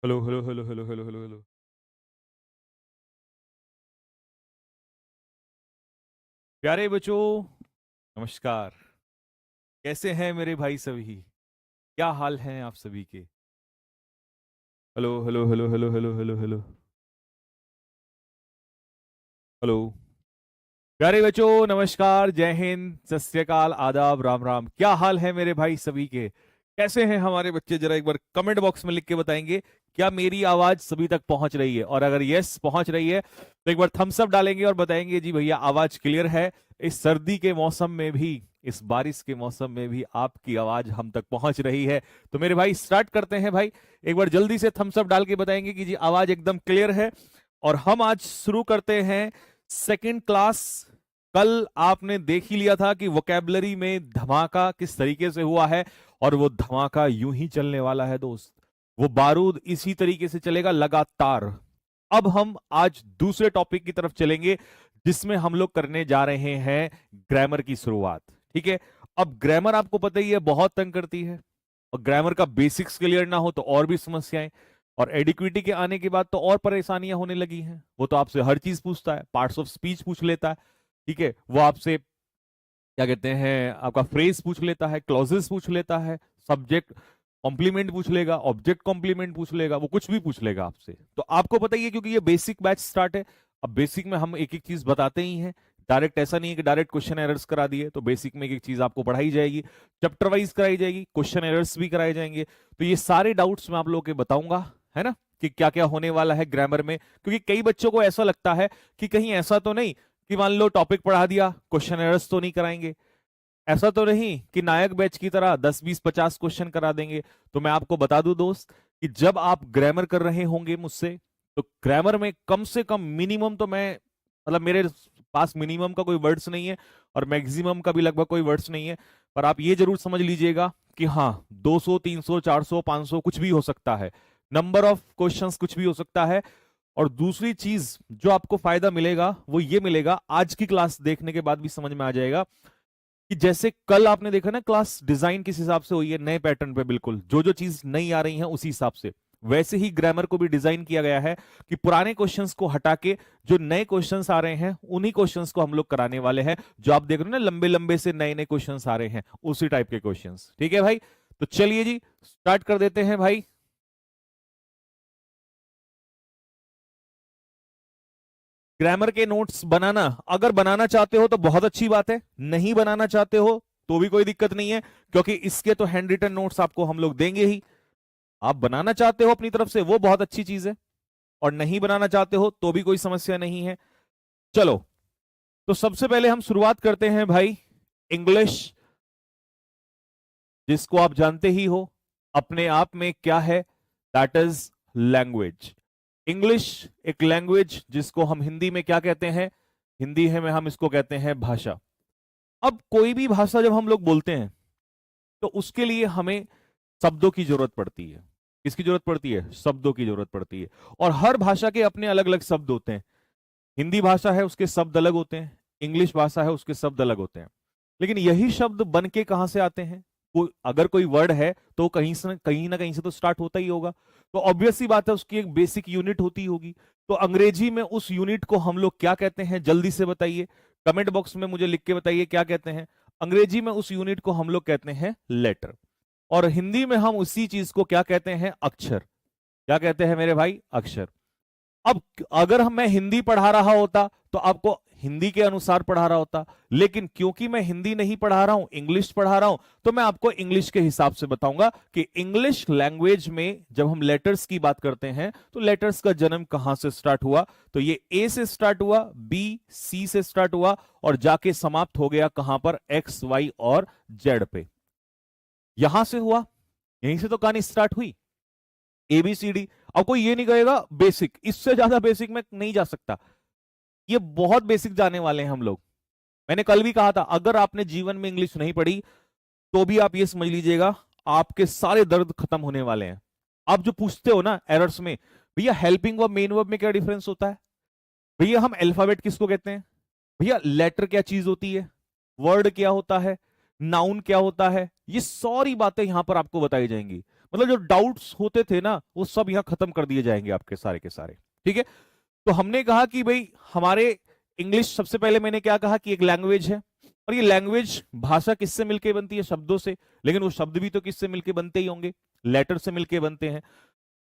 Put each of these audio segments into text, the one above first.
Hello hello hello hello hello hello hello. प्यारे बच्चों, नमस्कार। कैसे हैं मेरे भाई सभी? क्या हाल हैं आप सभी के? Hello hello hello hello hello hello hello hello. प्यारे बच्चों, नमस्कार, जय हिंद, सत श्री अकाल, आदाब, राम राम। क्या हाल है मेरे भाई सभी के? कैसे हैं हमारे बच्चे? जरा एक बार कमेंट बॉक्स में लिख के बताएंगे क्या मेरी आवाज सभी तक पहुंच रही है, और अगर यस पहुंच रही है तो एक बार थम्स अप डालेंगे और बताएंगे जी भैया आवाज क्लियर है। इस सर्दी के मौसम में भी, इस बारिश के मौसम में भी आपकी आवाज हम तक पहुंच रही है। तो मेरे भाई स्टार्ट करते हैं भाई। एक बार जल्दी से थम्स अप डाल के बताएंगे कि जी आवाज एकदम क्लियर है। और हम आज शुरू करते हैं सेकंड क्लास। कल आपने देख ही लिया था कि वोकेबलरी में धमाका किस तरीके से हुआ है, और वो धमाका यूं ही चलने वाला है दोस्त। वो बारूद इसी तरीके से चलेगा लगातार। अब हम आज दूसरे टॉपिक की तरफ चलेंगे, जिसमें हम लोग करने जा रहे हैं ग्रामर की शुरुआत। ठीक है। अब ग्रामर आपको पता ही है बहुत तंग करती है, और ग्रामर का बेसिक्स क्लियर ना हो तो और भी समस्याएं। और एडिक्विटी के आने के बाद तो और परेशानियां होने लगी हैं। वो तो आपसे हर चीज पूछता है, पार्ट्स ऑफ स्पीच पूछ लेता है। ठीक है, वो आपसे क्या कहते हैं, आपका फ्रेज पूछ लेता है, क्लॉजेस पूछ लेता है, सब्जेक्ट कॉम्प्लीमेंट पूछ लेगा, ऑब्जेक्ट कॉम्प्लीमेंट पूछ लेगा, वो कुछ भी पूछ लेगा आपसे। तो आपको पता ही है क्योंकि ये बेसिक बैच स्टार्ट है। अब बेसिक में हम एक एक चीज बताते ही हैं। डायरेक्ट ऐसा नहीं है कि डायरेक्ट क्वेश्चन एरर्स करा दिए। तो बेसिक में एक एक चीज आपको पढ़ाई जाएगी, चैप्टर वाइज कराई जाएगी, क्वेश्चन एरर्स भी कराए जाएंगे। तो ये सारे डाउट्स मैं आप लोगों के बताऊंगा, है ना, कि क्या क्या होने वाला है ग्रामर में। क्योंकि कई बच्चों को ऐसा लगता है कि कहीं ऐसा तो नहीं कि मान लो टॉपिक पढ़ा दिया, क्वेश्चन एरर्स तो नहीं कराएंगे। ऐसा तो नहीं कि नायक बैच की तरह 10 20 50 क्वेश्चन करा देंगे। तो मैं आपको बता दूं दोस्त कि जब आप ग्रामर कर रहे होंगे मुझसे, तो ग्रामर में कम से कम मिनिमम तो मैं, मतलब मेरे पास मिनिमम का कोई वर्ड्स नहीं है, और मैक्सिमम का भी लगभग कोई वर्ड्स नहीं है। पर आप ये जरूर समझ लीजिएगा कि हाँ, 200 300 400 500 कुछ भी हो सकता है। नंबर ऑफ क्वेश्चंस कुछ भी हो सकता है। और दूसरी चीज जो आपको फायदा मिलेगा वो ये मिलेगा, आज की क्लास देखने के बाद भी समझ में आ जाएगा कि जैसे कल आपने देखा ना क्लास डिजाइन किस हिसाब से हुई है, नए पैटर्न पे, बिल्कुल जो जो चीज नहीं आ रही है उसी हिसाब से। वैसे ही ग्रामर को भी डिजाइन किया गया है कि पुराने क्वेश्चंस को हटा के जो नए क्वेश्चंस आ रहे हैं उन्हीं क्वेश्चंस को हम लोग कराने वाले हैं। जो आप देख रहे हो ना, लंबे लंबे से नए नए क्वेश्चंस आ रहे हैं, उसी टाइप के क्वेश्चंस। ठीक है भाई, तो चलिए जी स्टार्ट कर देते हैं भाई। ग्रामर के नोट्स बनाना, अगर बनाना चाहते हो तो बहुत अच्छी बात है, नहीं बनाना चाहते हो तो भी कोई दिक्कत नहीं है, क्योंकि इसके तो हैंड रिटन नोट्स आपको हम लोग देंगे ही। आप बनाना चाहते हो अपनी तरफ से वो बहुत अच्छी चीज है, और नहीं बनाना चाहते हो तो भी कोई समस्या नहीं है। चलो, तो सबसे पहले हम शुरुआत करते हैं भाई इंग्लिश, जिसको आप जानते ही हो अपने आप में क्या है, दैट इज लैंग्वेज। इंग्लिश एक लैंग्वेज जिसको हम हिंदी में क्या कहते हैं, हिंदी है में हम इसको कहते हैं भाषा। अब कोई भी भाषा जब हम लोग बोलते हैं तो उसके लिए हमें शब्दों की जरूरत पड़ती है। किसकी जरूरत पड़ती है? शब्दों की जरूरत पड़ती है। और हर भाषा के अपने अलग अलग शब्द होते हैं। हिंदी भाषा है उसके शब्द अलग होते हैं, इंग्लिश भाषा है उसके शब्द अलग होते हैं। लेकिन यही शब्द बन के कहां से आते हैं? अगर कोई वर्ड है तो कहीं ना कहीं से तो स्टार्ट होता ही होगा। तो ऑब्वियस सी बात है उसकी एक बेसिक यूनिट होती होगी। तो अंग्रेजी में उस यूनिट को हम लोग क्या कहते हैं, जल्दी से बताइए, कमेंट बॉक्स में मुझे लिख के बताइए क्या कहते हैं। अंग्रेजी में उस यूनिट को हम लोग कहते हैं लेटर। और हिंदी में हम उसी चीज को क्या कहते हैं? अक्षर। क्या कहते हैं मेरे भाई? अक्षर। अब अगर मैं हिंदी पढ़ा रहा होता तो आपको हिंदी के अनुसार पढ़ा रहा होता, लेकिन क्योंकि मैं हिंदी नहीं पढ़ा रहा हूं, इंग्लिश पढ़ा रहा हूं, तो मैं आपको इंग्लिश के हिसाब से बताऊंगा कि इंग्लिश लैंग्वेज में जब हम लेटर्स की बात करते हैं तो लेटर्स का जन्म कहां से स्टार्ट हुआ। तो ये ए से स्टार्ट हुआ, बी सी से स्टार्ट हुआ, और जाके समाप्त हो गया कहां पर? एक्स वाई और जेड पे। यहां से हुआ, यहीं से तो कहानी स्टार्ट हुई, एबीसीडी। अब कोई ये नहीं कहेगा बेसिक, इससे ज्यादा बेसिक में नहीं जा सकता। ये बहुत बेसिक जाने वाले हैं हम लोग। मैंने कल भी कहा था अगर आपने जीवन में इंग्लिश नहीं पढ़ी तो भी आप ये समझ लीजिएगा आपके सारे दर्द खत्म होने वाले हैं। आप जो पूछते हो ना एरर्स में, भैया हेल्पिंग वर्ब मेन वर्ब में क्या डिफरेंस होता है, भैया हम अल्फाबेट किसको कहते हैं, भैया लेटर क्या चीज होती है, वर्ड क्या होता है, नाउन क्या होता है, ये सारी बातें यहां पर आपको बताई जाएंगी। मतलब जो डाउट्स होते थे ना वो सब यहां खत्म कर दिए जाएंगे आपके सारे के सारे। ठीक है, तो हमने कहा कि भाई हमारे इंग्लिश, सबसे पहले मैंने क्या कहा कि एक लैंग्वेज है, और ये लैंग्वेज भाषा किससे मिलके बनती है? शब्दों से। लेकिन वो शब्द भी तो किससे मिलके बनते ही होंगे? लेटर से मिलके बनते हैं।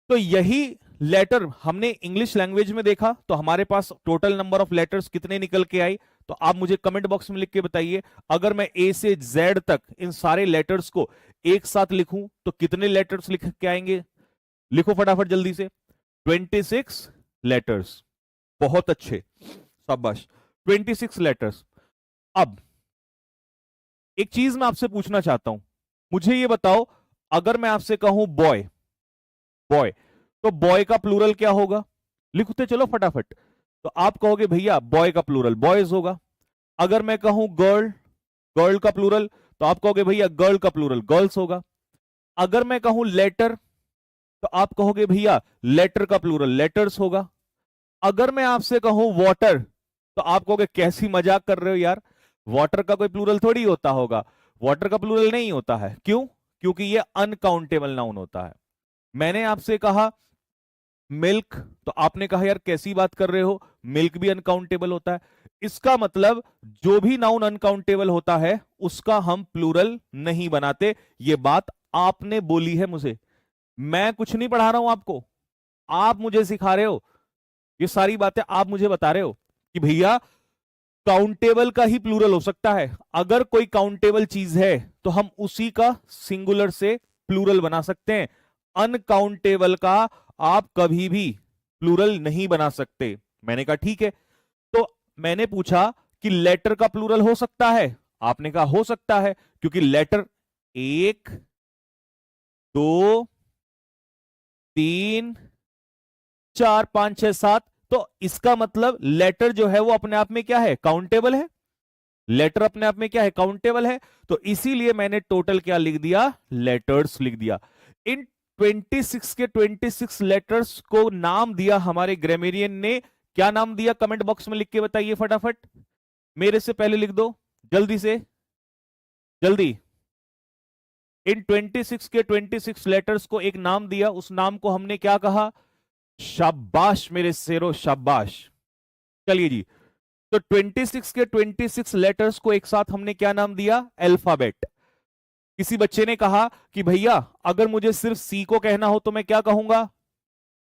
तो यही लेटर हमने इंग्लिश लैंग्वेज में देखा, तो हमारे पास टोटल नंबर ऑफ लेटर्स कितने निकल के आई? तो आप मुझे कमेंट बॉक्स में लिख के बताइए, अगर मैं ए से जेड तक इन सारे लेटर्स को एक साथ लिखूं तो कितने लेटर्स लिख के आएंगे? लिखो फटाफट जल्दी से। 26 लेटर्स। बहुत अच्छे, शाबाश, 26 लेटर्स। अब एक चीज मैं आपसे पूछना चाहता हूं, मुझे ये बताओ, अगर मैं आपसे कहूं बॉय, बॉय, तो बॉय का प्लूरल क्या होगा? लिखते चलो फटाफट। तो आप कहोगे भैया बॉय का प्लूरल बॉयज होगा। अगर मैं कहूं गर्ल, गर्ल का प्लूरल, तो आप कहोगे भैया गर्ल का प्लूरल गर्ल्स होगा। अगर मैं कहूं लेटर, तो आप कहोगे भैया लेटर का प्लूरल लेटर्स होगा। अगर मैं आपसे कहूं वाटर, तो आप कहोगे कैसी मजाक कर रहे हो यार, वाटर का कोई प्लूरल थोड़ी होता होगा। वाटर का प्लूरल नहीं होता है, क्यों? क्योंकि ये अनकाउंटेबल नाउन होता है। मैंने आपसे कहा मिल्क, तो आपने कहा यार कैसी बात कर रहे हो, मिल्क भी अनकाउंटेबल होता है। इसका मतलब जो भी नाउन अनकाउंटेबल होता है उसका हम प्लूरल नहीं बनाते। ये बात आपने बोली है मुझे, मैं कुछ नहीं पढ़ा रहा हूं आपको, आप मुझे सिखा रहे हो। ये सारी बातें आप मुझे बता रहे हो कि भैया काउंटेबल का ही प्लूरल हो सकता है। अगर कोई काउंटेबल चीज है तो हम उसी का सिंगुलर से प्लूरल बना सकते हैं। अनकाउंटेबल का आप कभी भी प्लूरल नहीं बना सकते। मैंने कहा ठीक है। तो मैंने पूछा कि लेटर का प्लूरल हो सकता है? आपने कहा हो सकता है, क्योंकि लेटर 1 2 3 4 5 6 7, तो इसका मतलब लेटर जो है वो अपने आप में क्या है? काउंटेबल है। लेटर अपने आप में क्या है? काउंटेबल है। तो इसीलिए मैंने टोटल क्या लिख दिया? लेटर्स लिख दिया। इन 26 के 26 लेटर्स को नाम दिया हमारे ग्रामेरियन ने। क्या नाम दिया? कमेंट बॉक्स में लिख के बताइए फटाफट, मेरे से पहले लिख दो जल्दी से, जल्दी। इन 26 के 26 लेटर्स को एक नाम दिया, उस नाम को हमने क्या कहा? शाबाश मेरे शेरो, शाबाश। चलिए जी, तो 26 के 26 लेटर्स को एक साथ हमने क्या नाम दिया? अल्फाबेट। किसी बच्चे ने कहा कि भैया अगर मुझे सिर्फ सी को कहना हो तो मैं क्या कहूंगा?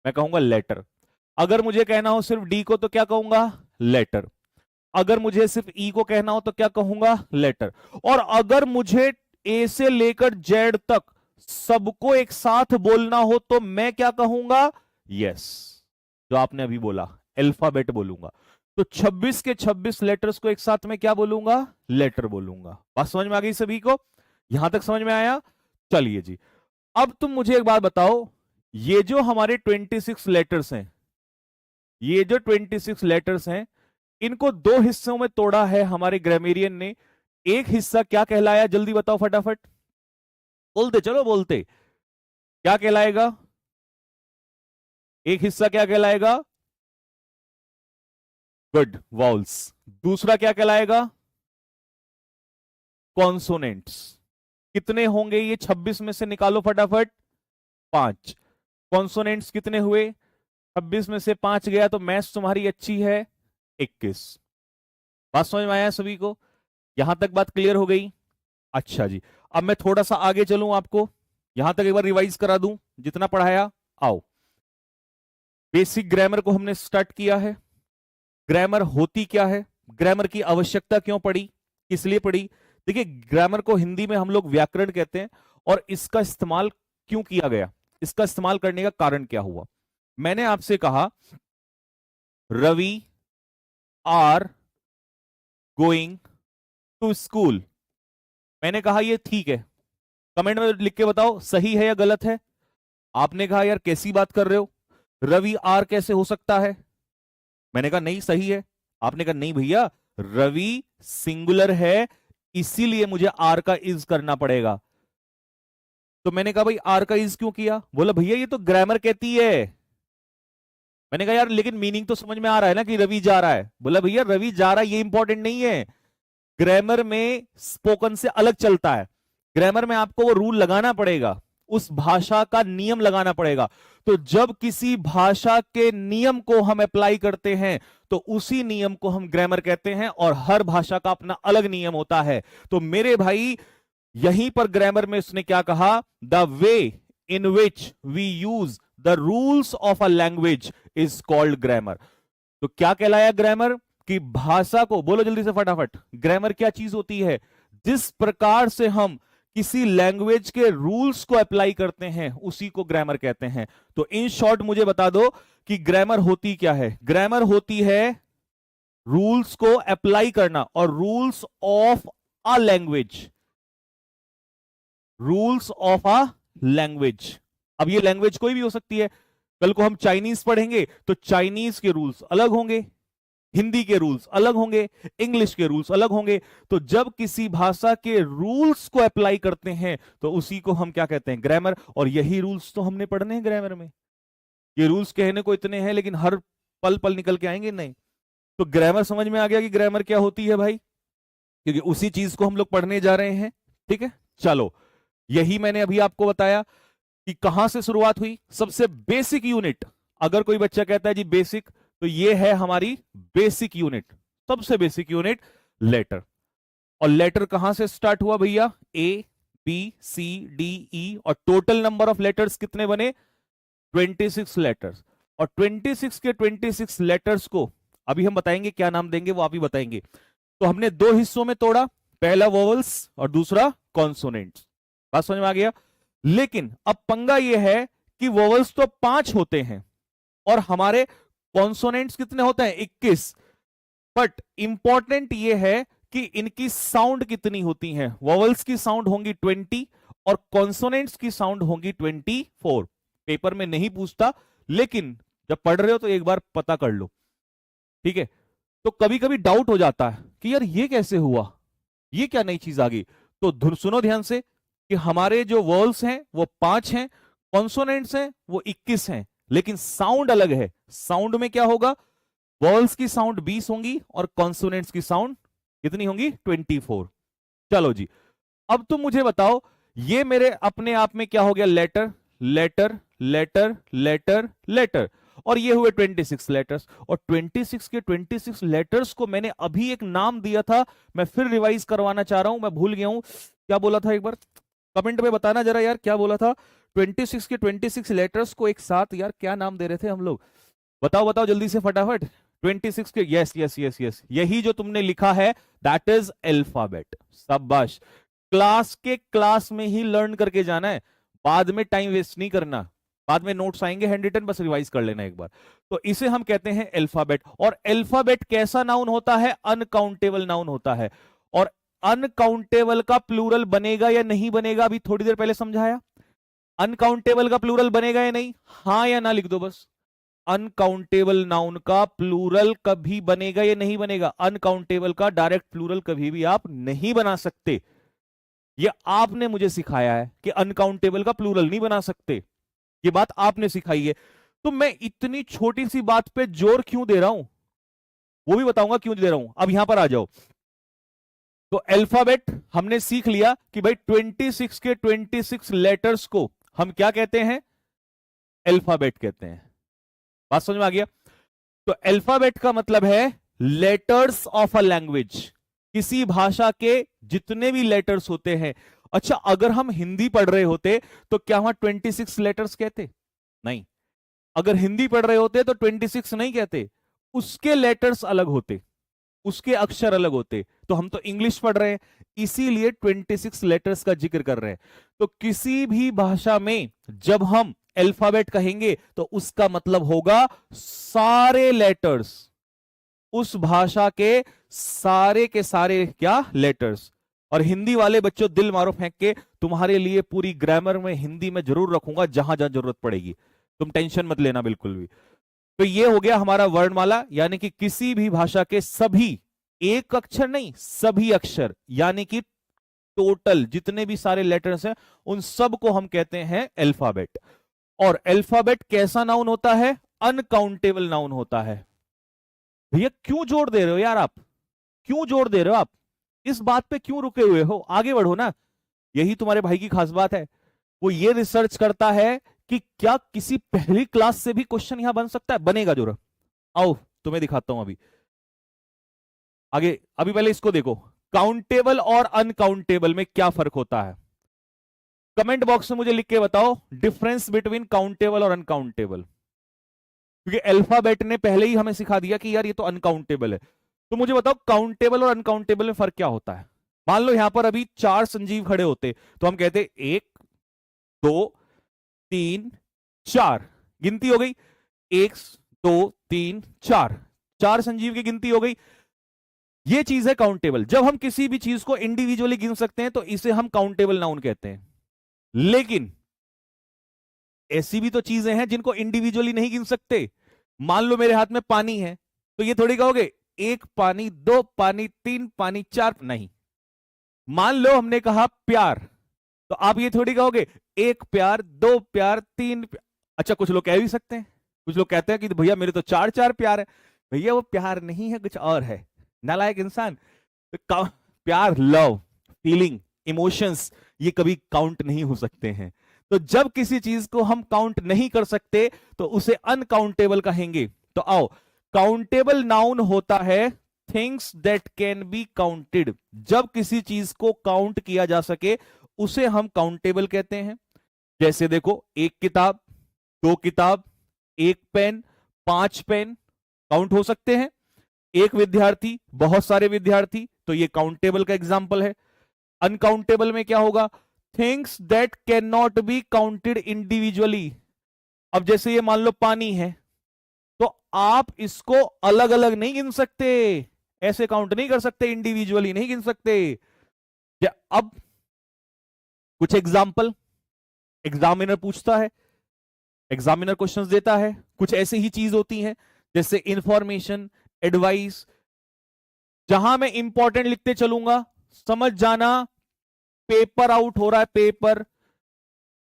मैं कहूंगा लेटर। अगर मुझे कहना हो सिर्फ डी को तो क्या कहूंगा? लेटर। अगर मुझे सिर्फ ई को कहना हो तो क्या कहूंगा? लेटर। और अगर मुझे ए से लेकर जेड तक सबको एक साथ बोलना हो तो मैं क्या कहूंगा? यस, जो आपने अभी बोला, अल्फाबेट बोलूंगा। तो 26 के 26 लेटर्स को एक साथ में क्या बोलूंगा? लेटर बोलूंगा। बात समझ में आ गई सभी को? यहां तक समझ में आया? चलिए जी, अब तुम मुझे एक बात बताओ, ये जो हमारे 26 लेटर्स हैं, ये जो 26 लेटर्स हैं, इनको दो हिस्सों में तोड़ा है हमारे ग्रामेरियन ने। एक हिस्सा क्या कहलाया? जल्दी बताओ फटाफट, बोलते चलो, बोलते। क्या कहलाएगा? एक हिस्सा क्या कहलाएगा? Good, vowels. दूसरा क्या कहलाएगा? कॉन्सोनेंट्स। कितने होंगे ये? 26 में से निकालो फटाफट। 5। कॉन्सोनेंट्स कितने हुए? 26 में से 5 गया तो मैथ्स तुम्हारी अच्छी है 21। बात समझ में आया सभी को? यहां तक बात क्लियर हो गई? अच्छा जी, अब मैं थोड़ा सा आगे चलूं, आपको यहां तक एक बार रिवाइज करा दूं जितना पढ़ाया। आओ, बेसिक ग्रामर को हमने स्टार्ट किया है। ग्रामर होती क्या है? ग्रामर की आवश्यकता क्यों पड़ी? किस लिए पड़ी? देखिए, ग्रामर को हिंदी में हम लोग व्याकरण कहते हैं, और इसका इस्तेमाल क्यों किया गया, इसका इस्तेमाल करने का कारण क्या हुआ? मैंने आपसे कहा Ravi are going to school. मैंने कहा ये ठीक है, कमेंट में लिख के बताओ सही है या गलत है। आपने कहा यार कैसी बात कर रहे हो, रवि आर कैसे हो सकता है? मैंने कहा नहीं सही है। आपने कहा नहीं भैया, रवि सिंगुलर है, इसीलिए मुझे आर का इज करना पड़ेगा। तो मैंने कहा भाई आर का इज क्यों किया? बोला भैया ये तो ग्रामर कहती है। मैंने कहा यार लेकिन मीनिंग तो समझ में आ रहा है ना कि रवि जा रहा है। बोला भैया रवि जा रहा है ये इंपॉर्टेंट नहीं है, ग्रामर में स्पोकन से अलग चलता है। ग्रामर में आपको वो रूल लगाना पड़ेगा, उस भाषा का नियम लगाना पड़ेगा। तो जब किसी भाषा के नियम को हम अप्लाई करते हैं तो उसी नियम को हम ग्रामर कहते हैं, और हर भाषा का अपना अलग नियम होता है। तो मेरे भाई यहीं पर ग्रामर में उसने क्या कहा, the way in which we use the rules of a language is called grammar. तो क्या कहलाया ग्रामर? कि भाषा को, बोलो जल्दी से फटाफट, ग्रामर क्या चीज होती है? जिस प्रकार से हम किसी लैंग्वेज के रूल्स को अप्लाई करते हैं उसी को ग्रामर कहते हैं। तो इन शॉर्ट मुझे बता दो कि ग्रामर होती क्या है? ग्रामर होती है रूल्स को अप्लाई करना, और rules of a language, rules of a language. अब ये लैंग्वेज कोई भी हो सकती है। कल को हम चाइनीज पढ़ेंगे तो चाइनीज के रूल्स अलग होंगे, हिंदी के रूल्स अलग होंगे, इंग्लिश के रूल्स अलग होंगे। तो जब किसी भाषा के रूल्स को अप्लाई करते हैं तो उसी को हम क्या कहते हैं? ग्रामर। और यही रूल्स तो हमने पढ़ने हैं ग्रामर में। ये रूल्स कहने को इतने हैं लेकिन हर पल पल निकल के आएंगे नहीं। तो ग्रामर समझ में आ गया कि ग्रामर क्या होती है भाई, क्योंकि उसी चीज को हम लोग पढ़ने जा रहे हैं। ठीक है, चलो, यही मैंने अभी आपको बताया कि कहां से शुरुआत हुई। सबसे बेसिक यूनिट, अगर कोई बच्चा कहता है जी बेसिक, तो ये है हमारी बेसिक यूनिट, सबसे बेसिक यूनिट लेटर। और लेटर कहां से स्टार्ट हुआ भैया? ए बी सी डी ई, और टोटल नंबर ऑफ लेटर्स कितने बने? 26 लेटर्स। और 26 के 26 लेटर्स को अभी हम बताएंगे क्या नाम देंगे, वो आप ही बताएंगे। तो हमने दो हिस्सों में तोड़ा, पहला वोवल्स और दूसरा कॉन्सोनेंट्स। बात समझ में आ गया? लेकिन अब पंगा यह है कि वोवल्स तो 5 होते हैं और हमारे कॉन्सोनेंट्स कितने होते हैं? 21। बट इंपॉर्टेंट यह है कि इनकी साउंड कितनी होती हैं। वोवल्स की साउंड होंगी 20 और कॉन्सोनेंट्स की साउंड होंगी 24। पेपर में नहीं पूछता, लेकिन जब पढ़ रहे हो तो एक बार पता कर लो। ठीक है, तो कभी कभी डाउट हो जाता है कि यार ये कैसे हुआ, ये क्या नई चीज आ गई। तो सुनो ध्यान से कि हमारे जो वोवल्स हैं वो 5 हैं, कॉन्सोनेंट्स हैं वो 21 हैं, लेकिन साउंड अलग है। साउंड में क्या होगा? वोवल्स की साउंड 20 होंगी और कॉन्सोनेंट्स की साउंड कितनी होंगी? 24। चलो जी, अब तुम मुझे बताओ, ये मेरे अपने आप में क्या हो गया? Letter letter letter letter letter, और ये हुए 26 लेटर्स। और 26 के 26 लेटर्स को मैंने अभी एक नाम दिया था, मैं फिर रिवाइज करवाना चाह रहा हूं, मैं भूल गया हूं क्या बोला था। एक बार कमेंट में बताना जरा यार, क्या बोला था? 26 के 26 लेटर्स को एक साथ यार क्या नाम दे रहे थे हम लोग? बताओ बताओ जल्दी से फटाफट। 26 के, यस यस यस यस, यही जो तुमने लिखा है दैट इज अल्फाबेट। शाबाश, क्लास के क्लास में ही लर्न करके जाना है, बाद में टाइम वेस्ट नहीं करना। बाद में नोट्स आएंगे हैंड रिटन, बस रिवाइज कर लेना एक बार। तो इसे हम कहते हैं अल्फाबेट। और अल्फाबेट कैसा नाउन होता है? अनकाउंटेबल नाउन होता है। और अनकाउंटेबल का प्लूरल बनेगा या नहीं बनेगा, अभी थोड़ी देर पहले समझाया। अनकाउंटेबल का प्लूरल बनेगा या नहीं? हां या ना लिख दो बस। अनकाउंटेबल नाउन का प्लूरल कभी बनेगा या नहीं बनेगा? अनकाउंटेबल का डायरेक्ट प्लूरल कभी भी आप नहीं बना सकते। ये आपने मुझे सिखाया है कि अनकाउंटेबल का प्लूरल नहीं बना सकते, ये बात आपने सिखाई है। तो मैं इतनी छोटी सी बात पे जोर क्यों दे रहा हूं वो भी बताऊंगा क्यों दे रहा हूं। अब यहां पर आ जाओ। तो अल्फाबेट हमने सीख लिया कि भाई 26 के 26 लेटर्स को हम क्या कहते हैं? अल्फाबेट कहते हैं। बात समझ में आ गया? तो अल्फाबेट का मतलब है लेटर्स ऑफ अ लैंग्वेज, किसी भाषा के जितने भी लेटर्स होते हैं। अच्छा, अगर हम हिंदी पढ़ रहे होते तो क्या वहां 26 लेटर्स कहते? नहीं। अगर हिंदी पढ़ रहे होते तो 26 नहीं कहते, उसके लेटर्स अलग होते, उसके अक्षर अलग होते। तो हम तो इंग्लिश पढ़ रहे हैं, इसीलिए 26 लेटर्स का जिक्र कर रहे हैं। तो किसी भी भाषा में जब हम अल्फाबेट कहेंगे तो उसका मतलब होगा सारे लेटर्स, उस भाषा के सारे क्या लेटर्स। और हिंदी वाले बच्चों दिल मारो फेंक के, तुम्हारे लिए पूरी ग्रामर में हिंदी में जरूर रखूंगा जहां जहां जरूरत पड़ेगी, तुम टेंशन मत लेना बिल्कुल भी। तो ये हो गया हमारा वर्णमाला, यानी कि किसी भी भाषा के सभी, एक अक्षर नहीं सभी अक्षर, यानी कि टोटल जितने भी सारे लेटर्स हैं उन सब को हम कहते हैं अल्फाबेट। और अल्फाबेट कैसा नाउन होता है? अनकाउंटेबल नाउन होता है। भैया क्यों जोर दे रहे हो यार, आप क्यों जोर दे रहे हो? आप इस बात पे क्यों रुके हुए हो? आगे बढ़ो ना, यही तुम्हारे भाई की खास बात है। वो ये रिसर्च करता है कि क्या किसी पहली क्लास से भी क्वेश्चन यहां बन सकता है। बनेगा जरूर, आओ तुम्हें दिखाता हूं अभी आगे। अभी पहले इसको देखो, काउंटेबल और अनकाउंटेबल में क्या फर्क होता है। कमेंट बॉक्स में मुझे लिख के बताओ डिफरेंस बिटवीन काउंटेबल और अनकाउंटेबल, क्योंकि अल्फाबेट ने पहले ही हमें सिखा दिया कि यार ये तो अनकाउंटेबल है। तो मुझे बताओ काउंटेबल और अनकाउंटेबल में फर्क क्या होता है। मान लो यहां पर अभी 4 संजीव खड़े होते तो हम कहते 1 2 3 4, गिनती हो गई 1 2 3 4, 4 संजीव की गिनती हो गई। ये चीज है काउंटेबल। जब हम किसी भी चीज को इंडिविजुअली गिन सकते हैं तो इसे हम काउंटेबल नाउन कहते हैं। लेकिन ऐसी भी तो चीजें हैं जिनको इंडिविजुअली नहीं गिन सकते। मान लो मेरे हाथ में पानी है, तो ये थोड़ी कहोगे 1 पानी 2 पानी 3 पानी 4, नहीं। मान लो हमने कहा प्यार, तो आप ये थोड़ी कहोगे 1 प्यार 2 प्यार 3 प्यार। अच्छा, कुछ लोग कह भी सकते हैं, कुछ लोग कहते हैं कि भैया मेरे तो 4 प्यार है। भैया वो प्यार नहीं है, कुछ और है, नालायक इंसान। तो प्यार, लव, फीलिंग, इमोशंस, ये कभी काउंट नहीं हो सकते हैं। तो जब किसी चीज को हम काउंट नहीं कर सकते तो उसे अनकाउंटेबल कहेंगे। तो आओ, काउंटेबल नाउन होता है things that can be counted. जब किसी चीज को काउंट किया जा सके उसे हम काउंटेबल कहते हैं। जैसे देखो, 1 किताब, 2 किताब, 1 पेन, 5 पेन काउंट हो सकते हैं। 1 विद्यार्थी, बहुत सारे विद्यार्थी, तो ये काउंटेबल का एग्जाम्पल है। अनकाउंटेबल में क्या होगा, things that can not be counted individually. अब जैसे ये मान लो पानी है, तो आप इसको अलग अलग नहीं गिन सकते, ऐसे काउंट नहीं कर सकते, इंडिविजुअली नहीं गिन सकते। अब कुछ एग्जाम्पल एग्जामिनर पूछता है, एग्जामिनर क्वेश्चंस देता है। कुछ ऐसे ही चीज होती है जैसे इंफॉर्मेशन, एडवाइस। जहां मैं इंपॉर्टेंट लिखते चलूंगा, समझ जाना पेपर आउट हो रहा है, पेपर।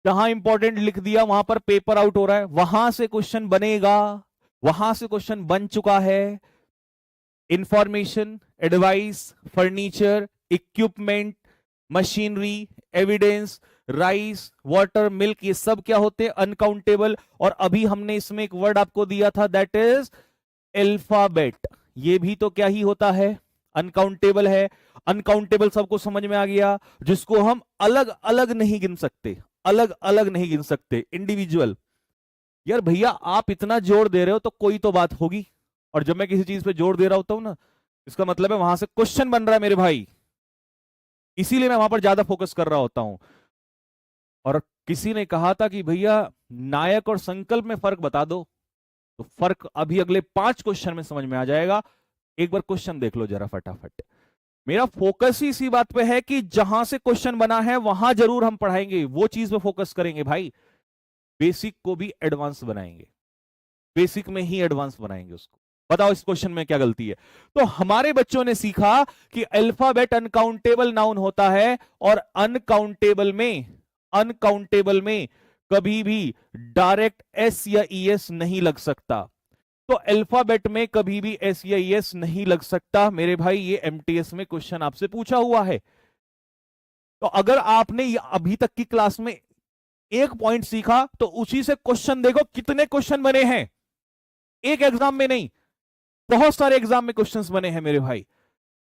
जहां इंपॉर्टेंट लिख दिया वहां पर पेपर आउट हो रहा है, वहां से क्वेश्चन बनेगा, वहां से क्वेश्चन बन चुका है। Information, advice, furniture, equipment, machinery, evidence, rice, water, milk, ये सब क्या होते हैं, अनकाउंटेबल। और अभी हमने इसमें एक वर्ड आपको दिया था, दैट इज अल्फाबेट। ये भी तो क्या ही होता है, अनकाउंटेबल है। अनकाउंटेबल सबको समझ में आ गया, जिसको हम अलग अलग नहीं गिन सकते, अलग अलग नहीं गिन सकते, इंडिविजुअल। यार भैया आप इतना जोर दे रहे हो तो कोई तो बात होगी, और जब मैं किसी चीज पे जोर दे रहा होता हूं ना, इसका मतलब है वहां से क्वेश्चन बन रहा है मेरे भाई, इसीलिए मैं वहां पर ज्यादा फोकस कर रहा होता हूं। और किसी ने कहा था कि भैया नायक और संकल्प में फर्क बता दो, तो फर्क अभी अगले 5 क्वेश्चन में समझ में आ जाएगा। एक बार क्वेश्चन देख लो जरा फटाफट। मेरा फोकस ही इसी बात पे है कि जहां से क्वेश्चन बना है वहां जरूर हम पढ़ाएंगे, वो चीज पे फोकस करेंगे भाई। बेसिक को भी एडवांस बनाएंगे, बेसिक में ही एडवांस बनाएंगे उसको। बताओ इस क्वेश्चन में क्या गलती है। तो हमारे बच्चों ने सीखा कि अल्फाबेट अनकाउंटेबल नाउन होता है, और अनकाउंटेबल में कभी भी डायरेक्ट एस या ईएस नहीं लग सकता। तो अल्फाबेट में कभी भी एस या ईएस नहीं लग सकता मेरे भाई। ये एमटीएस में क्वेश्चन आपसे पूछा हुआ है। तो अगर आपने अभी तक की क्लास में एक पॉइंट सीखा तो उसी से क्वेश्चन देखो कितने क्वेश्चन बने हैं, एक एग्जाम में नहीं, बहुत सारे एग्जाम में क्वेश्चंस बने हैं मेरे भाई।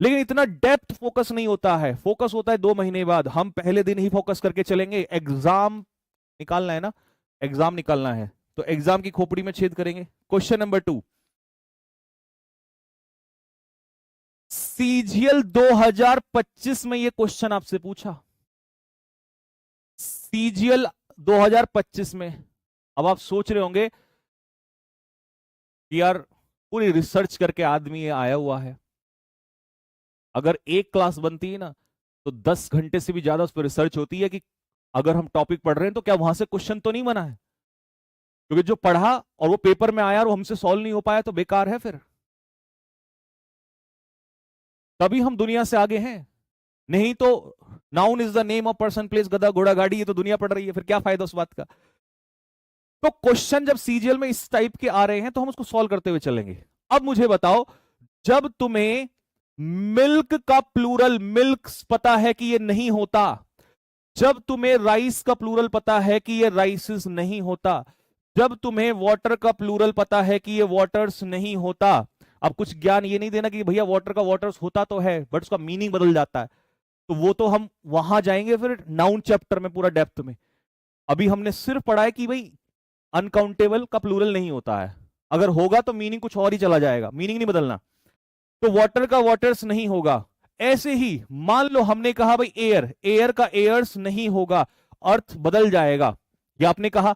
लेकिन इतना डेप्थ फोकस नहीं होता है, फोकस होता है 2 महीने बाद। हम पहले दिन ही फोकस करके चलेंगे, एग्जाम निकालना है ना, एग्जाम निकालना है तो एग्जाम की खोपड़ी में छेद करेंगे। क्वेश्चन नंबर 2, सीजीएल 2025 में ये क्वेश्चन आपसे पूछा, सीजीएल 2025 में। अब आप सोच रहे होंगे कि यार पूरी रिसर्च करके आदमी ये आया हुआ है, अगर एक क्लास बनती है ना तो 10 घंटे से भी ज्यादा उस पर रिसर्च होती है कि अगर हम टॉपिक पढ़ रहे हैं तो क्या वहां से क्वेश्चन तो नहीं बना है। क्योंकि जो पढ़ा और वो पेपर में आया और वो हमसे सॉल्व नहीं हो पाया तो बेकार है फिर। तभी हम दुनिया से आगे हैं, नहीं तो noun is the name of person place गधा घोड़ा गाड़ी, ये तो दुनिया पढ़ रही है, फिर क्या फायदा उस बात का। तो क्वेश्चन जब सीजीएल में इस टाइप के आ रहे हैं तो हम उसको सॉल्व करते हुए चलेंगे। अब मुझे बताओ, जब तुम्हें मिल्क का प्लूरल मिल्क पता है कि ये नहीं होता, जब तुम्हें राइस का प्लूरल पता है कि ये राइसेस नहीं होता, जब तुम्हें वाटर का प्लूरल पता है कि ये वाटर्स नहीं होता। अब कुछ ज्ञान ये नहीं देना कि भैया वाटर का वाटर्स होता तो है बट उसका मीनिंग बदल जाता है, तो वो तो हम वहां जाएंगे फिर नाउन चैप्टर में पूरा डेप्थ में। अभी हमने सिर्फ पढ़ा है कि भाई अनकाउंटेबल का प्लूरल नहीं होता है, अगर होगा तो मीनिंग कुछ और ही चला जाएगा, मीनिंग नहीं बदलना। तो वाटर का वाटर्स नहीं होगा। ऐसे ही मान लो हमने कहा भाई एयर, एयर का एयर्स नहीं होगा, अर्थ बदल जाएगा, ये आपने कहा।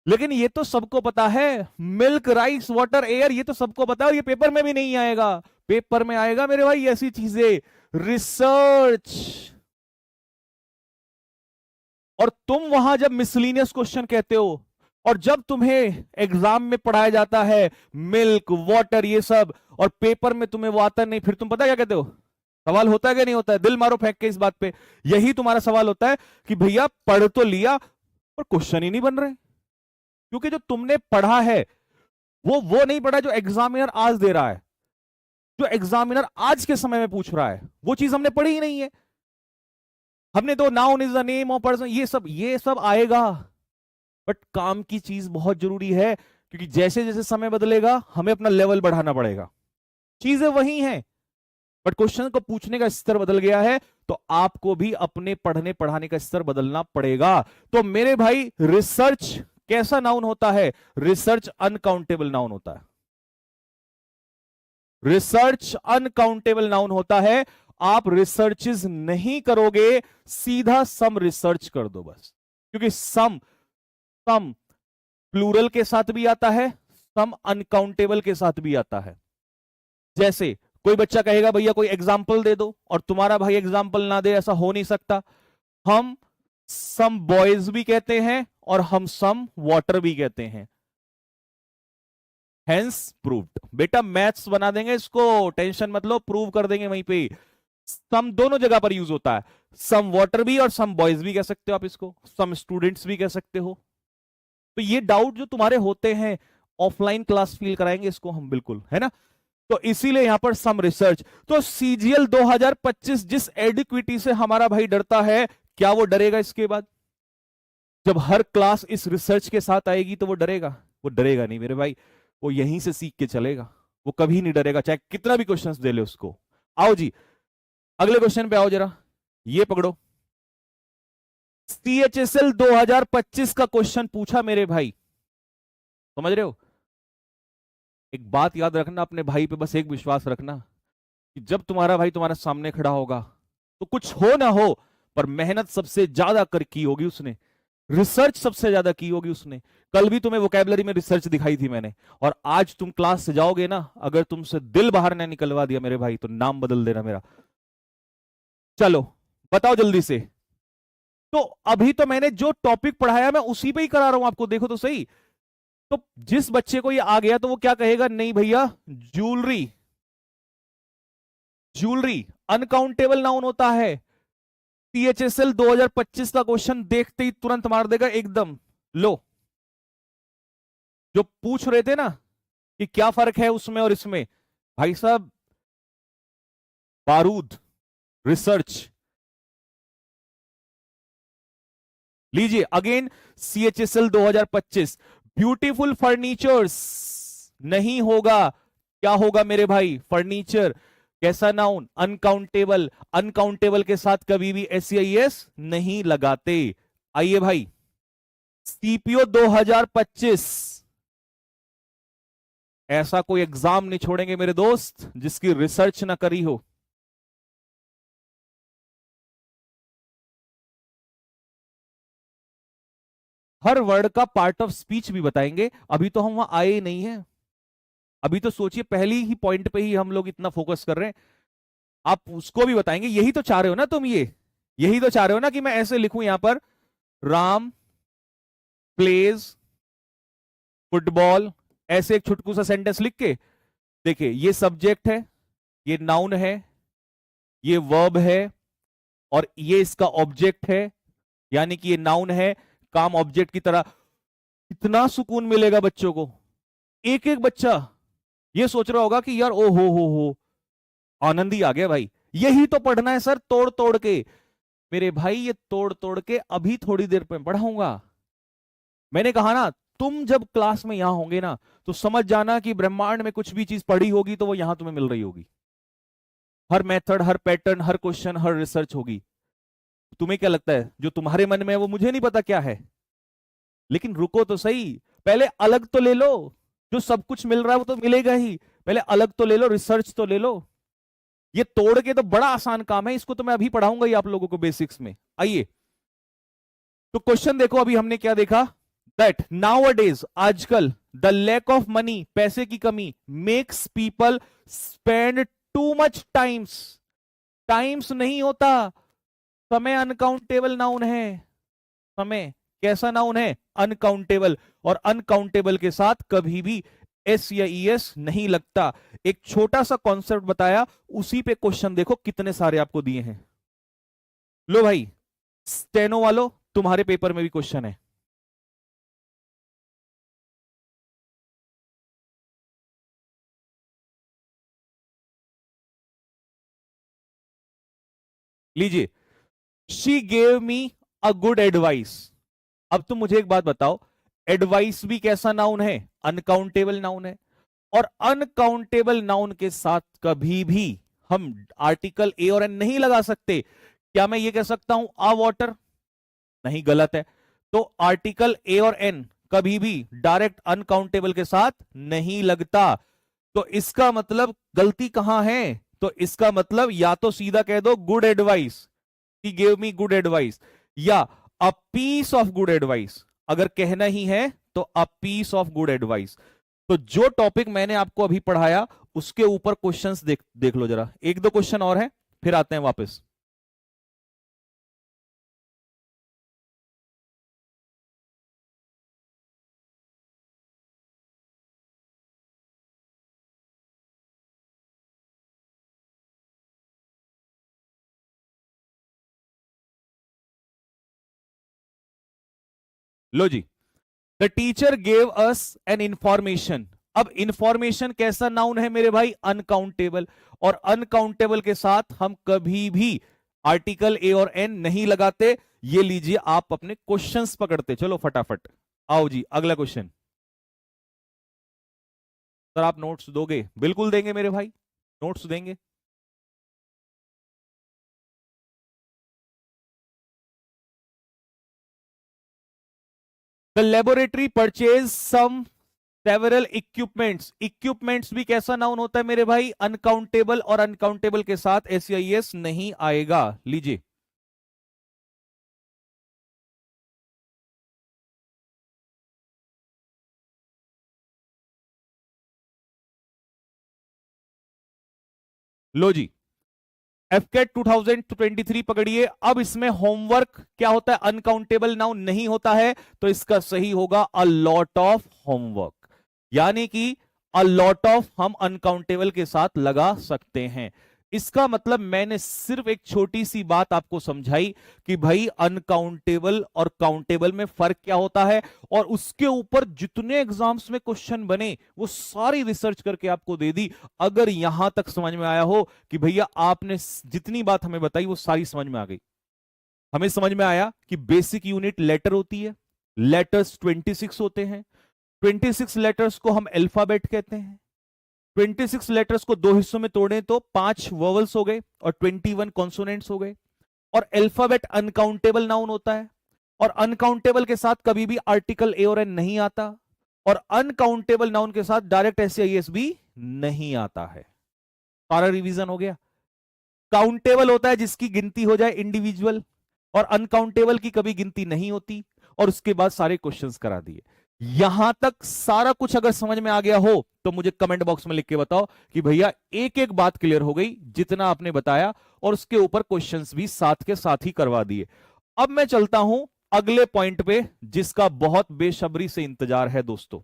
लेकिन ये तो सबको पता है, मिल्क राइस वाटर एयर, ये तो सबको पता है, ये पेपर में भी नहीं आएगा। पेपर में आएगा मेरे भाई ऐसी चीजें, रिसर्च। और तुम वहां जब मिसलिनियस क्वेश्चन कहते हो और जब तुम्हें एग्जाम में पढ़ाया जाता है मिल्क वाटर ये सब और पेपर में तुम्हें वो आता नहीं, फिर तुम पता क्या कहते हो? सवाल होता है कि नहीं होता है? दिल मारो फेंक के इस बात पे। यही तुम्हारा सवाल होता है कि भैया पढ़ तो लिया और क्वेश्चन ही नहीं बन रहे, क्योंकि जो तुमने पढ़ा है वो नहीं पढ़ा जो एग्जामिनर आज दे रहा है, जो एग्जामिनर आज के समय में पूछ रहा है, वो चीज हमने पढ़ी ही नहीं है। हमने तो noun is the name of person, ये सब आएगा, बट काम की चीज बहुत जरूरी है, क्योंकि जैसे जैसे समय बदलेगा हमें अपना लेवल बढ़ाना पड़ेगा। चीजें वही हैं बट क्वेश्चन को पूछने का स्तर बदल गया है, तो आपको भी अपने पढ़ने पढ़ाने का स्तर बदलना पड़ेगा। तो मेरे भाई रिसर्च कैसा नाउन होता है? रिसर्च अनकाउंटेबल नाउन होता है। रिसर्च अनकाउंटेबल नाउन होता है। आप रिसर्चेस नहीं करोगे, सीधा सम रिसर्च कर दो बस, क्योंकि सम प्लूरल के साथ भी आता है, सम अनकाउंटेबल के साथ भी आता है। जैसे कोई बच्चा कहेगा भैया कोई एग्जाम्पल दे दो, और तुम्हारा भाई एग्जाम्पल ना दे, ऐसा हो नहीं सकता। हम सम बॉयज भी कहते हैं और हम सम वाटर भी कहते हैं, हेंस प्रूव्ड। बेटा मैथ्स बना देंगे इसको, टेंशन मत लो, प्रूव कर देंगे वहीं पे। सम दोनों जगह पर यूज होता है, सम वाटर भी और सम बॉयज भी कह सकते हो आप इसको, सम स्टूडेंट्स भी कह सकते हो। तो ये डाउट जो तुम्हारे होते हैं ऑफलाइन क्लास फील कराएंगे इसको हम बिल्कुल, है ना। तो इसीलिए यहां पर सम रिसर्च। तो सीजीएल 2025 जिस एडिक्विटी से हमारा भाई डरता है, क्या वो डरेगा इसके बाद? जब हर क्लास इस रिसर्च के साथ आएगी तो वो डरेगा? वो डरेगा नहीं मेरे भाई, वो यहीं से सीख के चलेगा, वो कभी नहीं डरेगा, चाहे कितना भी क्वेश्चंस दे ले उसको। आओ जी अगले क्वेश्चन पे आओ जरा, ये पकड़ो। सीएचएसएल 2025 का क्वेश्चन पूछा मेरे भाई, समझ रहे हो? एक बात याद रखना, अपने भाई पे बस एक विश्वास रखना कि जब तुम्हारा भाई तुम्हारे सामने खड़ा होगा तो कुछ हो ना हो पर मेहनत सबसे ज्यादा की होगी उसने, रिसर्च सबसे ज्यादा की होगी उसने। कल भी तुम्हें वोकैबुलरी में रिसर्च दिखाई थी मैंने, और आज तुम क्लास से जाओगे ना, अगर तुमसे दिल बाहर ना निकलवा दिया मेरे भाई तो नाम बदल देना मेरा। चलो बताओ जल्दी से। तो अभी तो मैंने जो टॉपिक पढ़ाया मैं उसी पे ही करा रहा हूं आपको, देखो तो सही। तो जिस बच्चे को ये आ गया तो वो क्या कहेगा? नहीं भैया ज्वेलरी, ज्वेलरी अनकाउंटेबल नाउन होता है। सीएचएसएल 2025 का क्वेश्चन देखते ही तुरंत मार देगा एकदम। लो जो पूछ रहे थे ना कि क्या फर्क है उसमें और इसमें, भाई साहब बारूद रिसर्च लीजिए अगेन। सीएचएसएल 2025 ब्यूटीफुल फर्नीचर्स नहीं होगा, क्या होगा मेरे भाई? फर्नीचर। कैसा नाउन? अनकाउंटेबल। अनकाउंटेबल के साथ कभी भी एसईएस नहीं लगाते। आइए भाई सीपीओ 2025, ऐसा कोई एग्जाम नहीं छोड़ेंगे मेरे दोस्त जिसकी रिसर्च ना करी हो। हर वर्ड का पार्ट ऑफ स्पीच भी बताएंगे, अभी तो हम वहां आए ही नहीं है। अभी तो सोचिए पहली ही पॉइंट पे ही हम लोग इतना फोकस कर रहे हैं, आप उसको भी बताएंगे। यही तो चाह रहे हो ना तुम, यही तो चाह रहे हो ना कि मैं ऐसे लिखूं यहां पर, राम प्लेज फुटबॉल, ऐसे एक छुटकू सा सेंटेंस लिख के। देखिए ये सब्जेक्ट है, ये नाउन है, ये वर्ब है, और ये इसका ऑब्जेक्ट है, यानी कि ये नाउन है काम ऑब्जेक्ट की तरह। इतना सुकून मिलेगा बच्चों को। एक एक बच्चा ये सोच रहा होगा कि यार ओ हो आनंद ही आ गया भाई, यही तो पढ़ना है सर तोड़ तोड़ के। मेरे भाई ये तोड़ तोड़ के अभी थोड़ी देर में पढ़ाऊंगा। मैंने कहा ना, तुम जब क्लास में यहां होंगे ना, तो समझ जाना कि ब्रह्मांड में कुछ भी चीज पढ़ी होगी तो वो यहां तुम्हें मिल रही होगी। हर मेथड, हर पैटर्न, हर क्वेश्चन, हर रिसर्च होगी। तुम्हें क्या लगता है जो तुम्हारे मन में है वो मुझे नहीं पता क्या है? लेकिन रुको तो सही, पहले अलग तो ले लो। जो सब कुछ मिल रहा है वो तो मिलेगा ही, पहले अलग तो ले लो, रिसर्च तो ले लो। ये तोड़ के तो बड़ा आसान काम है, इसको तो मैं अभी पढ़ाऊंगा ही आप लोगों को बेसिक्स में। आइए, तो क्वेश्चन देखो, अभी हमने क्या देखा, दैट नाउ अडेज, आजकल, द लैक ऑफ मनी, पैसे की कमी, makes people spend too much times. Times नहीं होता, समय अनकाउंटेबल नाउन है। समय कैसा नाउन है? अनकाउंटेबल। और अनकाउंटेबल के साथ कभी भी एस या ई एस नहीं लगता। एक छोटा सा कॉन्सेप्ट बताया, उसी पे क्वेश्चन देखो कितने सारे आपको दिए हैं। लो भाई, स्टेनो वालों, तुम्हारे पेपर में भी क्वेश्चन है। लीजिए, she gave me a good advice. अब तुम मुझे एक बात बताओ, एडवाइस भी कैसा नाउन है? अनकाउंटेबल नाउन है। और अनकाउंटेबल नाउन के साथ कभी भी हम आर्टिकल ए और एन नहीं लगा सकते। क्या मैं ये कह सकता हूं आ वाटर? नहीं, गलत है। तो आर्टिकल ए और एन कभी भी डायरेक्ट अनकाउंटेबल के साथ नहीं लगता। तो इसका मतलब गलती कहां है? तो इसका मतलब या तो सीधा कह दो good advice, he gave me good advice, या a piece of good advice. अगर कहना ही है तो a piece of good advice. तो जो टॉपिक मैंने आपको अभी पढ़ाया उसके ऊपर क्वेश्चंस देख लो जरा, एक दो क्वेश्चन और हैं, फिर आते हैं वापस। लो जी, the teacher gave us an information. अब इंफॉर्मेशन कैसा नाउन है मेरे भाई? अनकाउंटेबल। और अनकाउंटेबल के साथ हम कभी भी आर्टिकल ए और एन नहीं लगाते। ये लीजिए, आप अपने क्वेश्चंस पकड़ते चलो फटाफट। आओ जी, अगला क्वेश्चन। सर आप नोट्स दोगे? बिल्कुल देंगे मेरे भाई, नोट्स देंगे। The laboratory purchase some several equipments. Equipments भी कैसा नाउन होता है मेरे भाई? अनकाउंटेबल। और अनकाउंटेबल के साथ एस नहीं आएगा। लीजिए, लो जी, एफकेट 2023 पकड़िए। अब इसमें होमवर्क क्या होता है? अनकाउंटेबल नाउन नहीं होता है, तो इसका सही होगा अ लॉट ऑफ होमवर्क। यानी कि अ लॉट ऑफ हम अनकाउंटेबल के साथ लगा सकते हैं। इसका मतलब मैंने सिर्फ एक छोटी सी बात आपको समझाई कि भाई अनकाउंटेबल और काउंटेबल में फर्क क्या होता है, और उसके ऊपर जितने एग्जाम्स में क्वेश्चन बने वो सारी रिसर्च करके आपको दे दी। अगर यहां तक समझ में आया हो कि भैया आपने जितनी बात हमें बताई वो सारी समझ में आ गई। हमें समझ में आया कि बेसिक यूनिट लेटर होती है, लेटर्स 26 होते हैं, 26 लेटर्स को हम अल्फाबेट कहते हैं। 26 लेटर्स को दो हिस्सों में तोड़े तो 5 वोवल्स हो गए और 21 कॉन्सोनेंट्स हो गए। और अल्फाबेट अनकाउंटेबल नाउन होता है, और अनकाउंटेबल के साथ कभी भी आर्टिकल ए और एन नहीं आता, और अनकाउंटेबल नाउन के साथ डायरेक्ट एस आई एस भी नहीं आता है। सारा रिवीजन हो गया। काउंटेबल होता है जिसकी गिनती हो जाए इंडिविजुअल, और अनकाउंटेबल की कभी गिनती नहीं होती। और उसके बाद सारे क्वेश्चंस करा दिए। यहां तक सारा कुछ अगर समझ में आ गया हो तो मुझे कमेंट बॉक्स में लिख के बताओ कि भैया एक एक बात क्लियर हो गई जितना आपने बताया, और उसके ऊपर क्वेश्चंस भी साथ के साथ ही करवा दिए। अब मैं चलता हूं अगले पॉइंट पे, जिसका बहुत बेसब्री से इंतजार है दोस्तों।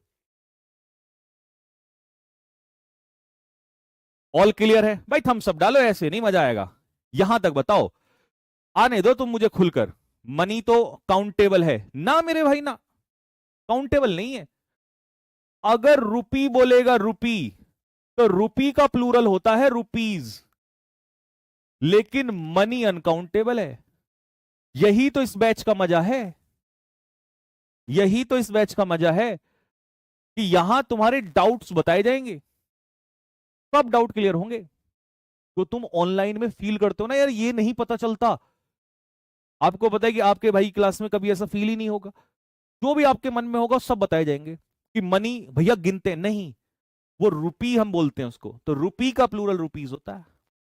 ऑल क्लियर है भाई? थम्स अप डालो, ऐसे नहीं मजा आएगा। यहां तक बताओ, आने दो तुम मुझे खुलकर। मनी तो काउंटेबल है ना मेरे भाई ना, काउंटेबल नहीं है। अगर रुपी बोलेगा रुपी, तो रुपी का प्लूरल होता है रुपीज, लेकिन मनी अनकाउंटेबल है। यही तो इस बैच का मजा है, यही तो इस बैच का मजा है कि यहां तुम्हारे डाउट्स बताए जाएंगे, सब डाउट क्लियर होंगे। तो तुम ऑनलाइन में फील करते हो ना यार, ये नहीं पता चलता। आपको पता है कि आपके भाई क्लास में कभी ऐसा फील ही नहीं होगा, जो भी आपके मन में होगा सब बताए जाएंगे कि मनी भैया गिनते नहीं, वो रुपी हम बोलते हैं उसको, तो रुपी का प्लूरल रुपीज होता है,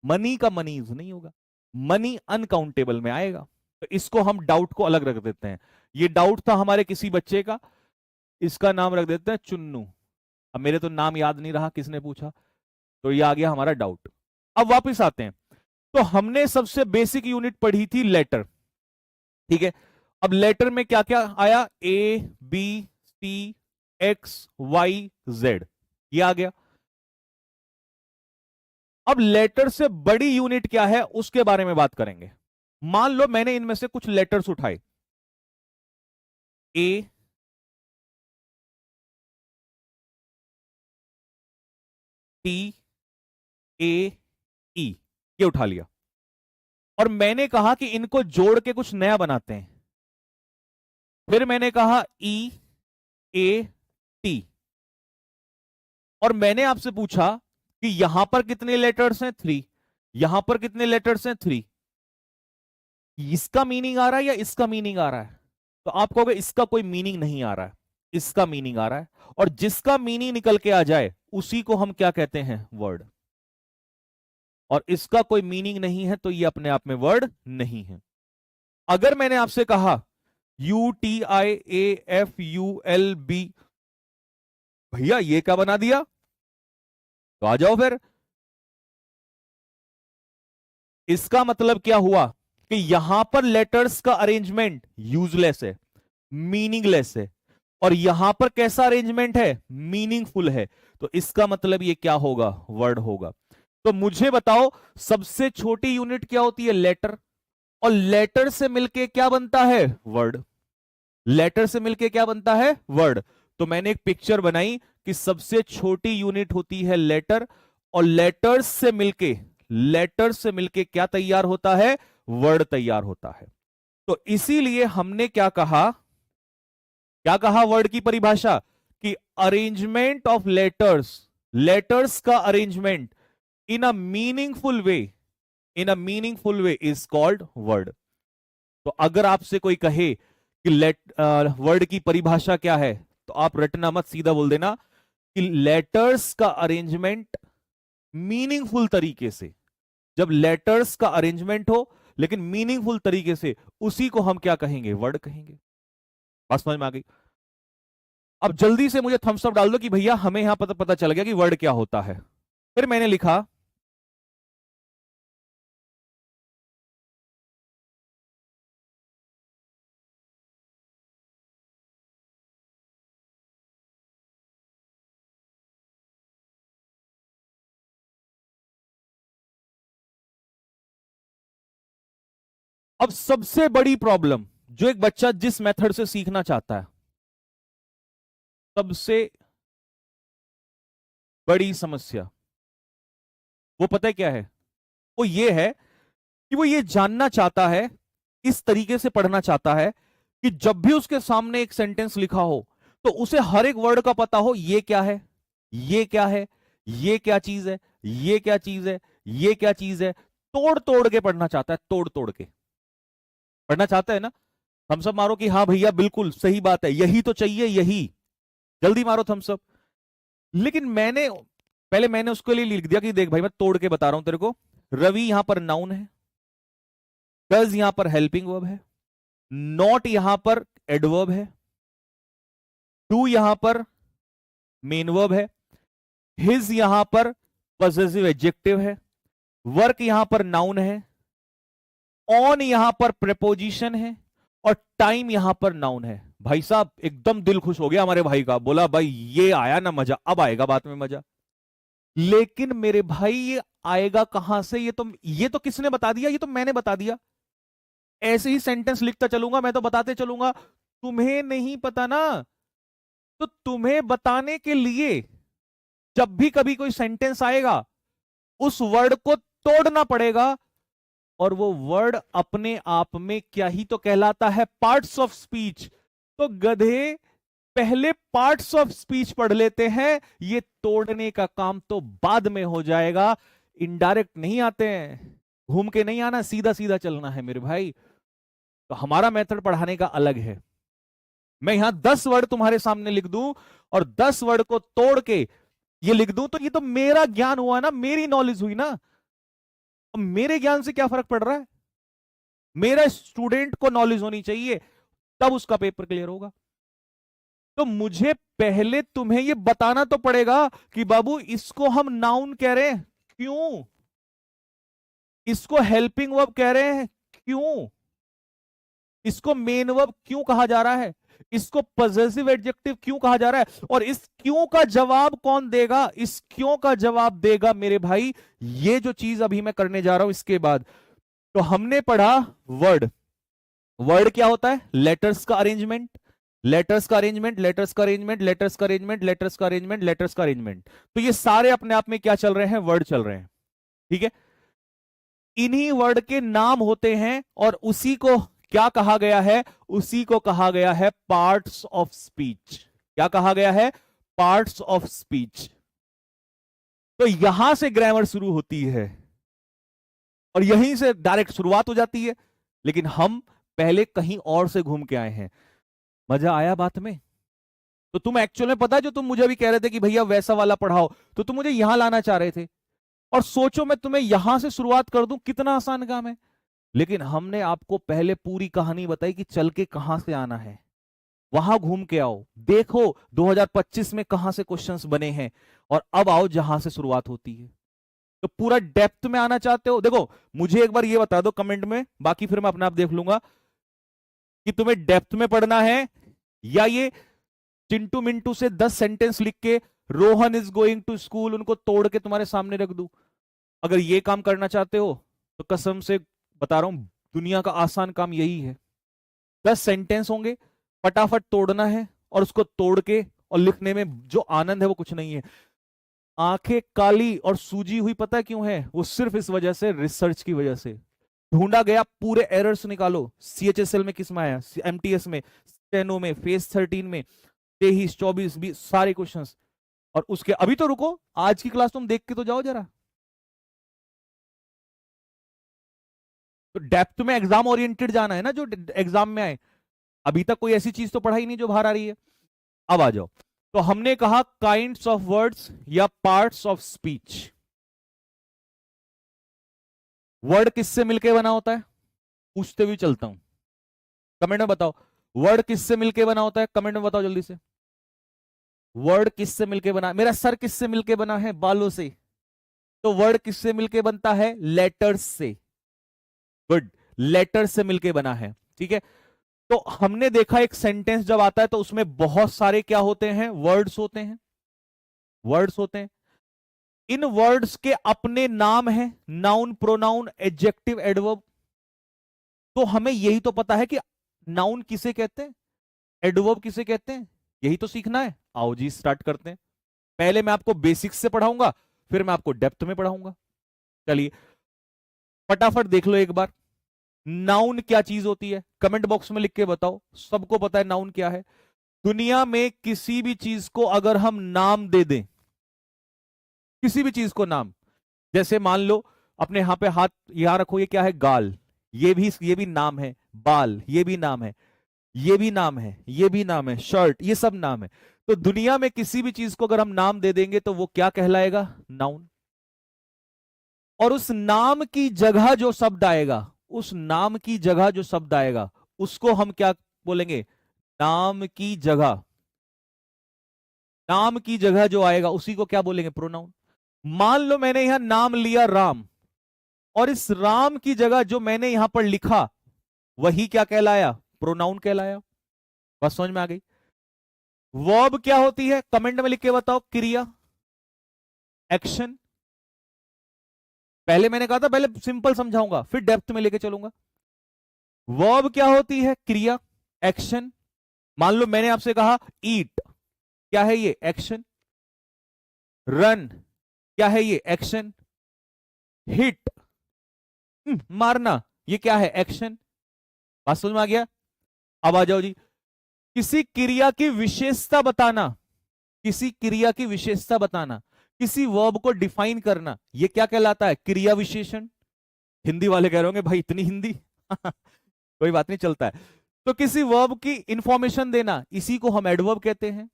मनी का मनीज नहीं होगा, मनी अनकाउंटेबल में आएगा। तो इसको हम डाउट को अलग रख देते हैं। ये डाउट था हमारे किसी बच्चे का, इसका नाम रख देते हैं चुन्नू। अब मेरे तो नाम याद नहीं रहा किसने पूछा, तो ये आ गया हमारा डाउट। अब वापस आते हैं, तो हमने सबसे बेसिक यूनिट पढ़ी थी लेटर, ठीक है। अब लेटर में क्या क्या आया, A B C X Y Z, ये आ गया। अब लेटर से बड़ी यूनिट क्या है उसके बारे में बात करेंगे। मान लो मैंने इनमें से कुछ लेटर्स उठाए, ए टी ए ई, ये उठा लिया, और मैंने कहा कि इनको जोड़ के कुछ नया बनाते हैं। फिर मैंने कहा ई ए टी, और मैंने आपसे पूछा कि यहां पर कितने लेटर्स हैं, 3, यहां पर कितने लेटर्स हैं, 3। इसका मीनिंग आ रहा है या इसका मीनिंग आ रहा है? तो आप कहोगे इसका कोई मीनिंग नहीं आ रहा है, इसका मीनिंग आ रहा है। और जिसका मीनिंग निकल के आ जाए उसी को हम क्या कहते हैं, वर्ड। और इसका कोई मीनिंग नहीं है तो ये अपने आप में वर्ड नहीं है। अगर मैंने आपसे कहा UTIAFULB, भैया ये क्या बना दिया, तो आ जाओ फिर। इसका मतलब क्या हुआ कि यहां पर लेटर्स का अरेंजमेंट यूजलेस है, मीनिंगलेस है, और यहां पर कैसा अरेंजमेंट है, मीनिंगफुल है। तो इसका मतलब ये क्या होगा, वर्ड होगा। तो मुझे बताओ सबसे छोटी यूनिट क्या होती है, लेटर, और लेटर से मिलके क्या बनता है, वर्ड। लेटर से मिलके क्या बनता है, वर्ड। तो मैंने एक पिक्चर बनाई कि सबसे छोटी यूनिट होती है लेटर, और लेटर से मिलके क्या तैयार होता है, वर्ड तैयार होता है। तो इसीलिए हमने क्या कहा, वर्ड की परिभाषा, कि अरेंजमेंट ऑफ लेटर्स, लेटर्स का arrangement in a meaningful way, is called word. तो अगर आपसे कोई कहे कि वर्ड की परिभाषा क्या है, तो आप रटना मत, सीधा बोल देना कि लेटर्स का अरेंजमेंट मीनिंगफुल तरीके से, जब लेटर्स का अरेंजमेंट हो लेकिन मीनिंगफुल तरीके से, उसी को हम क्या कहेंगे, वर्ड कहेंगे। बात समझ में आ गई? अब जल्दी से मुझे थम्स अप डाल दो कि भैया हमें यहां पता चल गया कि वर्ड क्या होता है। फिर मैंने लिखा, अब सबसे बड़ी प्रॉब्लम जो एक बच्चा जिस मेथड से सीखना चाहता है, सबसे बड़ी समस्या वो पता है क्या है, वो ये है कि वो ये जानना चाहता है, इस तरीके से पढ़ना चाहता है कि जब भी उसके सामने एक सेंटेंस लिखा हो तो उसे हर एक वर्ड का पता हो, ये क्या है, ये क्या है, ये क्या चीज है, ये क्या चीज है, ये क्या चीज है। तोड़ तोड़ के पढ़ना चाहता है, तोड़ तोड़ के पढ़ना चाहता है ना। थम्स अप मारो कि हाँ भैया बिल्कुल सही बात है, यही तो चाहिए, यही, जल्दी मारो थम्स अप। लेकिन मैंने उसके लिए लिख दिया कि देख भाई मैं तोड़ के बता रहा हूं तेरे को, रवि यहां पर नाउन है, डज यहां पर हेल्पिंग वर्ब है, नॉट यहां पर एडवर्ब है, डू यहां पर मेन वर्ब है, हिज यहां पर पॉसेसिव एडजेक्टिव है, वर्क यहां पर नाउन है, ऑन यहां पर प्रेपोजिशन है, और टाइम यहां पर नाउन है। भाई साहब एकदम दिल खुश हो गया हमारे भाई का, बोला भाई ये आया ना मजा, अब आएगा बाद में मजा। लेकिन मेरे भाई ये आएगा कहां से, ये तो किसने बता दिया, ये तो मैंने बता दिया। ऐसे ही सेंटेंस लिखता चलूंगा मैं, तो बताते चलूंगा, तुम्हें नहीं पता ना। तो तुम्हें बताने के लिए जब भी कभी कोई सेंटेंस आएगा उस वर्ड को तोड़ना पड़ेगा, और वो वर्ड अपने आप में क्या ही तो कहलाता है, पार्ट्स ऑफ स्पीच। तो गधे पहले पार्ट्स ऑफ स्पीच पढ़ लेते हैं, ये तोड़ने का काम तो बाद में हो जाएगा। इनडायरेक्ट नहीं आते हैं, घूम के नहीं आना, सीधा सीधा चलना है मेरे भाई। तो हमारा मेथड पढ़ाने का अलग है। मैं यहां 10 वर्ड तुम्हारे सामने लिख दूं और 10 वर्ड को तोड़ के ये लिख दूं, तो ये तो मेरा ज्ञान हुआ ना, मेरी नॉलेज हुई ना। अब मेरे ज्ञान से क्या फर्क पड़ रहा है? मेरा स्टूडेंट को नॉलेज होनी चाहिए, तब उसका पेपर क्लियर होगा। तो मुझे पहले तुम्हें ये बताना तो पड़ेगा कि बाबू इसको हम नाउन कह रहे हैं, क्यों? इसको हेल्पिंग वर्ब कह रहे हैं, क्यों? इसको मेन वर्ब क्यों कहा जा रहा है? इसको पॉजेसिव एडजेक्टिव क्यों कहा जा रहा है? और इस क्यों का जवाब कौन देगा? इस क्यों का जवाब देगा मेरे भाई, ये जो चीज अभी मैं करने जा रहा हूं इसके बाद। तो हमने पढ़ा वर्ड। वर्ड क्या होता है? लेटर्स का अरेंजमेंट, लेटर्स का अरेंजमेंट, लेटर्स का अरेंजमेंट, लेटर्स का अरेंजमेंट, लेटर्स का अरेंजमेंट, लेटर्स का अरेंजमेंट। तो ये सारे अपने आप में क्या चल रहे हैं? वर्ड चल रहे हैं, ठीक है। इन्हीं वर्ड के नाम होते हैं और उसी को क्या कहा गया है? उसी को कहा गया है पार्ट्स ऑफ स्पीच। क्या कहा गया है? Parts of speech. तो यहां से ग्रामर शुरू होती है और यहीं से डायरेक्ट शुरुआत हो जाती है, लेकिन हम पहले कहीं और से घूम के आए हैं। मजा आया बात में? तो तुम एक्चुअल में पता है, जो तुम मुझे भी कह रहे थे कि भैया वैसा वाला पढ़ाओ, तो तुम मुझे यहां लाना चाह रहे थे। और सोचो मैं तुम्हें यहां से शुरुआत कर दूं, कितना आसान काम है। लेकिन हमने आपको पहले पूरी कहानी बताई कि चल के कहां से आना है, वहां घूम के आओ, देखो 2025 में कहां से क्वेश्चंस बने हैं, और अब आओ जहां से शुरुआत होती है। तो पूरा डेप्थ में आना चाहते हो? देखो मुझे एक बार ये बता दो कमेंट में, बाकी फिर मैं अपने आप देख लूंगा, कि तुम्हें डेप्थ में पढ़ना है या ये चिंटू मिंटू से 10 सेंटेंस लिख के Rohan is going to school उनको तोड़ के तुम्हारे सामने रख दूं। अगर ये काम करना चाहते हो तो कसम से बता रहा हूं, दुनिया का आसान काम यही है। 10 सेंटेंस होंगे, फटाफट तोड़ना है, और उसको तोड़ के और लिखने में जो आनंद है वो कुछ नहीं है। आंखें काली और सूजी हुई पता है क्यों है? वो सिर्फ इस वजह से, रिसर्च की वजह से ढूंढा गया। पूरे एरर्स निकालो, सीएचएसएल में किस में आया, एमटीएस में, स्टेनो में, फेस 13 में, 23, 24, 20 सारे क्वेश्चंस। और उसके अभी तो रुको, आज की क्लास तुम देख के तो जाओ जरा। तो डेप्थ में एग्जाम ओरिएंटेड जाना है ना, जो एग्जाम में आए। अभी तक कोई ऐसी चीज तो पढ़ाई नहीं जो बाहर आ रही है। अब आ जाओ। तो हमने कहा काइंड्स ऑफ वर्ड्स या पार्ट्स ऑफ स्पीच। वर्ड किससे मिलके बना होता है? पूछते हुए चलता हूं, कमेंट में बताओ। वर्ड किससे मिलके बना होता है? कमेंट में बताओ जल्दी से। वर्ड किससे मिलके बना? मेरा सर किससे मिलके बना है? बालों से। तो वर्ड किससे मिलके बनता है? लेटर्स से। गुड, लेटर से मिलके बना है, ठीक है। तो हमने देखा एक सेंटेंस जब आता है तो उसमें बहुत सारे क्या होते हैं? वर्ड्स होते हैं, वर्ड्स होते हैं। इन वर्ड्स के अपने नाम हैं, नाउन, प्रोनाउन, एडजेक्टिव, एडवर्ब। तो हमें यही तो पता है कि नाउन किसे कहते हैं, एडवर्ब किसे कहते हैं, यही तो सीखना है। आओ जी स्टार्ट करते हैं। पहले मैं आपको बेसिक्स से पढ़ाऊंगा, फिर मैं आपको डेप्थ में पढ़ाऊंगा। चलिए फटाफट देख लो एक बार, नाउन क्या चीज होती है? कमेंट बॉक्स में लिख के बताओ। सबको पता है नाउन क्या है? दुनिया में किसी भी चीज को अगर हम नाम दे दें, किसी भी चीज को नाम, जैसे मान लो अपने यहां पे हाथ यहां रखो, ये क्या है? गाल, ये भी नाम है। बाल, ये भी नाम है। ये भी नाम है, ये भी नाम है। शर्ट, ये सब नाम है। तो दुनिया में किसी भी चीज को अगर हम नाम दे देंगे तो वो क्या कहलाएगा? नाउन। और उस नाम की जगह जो शब्द आएगा, उस नाम की जगह जो शब्द आएगा उसको हम क्या बोलेंगे? नाम की जगह, नाम की जगह जो आएगा उसी को क्या बोलेंगे? प्रोनाउन। मान लो मैंने यहां नाम लिया राम, और इस राम की जगह जो मैंने यहां पर लिखा वही क्या कहलाया? प्रोनाउन कहलाया। बस समझ में आ गई? वर्ब क्या होती है? कमेंट में लिख के बताओ। क्रिया, एक्शन। पहले मैंने कहा था पहले सिंपल समझाऊंगा फिर डेप्थ में लेके चलूंगा। वर्ब क्या होती है? क्रिया, एक्शन। मान लो मैंने आपसे कहा ईट, क्या है ये? एक्शन। रन, क्या है ये? एक्शन। हिट, मारना, ये क्या है? एक्शन। बात समझ में आ गया? अब आ जाओ जी, किसी क्रिया की विशेषता बताना, किसी क्रिया की विशेषता बताना, किसी वर्ब को डिफाइन करना, ये क्या कहलाता है? क्रिया विशेषण। हिंदी वाले कह रहे होंगे भाई इतनी हिंदी कोई बात नहीं, चलता है। तो किसी वर्ब की इंफॉर्मेशन देना, इसी को हम एडवर्ब कहते हैं।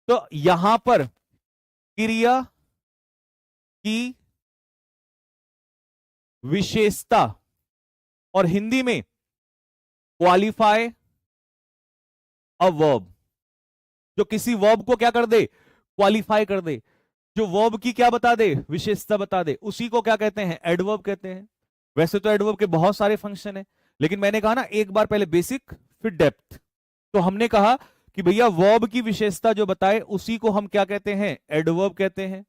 तो यहां पर क्रिया की विशेषता, और हिंदी में क्वालिफाई अ वर्ब, जो किसी वर्ब को क्या कर दे? क्वालिफाई कर दे, जो वर्ब की क्या बता दे? विशेषता बता दे, उसी को क्या कहते हैं? एडवर्ब कहते हैं। वैसे तो एडवर्ब के बहुत सारे फंक्शन है, लेकिन मैंने कहा ना एक बार पहले बेसिक फिर डेप्थ, तो हमने कहा कि भैया वर्ब की विशेषता जो बताए उसी को हम क्या कहते हैं? एडवर्ब कहते हैं।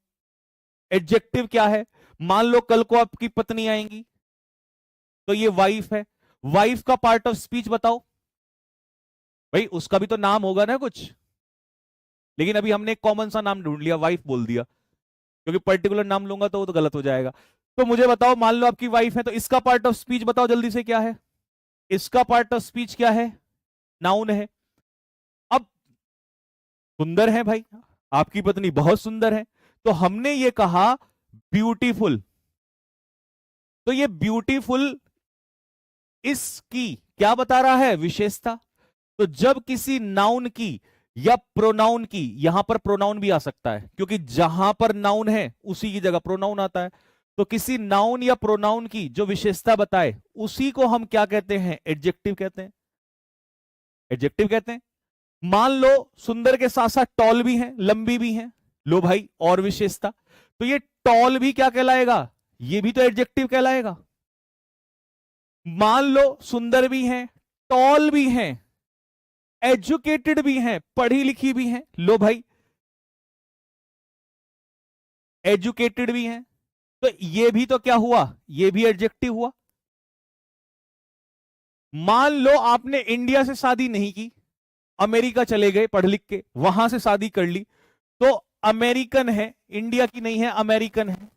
एडजेक्टिव क्या है? मान लो कल को आपकी पत्नी आएंगी, तो ये वाइफ है, वाइफ का पार्ट ऑफ स्पीच बताओ। भाई उसका भी तो नाम होगा ना कुछ, लेकिन अभी हमने एक कॉमन सा नाम ढूंढ लिया, वाइफ बोल दिया, क्योंकि पर्टिकुलर नाम लूंगा तो वो तो गलत हो जाएगा। तो मुझे बताओ, मान लो आपकी वाइफ है, तो इसका पार्ट ऑफ स्पीच बताओ जल्दी से, क्या है इसका पार्ट ऑफ स्पीच? क्या है? नाउन है। अब सुंदर है भाई, आपकी पत्नी बहुत सुंदर है, तो हमने ये कहा ब्यूटीफुल, तो ये ब्यूटीफुल इसकी क्या बता रहा है? विशेषता। तो जब किसी नाउन की या प्रोनाउन की, यहां पर प्रोनाउन भी आ सकता है क्योंकि जहां पर नाउन है उसी की जगह प्रोनाउन आता है, तो किसी नाउन या प्रोनाउन की जो विशेषता बताए उसी को हम क्या कहते हैं? एडजेक्टिव कहते हैं। एडजेक्टिव कहते हैं। मान लो सुंदर के साथ साथ टॉल भी है, लंबी भी है, लो भाई और विशेषता, तो ये टॉल भी क्या कहलाएगा? ये भी तो एडजेक्टिव कहलाएगा। मान लो सुंदर भी है, टॉल भी है, एजुकेटेड भी है, पढ़ी लिखी भी है, लो भाई एजुकेटेड भी है, तो ये भी तो क्या हुआ? ये भी एडजेक्टिव हुआ। मान लो आपने इंडिया से शादी नहीं की, अमेरिका चले गए पढ़ लिख के, वहां से शादी कर ली, तो अमेरिकन है, इंडिया की नहीं है, अमेरिकन है,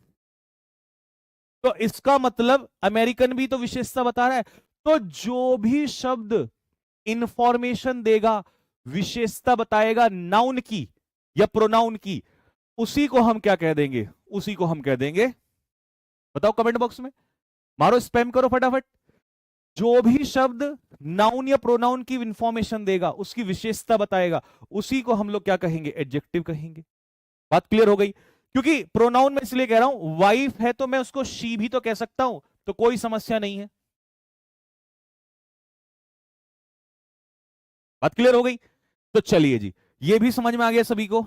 तो इसका मतलब अमेरिकन भी तो विशेषता बता रहा है। तो जो भी शब्द इंफॉर्मेशन देगा, विशेषता बताएगा नाउन की या प्रोनाउन की, उसी को हम क्या कह देंगे? उसी को हम कह देंगे, बताओ कमेंट बॉक्स में, मारो स्पैम करो फटाफट। जो भी शब्द नाउन या प्रोनाउन की इंफॉर्मेशन देगा, उसकी विशेषता बताएगा, उसी को हम लोग क्या कहेंगे? एडजेक्टिव कहेंगे। बात क्लियर हो गई? क्योंकि प्रोनाउन में इसलिए कह रहा हूं, वाइफ है तो मैं उसको शी भी तो कह सकता हूं, तो कोई समस्या नहीं है। बात क्लियर हो गई? तो चलिए जी, ये भी समझ में आ गया सभी को,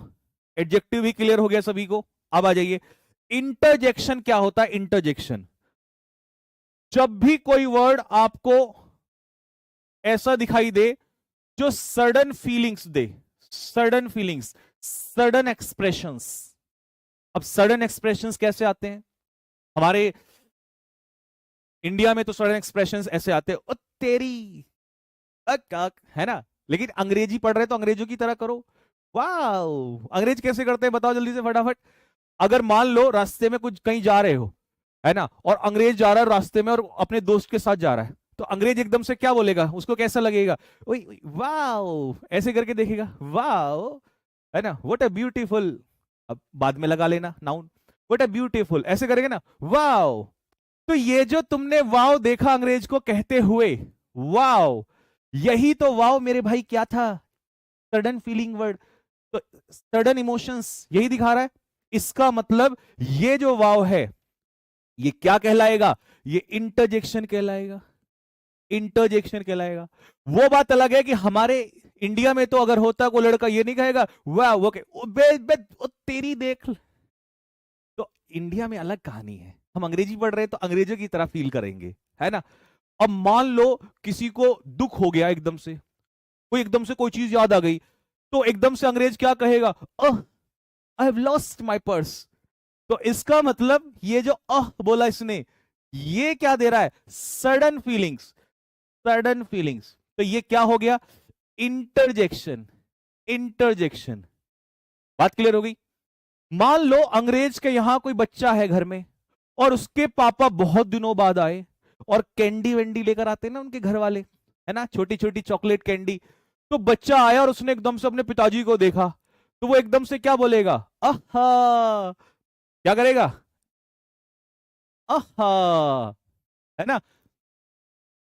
एडजेक्टिव भी क्लियर हो गया सभी को। अब आ जाइए, इंटरजेक्शन क्या होता है? इंटरजेक्शन, जब भी कोई वर्ड आपको ऐसा दिखाई दे जो सडन फीलिंग्स दे, सडन फीलिंग्स, सडन एक्सप्रेशंस। अब सडन एक्सप्रेशंस कैसे आते हैं? हमारे इंडिया में तो सडन एक्सप्रेशंस ऐसे आते हैं, ओ तेरी है ना, लेकिन अंग्रेजी पढ़ रहे तो अंग्रेजों की तरह करो। वाह, अंग्रेज कैसे करते हैं बताओ जल्दी से फटाफट। अगर मान लो रास्ते में कुछ कहीं जा रहे हो, है ना, और अंग्रेज जा रहा है रास्ते में और अपने दोस्त के साथ जा रहा है, तो अंग्रेज एकदम से क्या बोलेगा? उसको कैसा लगेगा? वाह, ऐसे करके देखेगा, वाह, है ना, व्हाट अ ब्यूटीफुल, अब बाद में लगा लेना नाउन, व्हाट अ ब्यूटीफुल, ऐसे करेगा ना, वाह। तो ये जो तुमने वाव देखा अंग्रेज को कहते हुए, वाव, यही तो वाव मेरे भाई क्या था? सडन फीलिंग वर्ड, तो सडन इमोशंस यही दिखा रहा है। इसका मतलब ये जो वाव है ये क्या कहलाएगा? ये इंटरजेक्शन कहलाएगा। इंटरजेक्शन कहलाएगा। वो बात अलग है कि हमारे इंडिया में तो अगर होता कोई लड़का ये नहीं कहेगा वाह वो तेरी देख, तो इंडिया में अलग कहानी है, हम अंग्रेजी पढ़ रहे हैं तो अंग्रेजों की तरह फील करेंगे, है ना। अब मान लो किसी को दुख हो गया एकदम से, कोई एकदम से कोई चीज याद आ गई, तो एकदम से अंग्रेज क्या कहेगा? I have lost my purse. तो इसका मतलब ये जो बोला इसने, ये क्या दे रहा है? Sudden feelings, sudden feelings. तो ये क्या हो गया? Interjection, interjection. बात क्लियर हो गई? मान लो अंग्रेज के यहां कोई बच्चा है घर में और उसके पापा बहुत दिनों बाद आए, और कैंडी वेंडी लेकर आते हैं ना उनके घर वाले, है ना, छोटी छोटी चॉकलेट कैंडी। तो बच्चा आया और उसने एकदम से अपने पिताजी को देखा, तो वो एकदम से क्या बोलेगा? आहा। क्या करेगा? आहा, है ना।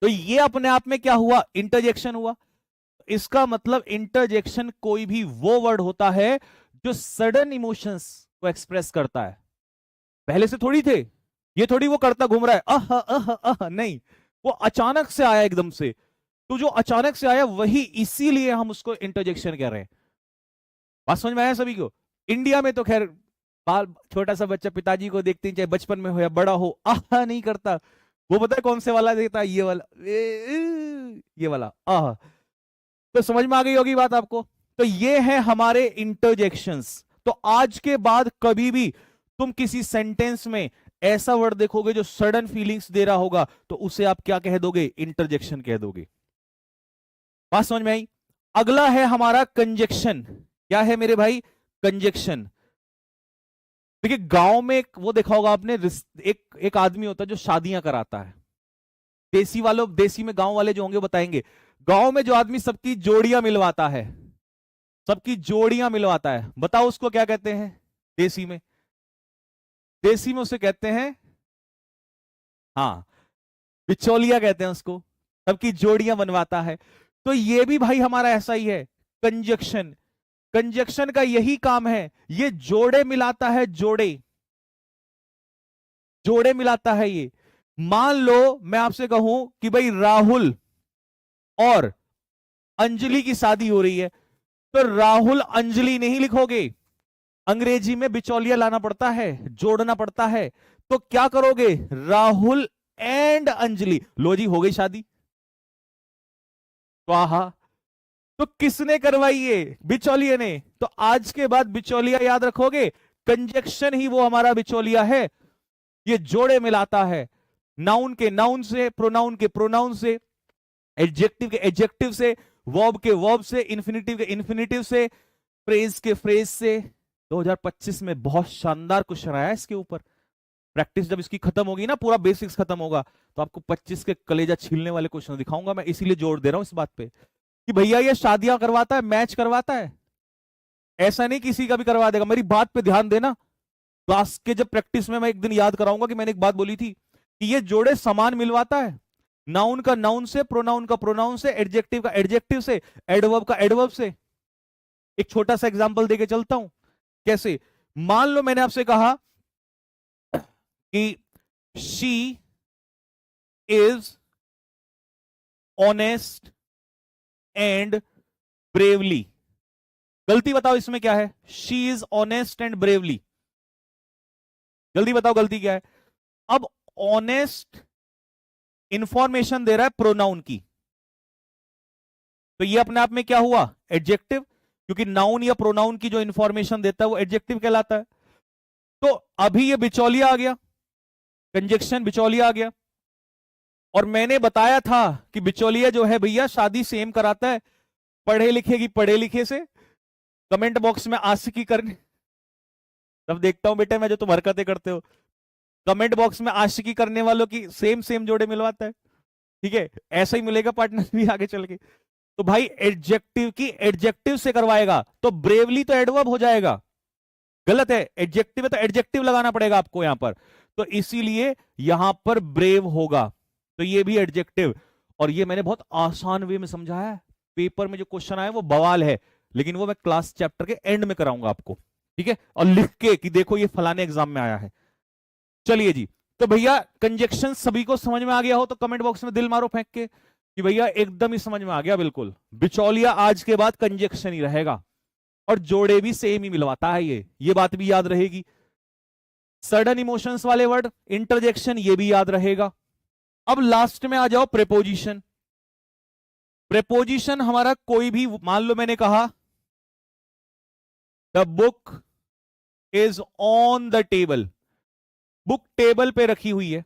तो ये अपने आप में क्या हुआ? इंटरजेक्शन हुआ। इसका मतलब इंटरजेक्शन कोई भी वो वर्ड होता है जो सडन इमोशंस को एक्सप्रेस करता है। पहले से थोड़ी थे, ये थोड़ी वो करता घूम रहा है नहीं, वो अचानक से आया एकदम से। तो जो अचानक से आया वही, इसीलिए हम उसको इंटरजेक्शन कह रहे हैं। बात समझ में आया सभी को? इंडिया में तो खैर बाल, छोटा सा बच्चा पिताजी को देखते ही, चाहे बचपन में हो या बड़ा हो, आह नहीं करता। वो पता है कौन से वाला देता है? ये वाला, ये वाला आह। तो समझ में आ गई होगी बात आपको। तो ये है हमारे इंटरजेक्शंस। तो आज के बाद कभी भी तुम किसी सेंटेंस में ऐसा वर्ड देखोगे जो सडन फीलिंग्स दे रहा होगा, तो उसे आप क्या कह दोगे? इंटरजेक्शन कह दोगे। बात समझ में आई? अगला है हमारा कंजक्शन। क्या है मेरे भाई? कंजक्शन। देखिए गांव में वो देखा होगा आपने, एक आदमी होता है जो शादियां कराता है। देसी में गांव वाले जो होंगे बताएंगे, गांव में जो आदमी सबकी जोड़ियां मिलवाता है, सबकी जोड़ियां मिलवाता है, बताओ उसको क्या कहते हैं देसी में? देसी में उसे कहते हैं, हाँ, बिचौलिया कहते हैं उसको। सबकी जोड़ियां बनवाता है। तो ये भी भाई हमारा ऐसा ही है, कंजक्शन। कंजक्शन का यही काम है, ये जोड़े मिलाता है, जोड़े जोड़े मिलाता है ये। मान लो मैं आपसे कहूं कि भाई राहुल और अंजलि की शादी हो रही है, तो राहुल अंजलि नहीं लिखोगे, अंग्रेजी में बिचौलिया लाना पड़ता है, जोड़ना पड़ता है। तो क्या करोगे? राहुल एंड अंजलि, लो जी हो गई शादी। स्वाहा। तो किसने करवाई ये? बिचौलिया ने। तो आज के बाद बिचौलिया याद रखोगे, कंजक्शन ही वो हमारा बिचौलिया है। ये जोड़े मिलाता है, नाउन के नाउन से, प्रोनाउन के प्रोनाउन से, एडजेक्टिव के एडजेक्टिव से, वर्ब के वर्ब से, इन्फिनिटिव के इन्फिनिटिव से, फ्रेज के फ्रेज से। 2025 में बहुत शानदार क्वेश्चन आया इसके ऊपर। प्रैक्टिस जब इसकी खत्म होगी ना, पूरा बेसिक्स खत्म होगा, तो आपको 25 के कलेजा छीलने वाले क्वेश्चन दिखाऊंगा मैं। इसीलिए जोर दे रहा हूं इस बात पे कि भैया ये शादियां करवाता है, मैच करवाता है, ऐसा नहीं किसी का भी करवा देगा। मेरी बात पे ध्यान देना। क्लास के जब प्रैक्टिस में मैं एक दिन याद कराऊंगा कि मैंने एक बात बोली थी कि ये जोड़े समान मिलवाता है, नाउन का नाउन से, प्रोनाउन का प्रोनाउन से, एडजेक्टिव का एडजेक्टिव से, एडवर्ब का एडवर्ब से। एक छोटा सा एग्जांपल देके चलता हूं। कैसे? मान लो मैंने आपसे कहा कि she is honest and bravely. गलती बताओ इसमें क्या है? She is honest and bravely. जल्दी बताओ गलती क्या है? अब ऑनेस्ट इंफॉर्मेशन दे रहा है प्रोनाउन की, तो ये अपने आप में क्या हुआ? एडजेक्टिव, क्योंकि नाउन या प्रोनाउन की जो इंफॉर्मेशन देता है वो एडजेक्टिव कहलाता है। तो अभी ये बिचौलिया आ गया, कंजक्शन बिचौलिया आ गया। और मैंने बताया था कि बिचौलिया जो है भैया शादी सेम कराता है, पढ़े लिखे की पढ़े लिखे से। कमेंट बॉक्स में आशिकी करने, तब देखता हूं बेटे मैं जो तुम हरकतें करते हो, कमेंट बॉक्स में आशिकी करने वालों की सेम सेम जोड़े मिलवाता है। ठीक है, ऐसा ही मिलेगा पार्टनर भी आगे चल के। तो भाई एडजेक्टिव की एडजेक्टिव से करवाएगा तो ब्रेवली तो एडवर्ब हो जाएगा, गलत है। एडजेक्टिव है तो एडजेक्टिव लगाना पड़ेगा आपको यहां पर, तो इसीलिए यहां पर ब्रेव होगा। तो ये भी एडजेक्टिव। और ये मैंने बहुत आसान वे में समझाया है। पेपर में जो क्वेश्चन आया वो बवाल है, लेकिन वो मैं क्लास चैप्टर के एंड में कराऊंगा आपको, ठीक है, और लिख के कि देखो ये फलाने एग्जाम में आया है। चलिए जी, तो भैया कंजक्शन सभी को समझ में आ गया हो तो कमेंट बॉक्स में दिल मारो फेंक के कि भैया एकदम ही समझ में आ गया। बिल्कुल, बिचौलिया आज के बाद कंजक्शन ही रहेगा, और जोड़े भी सेम ही मिलवाता है ये बात भी याद रहेगी। सडन इमोशंस वाले वर्ड इंटरजेक्शन, ये भी याद रहेगा। अब लास्ट में आ जाओ प्रेपोजिशन। प्रेपोजिशन हमारा कोई भी, मान लो मैंने कहा the book is on the table, book table पे रखी हुई है।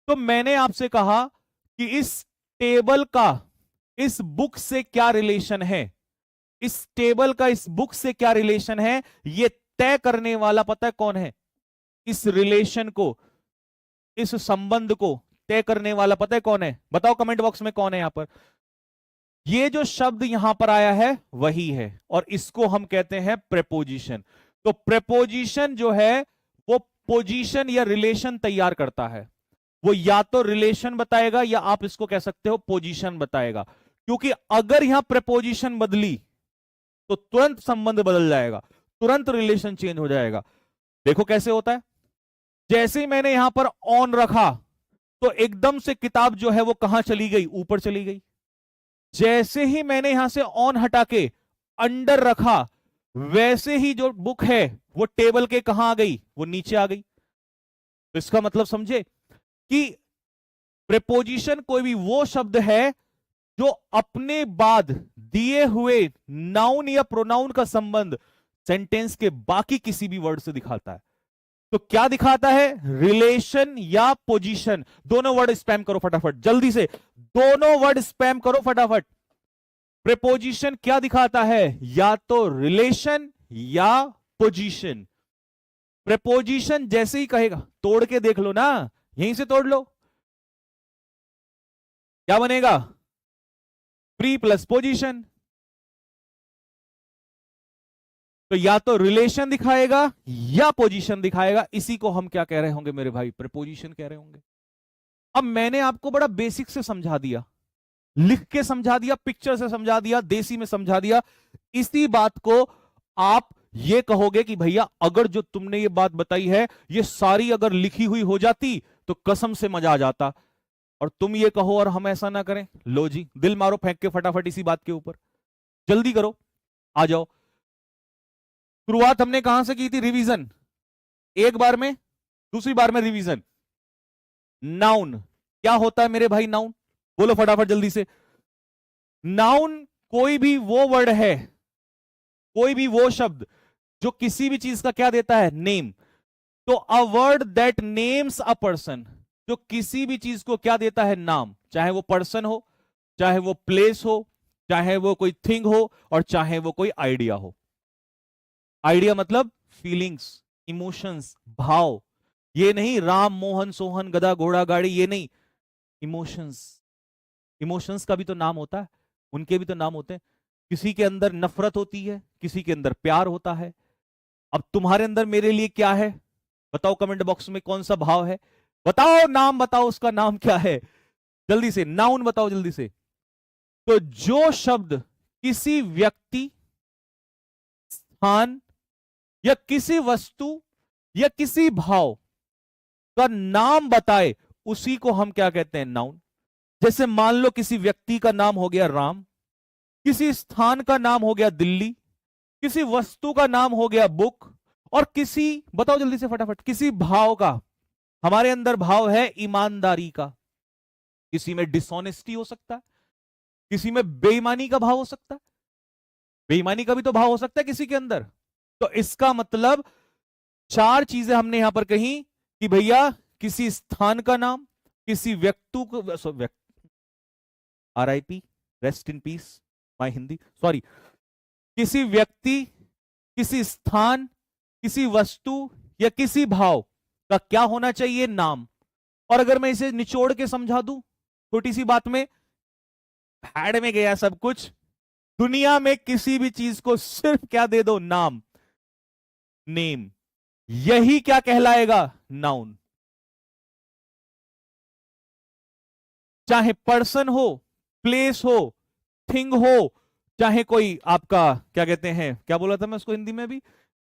तो मैंने आपसे कहा कि इस टेबल का इस बुक से क्या रिलेशन है, इस टेबल का इस बुक से क्या रिलेशन है, यह तय करने वाला पता है कौन है? इस रिलेशन को, इस संबंध को तय करने वाला पता है कौन है? बताओ कमेंट बॉक्स में कौन है यहां पर। ये जो शब्द यहां पर आया है वही है, और इसको हम कहते हैं प्रेपोजिशन। तो प्रेपोजिशन जो है वो पोजीशन या रिलेशन तैयार करता है। वो या तो रिलेशन बताएगा या आप इसको कह सकते हो पोजीशन बताएगा, क्योंकि अगर यहां प्रेपोजिशन बदली तो तुरंत संबंध बदल जाएगा, तुरंत रिलेशन चेंज हो जाएगा। देखो कैसे होता है। जैसे ही मैंने यहां पर ऑन रखा तो एकदम से किताब जो है वो कहां चली गई? ऊपर चली गई। जैसे ही मैंने यहां से ऑन हटा के अंडर रखा, वैसे ही जो बुक है वो टेबल के कहां आ गई? वो नीचे आ गई। तो इसका मतलब समझे कि प्रेपोजिशन कोई भी वो शब्द है जो अपने बाद दिए हुए नाउन या प्रोनाउन का संबंध सेंटेंस के बाकी किसी भी वर्ड से दिखाता है। तो क्या दिखाता है? रिलेशन या पोजीशन। दोनों वर्ड स्पैम करो फटाफट, जल्दी से दोनों वर्ड स्पैम करो फटाफट। प्रेपोजिशन क्या दिखाता है? या तो रिलेशन या पोजीशन। प्रेपोजिशन जैसे ही कहेगा, तोड़ के देख लो ना, यहीं से तोड़ लो, क्या बनेगा? Pre plus position. तो या तो रिलेशन दिखाएगा या पोजीशन दिखाएगा। इसी को हम क्या कह रहे होंगे मेरे भाई? प्रेपोजिशन कह रहे होंगे। अब मैंने आपको बड़ा बेसिक से समझा दिया, लिख के समझा दिया, पिक्चर से समझा दिया, देसी में समझा दिया। इसी बात को आप ये कहोगे कि भैया अगर जो तुमने ये बात बताई है ये सारी अगर लिखी हुई हो जाती तो कसम से मजा आ जाता। और तुम ये कहो और हम ऐसा ना करें। लो जी, दिल मारो फेंक के फटाफट इसी बात के ऊपर, जल्दी करो, आ जाओ। शुरुआत हमने कहां से की थी? रिवीजन। एक बार में, दूसरी बार में रिवीजन। नाउन क्या होता है मेरे भाई? नाउन बोलो फटाफट जल्दी से। नाउन कोई भी वो वर्ड है, कोई भी वो शब्द जो किसी भी चीज का क्या देता है? नेम। तो a word that names a person, जो किसी भी चीज को क्या देता है? नाम। चाहे वो पर्सन हो, चाहे वो प्लेस हो, चाहे वो कोई थिंग हो, और चाहे वो कोई आइडिया हो। आइडिया मतलब फीलिंग्स, इमोशंस, भाव। ये नहीं राम मोहन सोहन गधा घोड़ा गाड़ी, ये नहीं। इमोशंस। इमोशंस का भी तो नाम होता है, उनके भी तो नाम होते हैं। किसी के अंदर नफरत होती है, किसी के अंदर प्यार होता है। अब तुम्हारे अंदर मेरे लिए क्या है? बताओ कमेंट बॉक्स में, कौन सा भाव है? बताओ, नाम बताओ, उसका नाम क्या है? जल्दी से नाउन बताओ जल्दी से। तो जो शब्द किसी व्यक्ति, स्थान या किसी वस्तु या किसी भाव का नाम बताए उसी को हम क्या कहते हैं? नाउन। जैसे मान लो किसी व्यक्ति का नाम हो गया राम, किसी स्थान का नाम हो गया दिल्ली, किसी वस्तु का नाम हो गया बुक, और किसी, बताओ जल्दी से फटाफट, किसी भाव का, हमारे अंदर भाव है ईमानदारी का, किसी में डिसऑनेस्टी हो सकता है, किसी में बेईमानी का भाव हो सकता है। बेईमानी का भी तो भाव हो सकता है किसी के अंदर। तो इसका मतलब चार चीजें हमने यहां पर कही कि भैया किसी स्थान का नाम, किसी व्यक्ति को, RIP, rest in peace, my Hindi, sorry, किसी व्यक्ति, किसी स्थान, किसी वस्तु या किसी भाव का क्या होना चाहिए? नाम। और अगर मैं इसे निचोड़ के समझा दूं छोटी सी बात में, हैड में गया सब कुछ। दुनिया में किसी भी चीज को सिर्फ क्या दे दो? नाम, नेम। यही क्या कहलाएगा? नाउन। चाहे पर्सन हो, प्लेस हो, थिंग हो, चाहे कोई आपका क्या कहते हैं, क्या बोला था मैं उसको हिंदी में भी,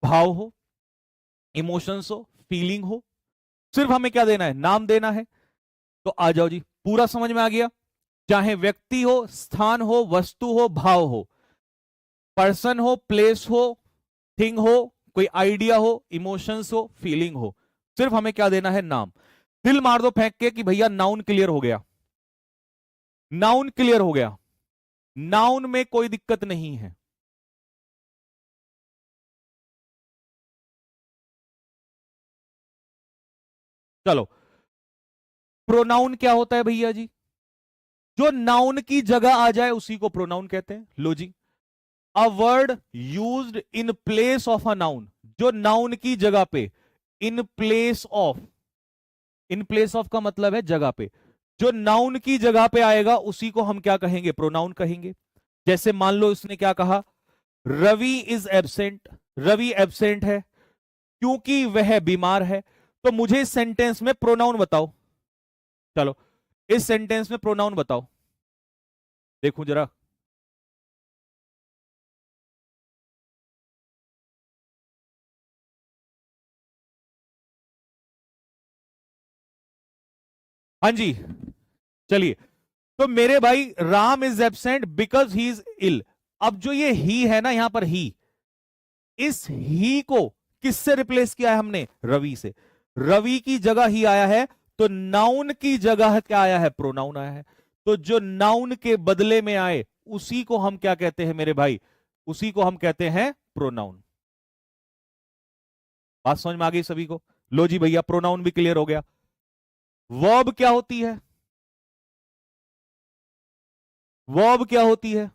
भाव हो, इमोशंस हो, फीलिंग हो, सिर्फ हमें क्या देना है? नाम देना है। तो आ जाओ जी, पूरा समझ में आ गया। चाहे व्यक्ति हो, स्थान हो, वस्तु हो, भाव हो, पर्सन हो, प्लेस हो, थिंग हो, कोई आइडिया हो, इमोशंस हो, फीलिंग हो, सिर्फ हमें क्या देना है? नाम। दिल मार दो फेंक के कि भैया नाउन क्लियर हो गया, नाउन क्लियर हो गया। नाउन में कोई दिक्कत नहीं है। चलो, प्रोनाउन क्या होता है भैया जी? जो नाउन की जगह आ जाए उसी को प्रोनाउन कहते हैं। लो जी, a word used in place of a noun, जो नाउन की जगह पे, in place of, in place of का मतलब है जगह पे, जो नाउन की जगह पे आएगा उसी को हम क्या कहेंगे? प्रोनाउन कहेंगे। जैसे मान लो इसने क्या कहा, Ravi is absent. Ravi absent है क्योंकि वह बीमार है। तो मुझे इस सेंटेंस में प्रोनाउन बताओ। चलो इस सेंटेंस में प्रोनाउन बताओ, देखूं जरा। हाँ जी, चलिए। तो मेरे भाई Ram is absent because he is ill. अब जो ये ही है ना यहां पर ही, इस ही को किससे रिप्लेस किया है हमने? रवि से। रवि की जगह ही आया है, तो नाउन की जगह क्या आया है? प्रोनाउन आया है। तो जो नाउन के बदले में आए उसी को हम क्या कहते हैं मेरे भाई? उसी को हम कहते हैं प्रोनाउन। बात समझ में आ गई सभी को? लो जी भैया, प्रोनाउन भी क्लियर हो गया। वर्ब क्या होती है? वर्ब क्या होती है?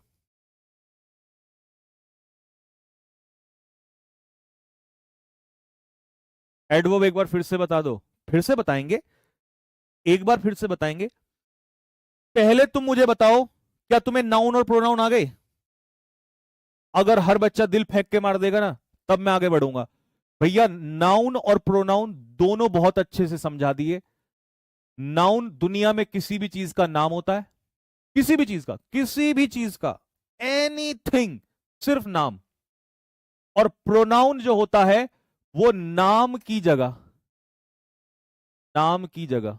एडवर्ब एक बार फिर से बता दो। फिर से बताएंगे, एक बार फिर से बताएंगे। पहले तुम मुझे बताओ, क्या तुम्हें नाउन और प्रोनाउन आ गए? अगर हर बच्चा दिल फेंक के मार देगा ना, तब मैं आगे बढ़ूंगा। भैया नाउन और प्रोनाउन दोनों बहुत अच्छे से समझा दिए। नाउन दुनिया में किसी भी चीज का नाम होता है, किसी भी चीज का, किसी भी चीज का, एनीथिंग, सिर्फ नाम। और प्रोनाउन जो होता है वो नाम की जगह, नाम की जगह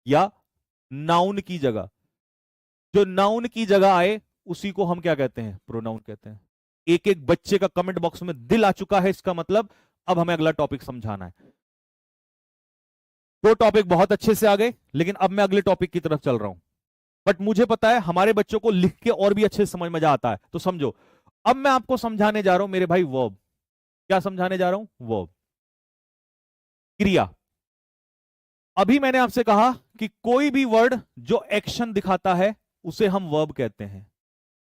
या नाउन की जगह, जो नाउन की जगह आए उसी को हम क्या कहते हैं? प्रोनाउन कहते हैं। एक एक बच्चे का कमेंट बॉक्स में दिल आ चुका है, इसका मतलब अब हमें अगला टॉपिक समझाना है। दो टॉपिक बहुत अच्छे से आ गए, लेकिन अब मैं अगले टॉपिक की तरफ चल रहा हूं। बट मुझे पता है हमारे बच्चों को लिख के और भी अच्छे से समझ मजा आता है, तो समझो। अब मैं आपको समझाने जा रहा हूं मेरे भाई वर्ब। क्या समझाने जा रहा हूं? वर्ब, क्रिया। अभी मैंने आपसे कहा कि कोई भी वर्ड जो एक्शन दिखाता है उसे हम वर्ब कहते हैं।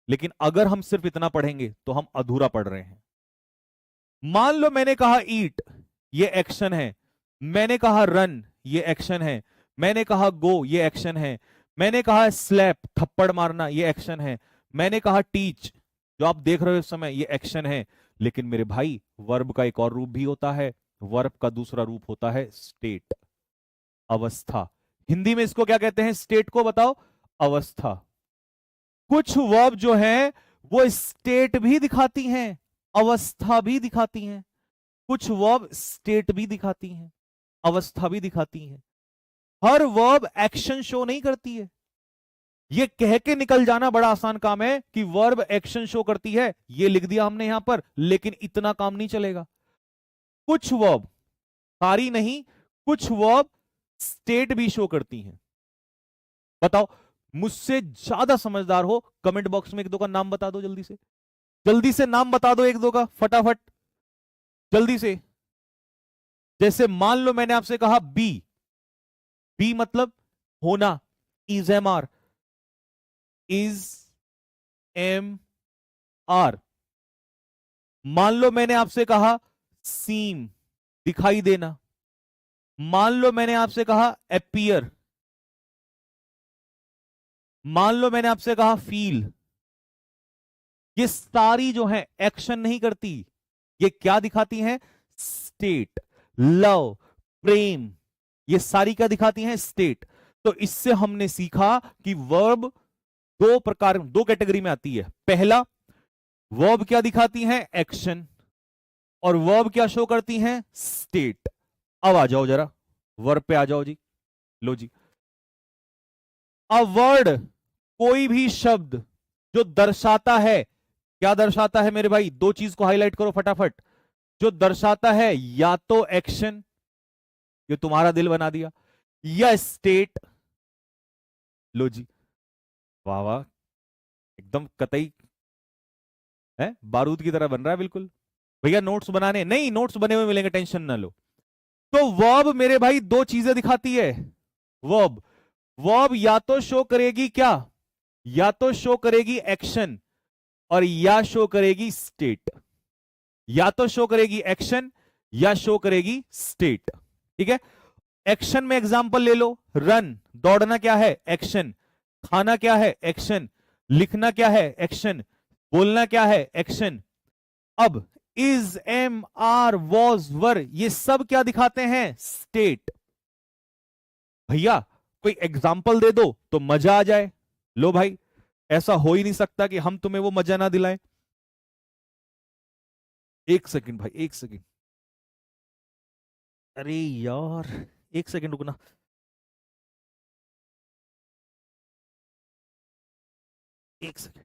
लेकिन अगर हम सिर्फ इतना पढ़ेंगे तो हम अधूरा पढ़ रहे हैं। मान लो मैंने कहा ईट, ये एक्शन है। मैंने कहा रन, ये एक्शन है। मैंने कहा गो, ये एक्शन है। मैंने कहा स्लैप, थप्पड़ मारना, ये एक्शन है। मैंने कहा टीच, जो आप देख रहे हो इस समय, ये एक्शन है। लेकिन मेरे भाई वर्ब का एक और रूप भी होता है। वर्ब का दूसरा रूप होता है स्टेट, अवस्था। हिंदी में इसको क्या कहते हैं? स्टेट को बताओ। अवस्था। कुछ वर्ब जो है वो स्टेट भी दिखाती हैं, अवस्था भी दिखाती हैं। कुछ वर्ब स्टेट भी दिखाती हैं, अवस्था भी दिखाती हैं। हर वर्ब एक्शन शो नहीं करती है। ये कह के निकल जाना बड़ा आसान काम है कि वर्ब एक्शन शो करती है, ये लिख दिया हमने यहां पर, लेकिन इतना काम नहीं चलेगा। कुछ वर्ब, सारी नहीं, कुछ वर्ब स्टेट भी शो करती हैं। बताओ, मुझसे ज्यादा समझदार हो, कमेंट बॉक्स में एक दो का नाम बता दो जल्दी से। जल्दी से नाम बता दो एक दो का, फटाफट, जल्दी से। जैसे मान लो मैंने आपसे कहा बी। बी मतलब होना, is am are, is am are. मान लो मैंने आपसे कहा सीम, दिखाई देना। मान लो मैंने आपसे कहा अपीयर। मान लो मैंने आपसे कहा फील। ये सारी जो है एक्शन नहीं करती, ये क्या दिखाती हैं? स्टेट। लव, प्रेम, ये सारी क्या दिखाती हैं? स्टेट। तो इससे हमने सीखा कि वर्ब दो प्रकार, दो कैटेगरी में आती है। पहला, वर्ब क्या दिखाती हैं? एक्शन। और वर्ब क्या शो करती हैं? स्टेट। अब आ जाओ जरा वर्ब पे आ जाओ जी। लो जी, अ वर्ड, कोई भी शब्द जो दर्शाता है, क्या दर्शाता है मेरे भाई? दो चीज को हाईलाइट करो फटाफट। जो दर्शाता है या तो एक्शन, ये तुम्हारा दिल बना दिया, या स्टेट। लो जी, वाह वाह, एकदम कतई है, बारूद की तरह बन रहा है बिल्कुल। भैया नोट्स बनाने नहीं, नोट्स बने हुए मिलेंगे, टेंशन ना लो। तो वर्ब मेरे भाई दो चीजें दिखाती है। वर्ब, वर्ब या तो शो करेगी क्या? या तो शो करेगी एक्शन, और या शो करेगी स्टेट। या तो शो करेगी एक्शन या शो करेगी स्टेट। ठीक है। एक्शन में एग्जाम्पल ले लो, रन, दौड़ना क्या है, एक्शन। खाना क्या है, एक्शन। लिखना क्या है, एक्शन। बोलना क्या है, एक्शन। अब इज, एम, आर, वॉज, वर, ये सब क्या दिखाते हैं, स्टेट। भैया कोई एग्जाम्पल दे दो तो मजा आ जाए। लो भाई, ऐसा हो ही नहीं सकता कि हम तुम्हें वो मजा ना दिलाएं। एक सेकंड भाई, एक सेकंड। अरे यार, एक सेकंड रुकना। एक सेकंड।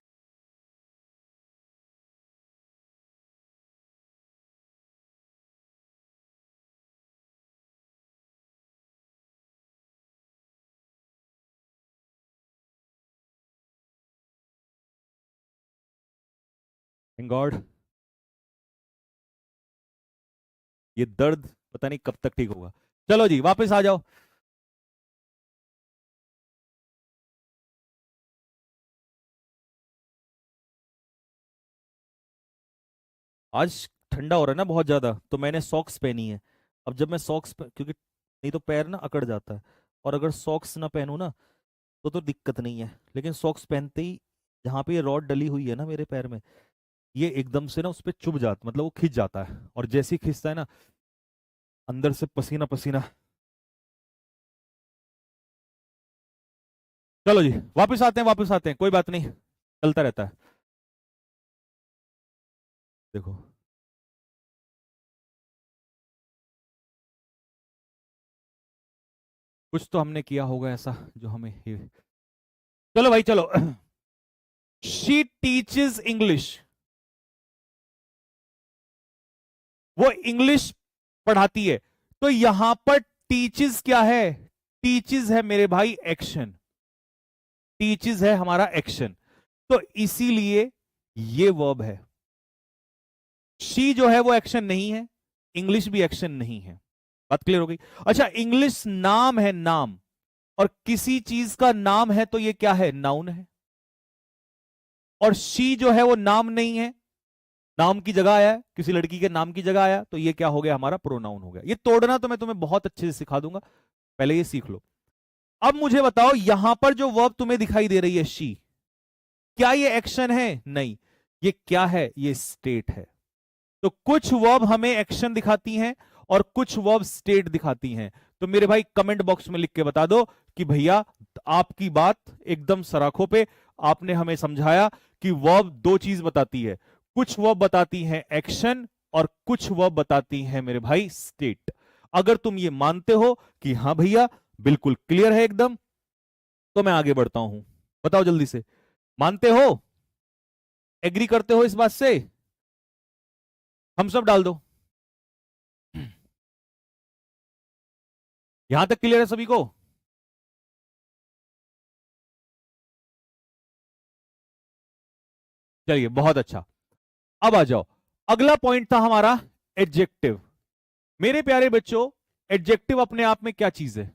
थैंक गॉड, ये दर्द पता नहीं कब तक ठीक होगा। चलो जी, वापस आ जाओ। आज ठंडा हो रहा है ना बहुत ज्यादा, तो मैंने सॉक्स पहनी है। अब जब मैं क्योंकि नहीं तो पैर ना अकड़ जाता है। और अगर सॉक्स ना पहनूं ना तो दिक्कत नहीं है, लेकिन सॉक्स पहनते ही जहां पे ये रॉड डली हुई है ना मेरे पैर में, ये एकदम से ना उस पर चुभ जाता, मतलब वो खिंच जाता है, और जैसे ही खिंचता है ना, अंदर से पसीना पसीना। चलो जी, वापस आते हैं, वापस आते हैं, कोई बात नहीं, चलता रहता है। देखो, कुछ तो हमने किया होगा ऐसा जो हमें चलो भाई चलो। शी टीचेस इंग्लिश, वो इंग्लिश पढ़ाती है। तो यहां पर टीचेस क्या है, टीचेस है मेरे भाई एक्शन। टीचेस है हमारा एक्शन, तो इसीलिए ये वर्ब है। शी जो है वो एक्शन नहीं है, इंग्लिश भी एक्शन नहीं है। बात क्लियर हो गई। अच्छा, इंग्लिश नाम है, नाम, और किसी चीज का नाम है तो ये क्या है, नाउन है। और शी जो है वो नाम नहीं है, नाम की जगह आया है, किसी लड़की के नाम की जगह आया, तो ये क्या हो गया, हमारा प्रोनाउन हो गया। ये तोड़ना तो मैं तुम्हें बहुत अच्छे से सिखा दूंगा, पहले ये सीख लो। अब मुझे बताओ, यहां पर जो वर्ब तुम्हें दिखाई दे रही है शी, क्या ये एक्शन है, नहीं। ये क्या है, ये स्टेट है। तो कुछ वर्ब हमें एक्शन दिखाती हैं और कुछ वर्ब स्टेट दिखाती हैं। तो मेरे भाई कमेंट बॉक्स में लिख के बता दो कि भैया आपकी बात एकदम सराखों पे, आपने हमें समझाया कि वर्ब दो चीज बताती है। कुछ वर्ब बताती हैं एक्शन और कुछ वर्ब बताती हैं मेरे भाई स्टेट। अगर तुम ये मानते हो कि हाँ भैया बिल्कुल क्लियर है एकदम, तो मैं आगे बढ़ता हूं। बताओ जल्दी से, मानते हो, एग्री करते हो इस बात से? हम सब डाल दो। यहां तक क्लियर है सभी को? चलिए, बहुत अच्छा। अब आ जाओ, अगला पॉइंट था हमारा एडजेक्टिव। मेरे प्यारे बच्चों, एडजेक्टिव अपने आप में क्या चीज है,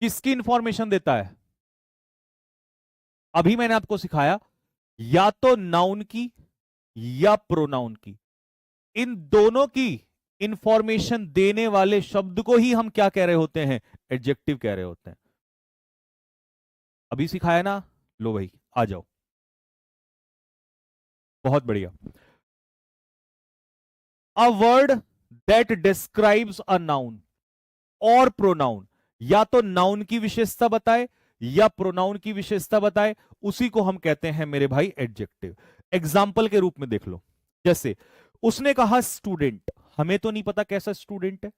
किसकी इंफॉर्मेशन देता है? अभी मैंने आपको सिखाया, या तो नाउन की या प्रोनाउन की। इन दोनों की इंफॉर्मेशन देने वाले शब्द को ही हम क्या कह रहे होते हैं, एडजेक्टिव कह रहे होते हैं। अभी सिखाया ना, लो भाई आ जाओ। बहुत बढ़िया। A word that describes a noun और प्रोनाउन, या तो नाउन की विशेषता बताए या प्रोनाउन की विशेषता बताए, उसी को हम कहते हैं मेरे भाई एडजेक्टिव। एग्जाम्पल के रूप में देख लो, जैसे उसने कहा स्टूडेंट, हमें तो नहीं पता कैसा स्टूडेंट है,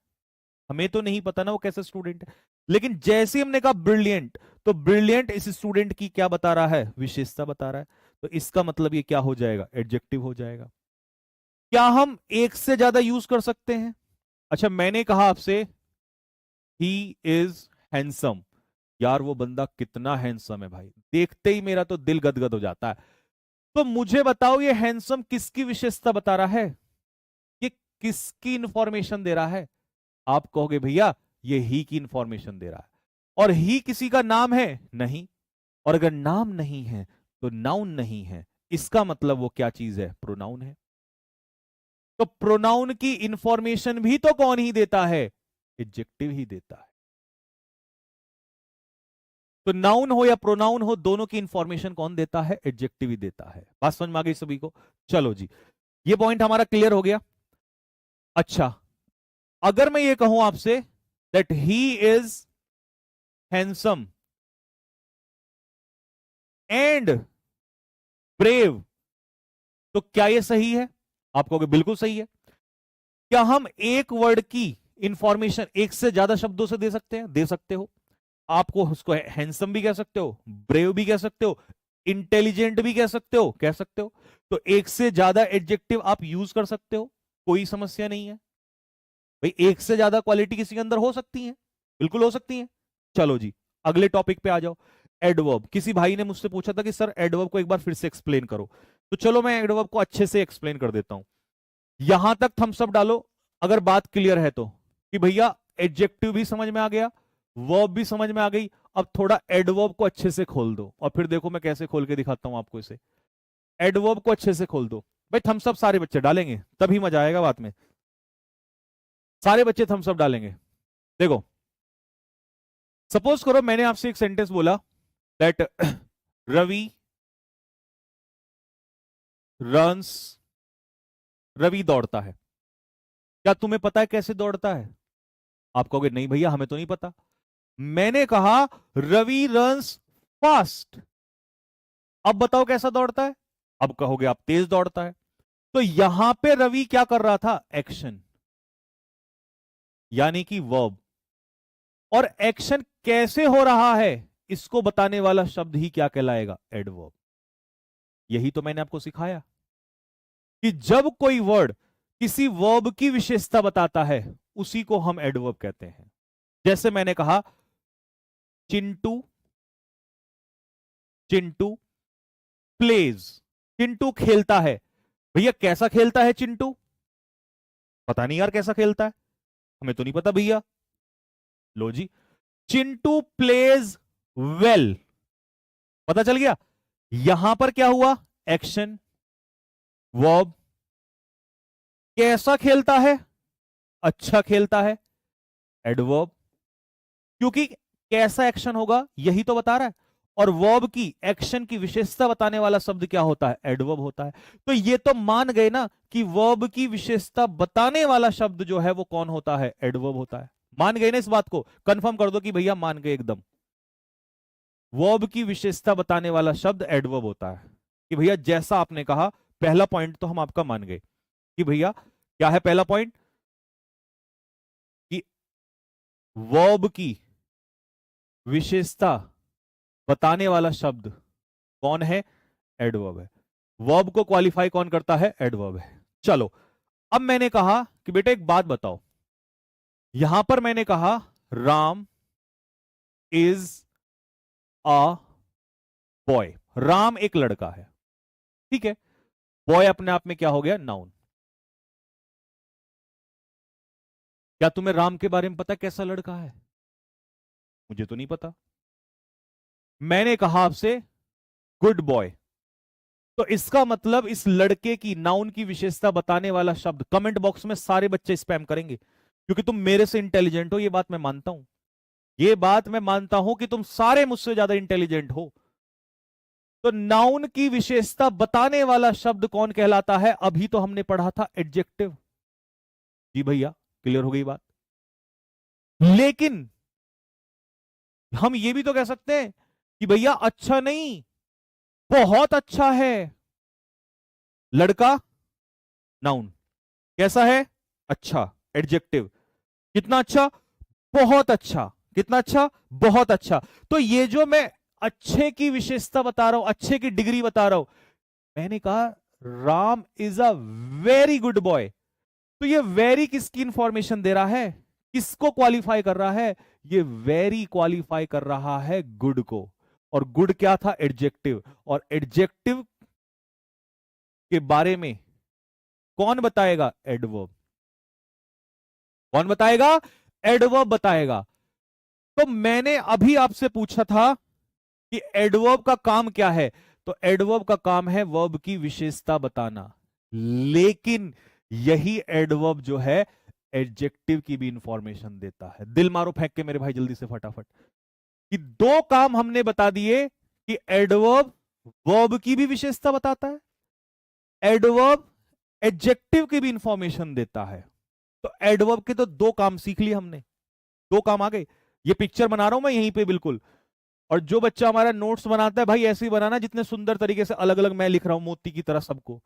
हमें तो नहीं पता ना वो कैसा स्टूडेंट है। लेकिन जैसे हमने कहा ब्रिलियंट, तो ब्रिलियंट इस स्टूडेंट की क्या बता रहा है, विशेषता बता रहा है। तो इसका मतलब ये क्या हो जाएगा, एडजेक्टिव हो जाएगा। क्या हम एक से ज्यादा यूज कर सकते हैं? अच्छा, मैंने कहा आपसे ही इज हैंडसम, यार वो बंदा कितना हैंडसम है भाई, देखते ही मेरा तो दिल गदगद हो जाता है। तो मुझे बताओ, ये हैंडसम किसकी विशेषता बता रहा है, ये किसकी इंफॉर्मेशन दे रहा है? आप कहोगे भैया ये ही की इंफॉर्मेशन दे रहा है। और ही किसी का नाम है, नहीं। और अगर नाम नहीं है तो नाउन नहीं है, इसका मतलब वो क्या चीज है, प्रोनाउन है। तो प्रोनाउन की इंफॉर्मेशन भी तो कौन ही देता है? एडजेक्टिव ही देता है। तो नाउन हो या प्रोनाउन हो, दोनों की इंफॉर्मेशन कौन देता है? एडजेक्टिव ही देता है। बात समझ में आ गई सभी को? चलो जी, ये पॉइंट हमारा क्लियर हो गया। अच्छा, अगर मैं ये कहूं आपसे that he is handsome and brave, तो क्या ये सही है? आप कहोगे बिल्कुल सही है। क्या हम एक वर्ड की इंफॉर्मेशन एक से ज्यादा शब्दों से दे सकते हैं? दे सकते हो। आपको उसको हैंडसम भी कह सकते हो, ब्रेव भी कह सकते हो, इंटेलिजेंट भी कह सकते हो, कह सकते हो। तो एक से ज्यादा एडजेक्टिव आप यूज कर सकते हो, कोई समस्या नहीं है भाई। एक से ज्यादा क्वालिटी किसी के अंदर हो सकती है, बिल्कुल हो सकती है। चलो जी, अगले टॉपिक पे आ जाओ। एडवर्ब। किसी भाई ने मुझसे पूछा था कि सर एडवर्ब को एक बार फिर से एक्सप्लेन करो, तो चलो मैं एडवर्ब को अच्छे से एक्सप्लेन कर देता हूं। यहां तक थम्स अप डालो अगर बात क्लियर है तो, कि भैया एडजेक्टिव भी समझ में आ गया, वर्ब भी समझ में आ गई। अब थोड़ा एडवर्ब को अच्छे से खोल दो, और फिर देखो मैं कैसे खोल के दिखाता हूं आपको इसे। एडवर्ब को अच्छे से खोल दो भाई। थम्स अप सारे बच्चे डालेंगे तभी मजा आएगा बात में। सारे बच्चे थम्स अप डालेंगे। देखो, सपोज करो मैंने आपसे एक सेंटेंस बोला दैट रवि रन्स, रवि दौड़ता है। क्या तुम्हें पता है कैसे दौड़ता है? आप कहोगे नहीं भैया हमें तो नहीं पता। मैंने कहा रवि रन्स फास्ट। अब बताओ कैसा दौड़ता है? अब कहोगे आप तेज दौड़ता है। तो यहां पे रवि क्या कर रहा था? एक्शन, यानी कि वर्ब। और एक्शन कैसे हो रहा है इसको बताने वाला शब्द ही क्या कहलाएगा? एडवर्ब। यही तो मैंने आपको सिखाया कि जब कोई वर्ड किसी वर्ब की विशेषता बताता है उसी को हम एडवर्ब कहते हैं। जैसे मैंने कहा चिंटू, चिंटू प्लेज, चिंटू खेलता है। भैया कैसा खेलता है चिंटू? पता नहीं यार कैसा खेलता है, हमें तो नहीं पता भैया। लो जी, चिंटू प्लेज वेल, पता चल गया। यहां पर क्या हुआ? Action, verb. कैसा खेलता है? अच्छा खेलता है, एडवर्ब। क्योंकि कैसा एक्शन होगा यही तो बता रहा है, और वर्ब की एक्शन की विशेषता बताने वाला शब्द क्या होता है? एडवर्ब होता है। तो ये तो मान गए ना कि वर्ब की विशेषता बताने वाला शब्द जो है वो कौन होता है? एडवर्ब होता है। मान गए ना इस बात को? कंफर्म कर दो कि भैया मान गए एकदम। वर्ब की विशेषता बताने वाला शब्द एडवर्ब होता है। कि भैया जैसा आपने कहा, पहला पॉइंट तो हम आपका मान गए कि भैया क्या है पहला पॉइंट? कि वर्ब की विशेषता बताने वाला शब्द कौन है? एडवर्ब है। वर्ब को क्वालिफाई कौन करता है? एडवर्ब है। चलो, अब मैंने कहा कि बेटा एक बात बताओ, यहां पर मैंने कहा Ram is a boy. Ram एक लड़का है, ठीक है। बॉय अपने आप में क्या हो गया? नाउन। क्या तुम्हें राम के बारे में पता कैसा लड़का है? मुझे तो नहीं पता। मैंने कहा आपसे गुड बॉय, तो इसका मतलब इस लड़के की नाउन की विशेषता बताने वाला शब्द, कमेंट बॉक्स में सारे बच्चे स्पैम करेंगे क्योंकि तुम मेरे से इंटेलिजेंट हो, ये बात मैं मानता हूं। ये बात मैं मानता हूं कि तुम सारे मुझसे ज्यादा इंटेलिजेंट हो। तो नाउन की विशेषता बताने वाला शब्द कौन कहलाता है? अभी तो हमने पढ़ा था एडजेक्टिव। जी भैया, क्लियर हो गई बात। लेकिन हम ये भी तो कह सकते हैं कि भैया अच्छा नहीं, बहुत अच्छा है। लड़का नाउन, कैसा है? अच्छा, एडजेक्टिव। कितना अच्छा? बहुत अच्छा। कितना अच्छा? बहुत अच्छा। तो ये जो मैं अच्छे की विशेषता बता रहा हूं, अच्छे की डिग्री बता रहा हूं, मैंने कहा Ram is a very good boy. तो ये वेरी किसकी इंफॉर्मेशन दे रहा है? किसको क्वालिफाई कर रहा है? ये वेरी क्वालिफाई कर रहा है गुड को। और गुड क्या था? एडजेक्टिव। और एडजेक्टिव के बारे में कौन बताएगा? एडवर्ब। कौन बताएगा? एडवर्ब बताएगा। तो मैंने अभी आपसे पूछा था कि एडवर्ब का काम क्या है, तो एडवर्ब का काम है वर्ब की विशेषता बताना। लेकिन यही एडवर्ब जो है एडजेक्टिव की भी इंफॉर्मेशन देता है। दिल मारो फेंक के मेरे भाई जल्दी से फटाफट, कि दो काम हमने बता दिए कि एडवर्ब वर्ब की भी विशेषता बताता है, एडवर्ब एडजेक्टिव की भी इंफॉर्मेशन देता है। तो एडवर्ब के तो दो काम सीख लिए हमने, दो काम आ गए। ये पिक्चर बना रहा हूं मैं यहीं पे बिल्कुल, और जो बच्चा हमारा नोट्स बनाता है भाई ऐसे ही बनाना जितने सुंदर तरीके से अलग अलग मैं लिख रहा हूं मोती की तरह सबको।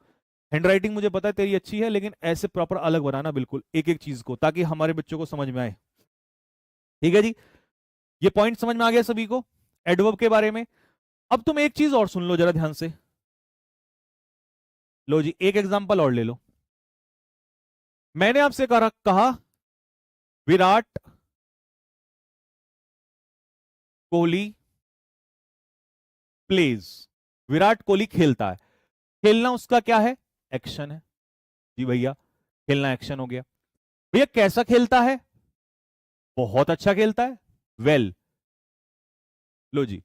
हैंडराइटिंग मुझे पता है तेरी अच्छी है, लेकिन ऐसे प्रॉपर अलग बनाना बिल्कुल एक एक चीज को, ताकि हमारे बच्चों को समझ में आए। ठीक है जी, ये पॉइंट समझ में आ गया सभी को एडवर्ब के बारे में। अब तुम एक चीज और सुन लो जरा ध्यान से, लो जी एक एग्जांपल और ले लो। मैंने आपसे कहा विराट कोहली प्लेज, विराट कोहली खेलता है। खेलना उसका क्या है? एक्शन है। जी भैया खेलना एक्शन हो गया। भैया कैसा खेलता है? बहुत अच्छा खेलता है, वेल। लो जी,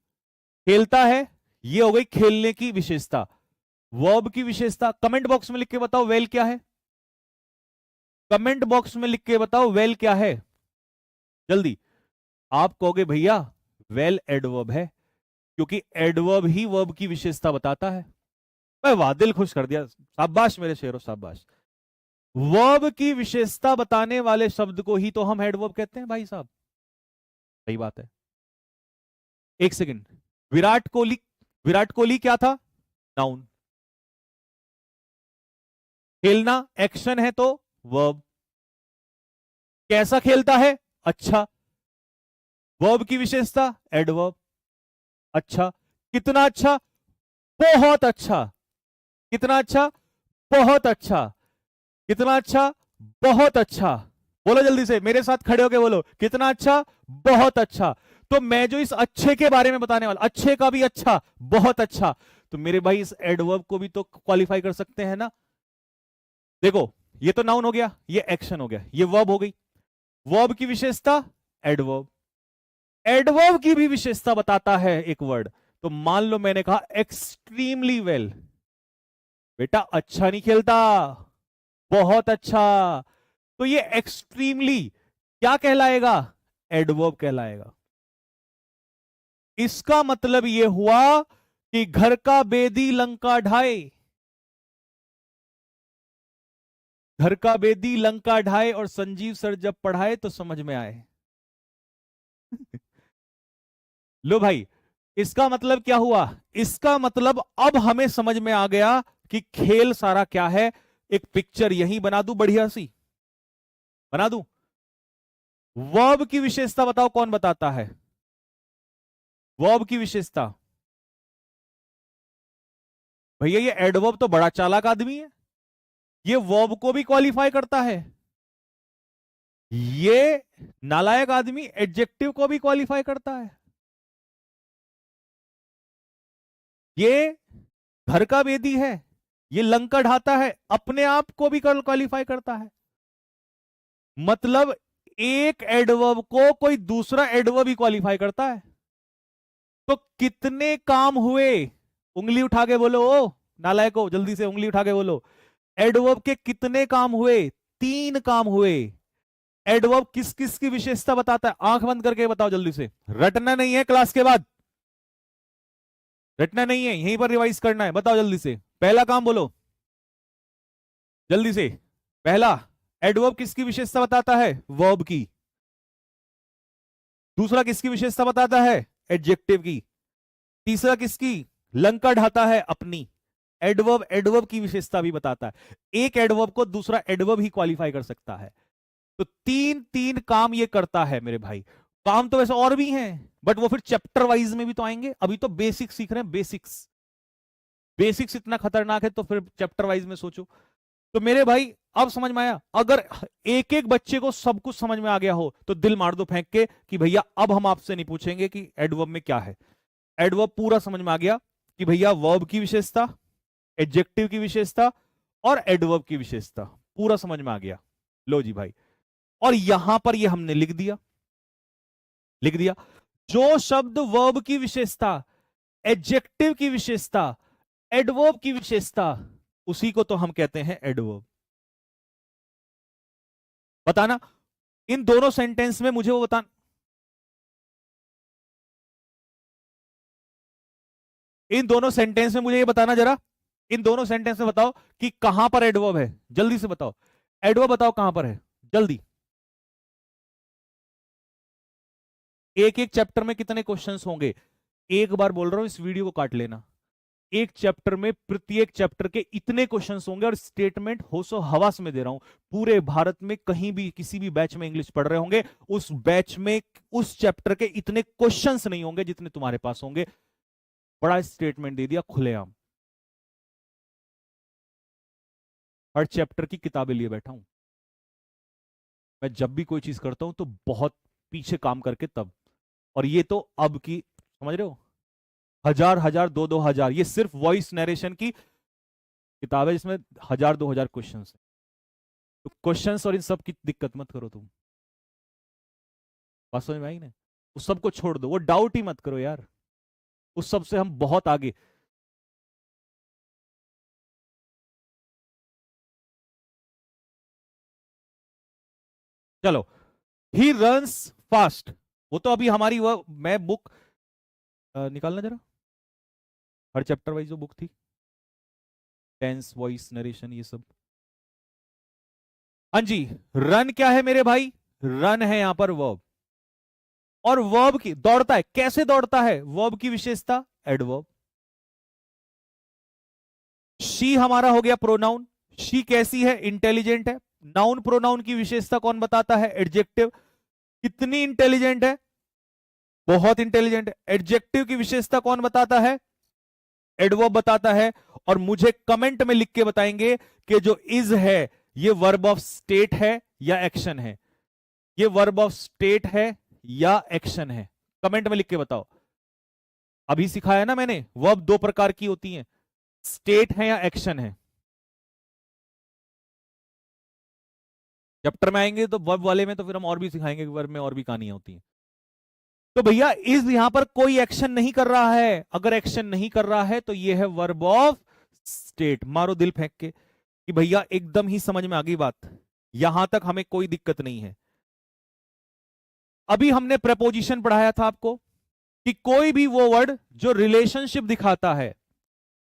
खेलता है ये हो गई खेलने की विशेषता, वर्ब की विशेषता। कमेंट बॉक्स में लिख के बताओ वेल क्या है, कमेंट बॉक्स में लिख के बताओ वेल क्या है जल्दी। आप कहोगे भैया वेल एडवर्ब है, क्योंकि एडवर्ब ही वर्ब की विशेषता बताता है। मैं वाह, दिल खुश कर दिया, शाबाश मेरे शेरों शाबाश। वर्ब की विशेषता बताने वाले शब्द को ही तो हम एडवर्ब कहते हैं भाई साहब। सही बात है। एक सेकंड, विराट कोहली, विराट कोहली क्या था? नाउन। खेलना एक्शन है तो वर्ब। कैसा खेलता है? अच्छा, वर्ब की विशेषता एडवर्ब। अच्छा, कितना अच्छा? बहुत अच्छा। कितना अच्छा? बहुत अच्छा। कितना अच्छा? बहुत अच्छा। बोलो जल्दी से मेरे साथ खड़े होके बोलो, कितना अच्छा? बहुत अच्छा। तो मैं जो इस अच्छे के बारे में बताने वाला, अच्छे का भी अच्छा, बहुत अच्छा, तो मेरे भाई इस एडवर्ब को भी तो क्वालिफाई कर सकते हैं ना। देखो ये तो नाउन हो गया, ये एक्शन हो गया, ये वर्ब हो गई। वर्ब की विशेषता एडवर्ब, एडवर्ब की भी विशेषता बताता है एक वर्ड। तो मान लो मैंने कहा एक्सट्रीमली वेल, बेटा अच्छा नहीं खेलता, बहुत अच्छा। तो ये एक्सट्रीमली क्या कहलाएगा? एडवर्ब कहलाएगा। इसका मतलब यह हुआ कि घर का बेदी लंका ढाए, घर का बेदी लंका ढाए और संजीव सर जब पढ़ाए तो समझ में आए। लो भाई, इसका मतलब क्या हुआ? इसका मतलब अब हमें समझ में आ गया कि खेल सारा क्या है। एक पिक्चर यहीं बना दूं बढ़िया सी, बना दूं। वर्ब की विशेषता बताओ कौन बताता है? वर्ब की विशेषता भैया ये एडवर्ब तो बड़ा चालाक आदमी है, ये वर्ब को भी क्वालिफाई करता है। ये नालायक आदमी एडजेक्टिव को भी क्वालिफाई करता है। ये घर का बेदी है, ये लंका ढाता है, अपने आप को भी क्वालिफाई करता है। मतलब एक एडवर्ब को कोई दूसरा एडवर्ब ही क्वालिफाई करता है। तो कितने काम हुए? उंगली उठा के बोलो, ओ नालायको जल्दी से उंगली उठा के बोलो। एडवर्ब के कितने काम हुए? तीन काम हुए। एडवर्ब किस किस की विशेषता बताता है? आंख बंद करके बताओ जल्दी से, रटना नहीं है क्लास के बाद, रटना नहीं है, यहीं पर रिवाइज करना है। बताओ जल्दी से, पहला काम बोलो जल्दी से। पहला, एडवर्ब किसकी विशेषता बताता है? वर्ब की। दूसरा किसकी विशेषता बताता है? एडजेक्टिव की। तीसरा किसकी? लंका ढाता है अपनी। एडवर्ब एडवर्ब की विशेषता भी बताता है। एक एडवर्ब को दूसरा एडवर्ब ही क्वालिफाई कर सकता है। तो तीन तीन काम ये करता है मेरे भाई। काम तो वैसे और भी हैं, बट वो फिर चैप्टर वाइज में भी तो आएंगे। अभी तो बेसिक्स सीख रहे हैं, बेसिक्स। बेसिक्स इतना खतरनाक है तो फिर चैप्टर वाइज में सोचो। तो मेरे भाई अब समझ में आया? अगर एक एक बच्चे को सब कुछ समझ में आ गया हो तो दिल मार दो फेंक के कि भैया अब हम आपसे नहीं पूछेंगे कि एडवर्ब में क्या है। एडवर्ब पूरा समझ में आ गया कि भैया वर्ब की विशेषता, एडजेक्टिव की विशेषता और एडवर्ब की विशेषता पूरा समझ में आ गया। लो जी भाई, और यहां पर ये हमने लिख दिया, लिख दिया। जो शब्द वर्ब की विशेषता, एडजेक्टिव की विशेषता, एडवर्ब की विशेषता, उसी को तो हम कहते हैं एडवर्ब। बताना इन दोनों सेंटेंस में, मुझे वो बताना। इन दोनों सेंटेंस में मुझे ये बताना जरा, इन दोनों सेंटेंस में बताओ कि कहां पर एडवर्ब है, जल्दी से बताओ। एडवर्ब बताओ कहां पर है, जल्दी। एक एक चैप्टर में कितने क्वेश्चंस होंगे? एक बार बोल रहा हूं, इस वीडियो को काट लेना। एक चैप्टर में, प्रत्येक चैप्टर के इतने क्वेश्चंस होंगे, और स्टेटमेंट होशो हवास में दे रहा हूं। पूरे भारत में कहीं भी किसी भी बैच में इंग्लिश पढ़ रहे होंगे, उस बैच में उस चैप्टर के इतने क्वेश्चंस नहीं होंगे जितने तुम्हारे पास होंगे। बड़ा स्टेटमेंट दे दिया खुलेआम। हर चैप्टर की किताबें लिए बैठा हूं मैं। जब भी कोई चीज करता हूं तो बहुत पीछे काम करके तब। और ये तो अब की, समझ रहे हो, हजार हजार दो दो हजार, ये सिर्फ वॉइस नरेशन की किताब है जिसमें हजार दो हजार क्वेश्चन है। तो क्वेश्चंस और इन सब की दिक्कत मत करो तुम। बात समझ में आई ना? उस सबको छोड़ दो, वो डाउट ही मत करो यार, उस सब से हम बहुत आगे। चलो, ही रन्स फास्ट, वो तो अभी हमारी वह मैं बुक निकालना जरा, हर चैप्टर वाइज जो बुक थी, टेंस, वॉइस नरेशन, ये सब। हाँ जी, रन क्या है मेरे भाई? रन है यहां पर वर्ब। और वर्ब की दौड़ता है, कैसे दौड़ता है? वर्ब की विशेषता एडवर्ब। शी हमारा हो गया प्रोनाउन। शी कैसी है? इंटेलिजेंट है। नाउन प्रोनाउन की विशेषता कौन बताता है? एडजेक्टिव। कितनी इंटेलिजेंट है? बहुत इंटेलिजेंट है। एडजेक्टिव की विशेषता कौन बताता है? एडवर्ब बताता है। और मुझे कमेंट में लिख के बताएंगे कि जो इज है ये वर्ब ऑफ स्टेट है या एक्शन है। ये वर्ब ऑफ स्टेट है या एक्शन है, कमेंट में लिख के बताओ। अभी सिखाया ना मैंने, वर्ब दो प्रकार की होती हैं, स्टेट है या एक्शन है। चैप्टर में आएंगे तो वर्ब वाले में तो फिर हम और भी सिखाएंगे कि वर्ब में और भी कहानियां होती हैं। तो भैया इज यहां पर कोई एक्शन नहीं कर रहा है। अगर एक्शन नहीं कर रहा है तो ये है वर्ब ऑफ स्टेट। मारो दिल फेंक के कि भैया एकदम ही समझ में आ गई बात, यहां तक हमें कोई दिक्कत नहीं है। अभी हमने प्रपोजिशन पढ़ाया था आपको कि कोई भी वो वर्ड जो रिलेशनशिप दिखाता है,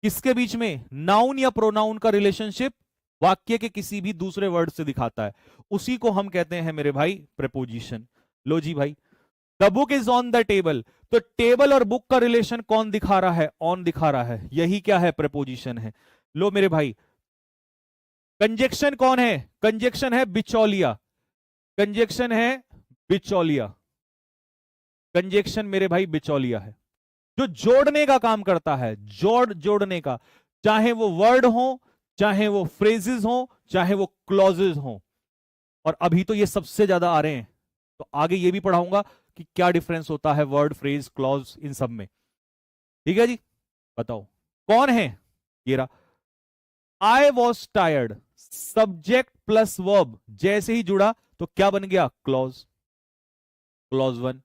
किसके बीच में? नाउन या प्रोनाउन का रिलेशनशिप वाक्य के किसी भी दूसरे वर्ड से दिखाता है, उसी को हम कहते हैं मेरे भाई प्रपोजिशन। लो जी भाई, the book is on the table, तो टेबल और बुक का रिलेशन कौन दिखा रहा है? ऑन दिखा रहा है, यही क्या है? प्रपोजिशन है। लो मेरे भाई, कंजेक्शन कौन है? कंजेक्शन है बिचौलिया। कंजेक्शन है बिचौलिया। कंजेक्शन मेरे भाई बिचौलिया है, जो जोड़ने का काम करता है, जोड़ने का, चाहे वो वर्ड हो, चाहे वो फ्रेजेस हो, चाहे वो क्लॉजेस हो। और अभी तो ये सबसे ज्यादा आ रहे हैं, तो आगे ये भी पढ़ाऊंगा कि क्या डिफरेंस होता है वर्ड, फ्रेज, क्लॉज इन सब में। ठीक है जी, बताओ कौन है? ये रहा, I was tired, subject plus verb जैसे ही जुड़ा तो क्या बन गया? Clause. Clause one.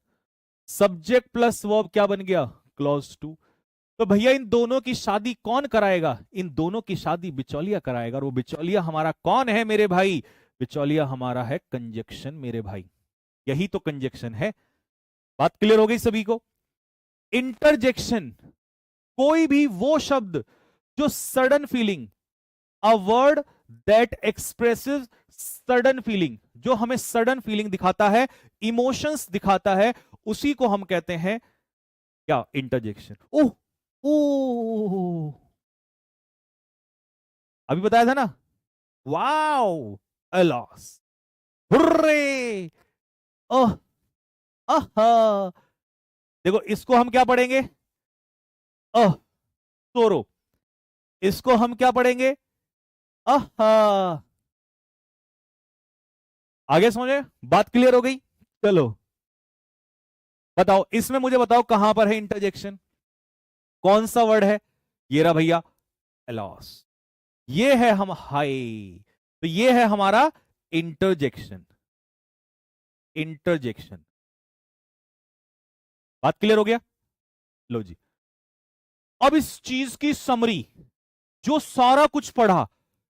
Subject plus verb क्या बन गया? Clause two. तो भैया इन दोनों की शादी कौन कराएगा? इन दोनों की शादी बिचौलिया कराएगा। और वो बिचौलिया हमारा कौन है मेरे भाई? बिचौलिया हमारा है कंजक्शन मेरे भाई। यही तो कंजक्शन है। बात क्लियर हो गई सभी को? इंटरजेक्शन, कोई भी वो शब्द जो sudden feeling, a word that expressive sudden feeling, जो हमें सडन फीलिंग दिखाता है, इमोशंस दिखाता है, उसी को हम कहते हैं क्या? इंटरजेक्शन। ओह, ओ, अभी बताया था ना, वाओ, अलास, हुर्रे, ओह, आहा। देखो इसको हम क्या पढ़ेंगे? ओह, सोरो। इसको हम क्या पढ़ेंगे? आहा। आगे समझे? बात क्लियर हो गई? चलो बताओ, इसमें मुझे बताओ कहां पर है इंटरजेक्शन? कौन सा वर्ड है? ये रहा भैया, एलॉस। ये है हम हाई, तो ये है हमारा इंटरजेक्शन। इंटरजेक्शन। बात क्लियर हो गया? लो जी, अब इस चीज की समरी, जो सारा कुछ पढ़ा,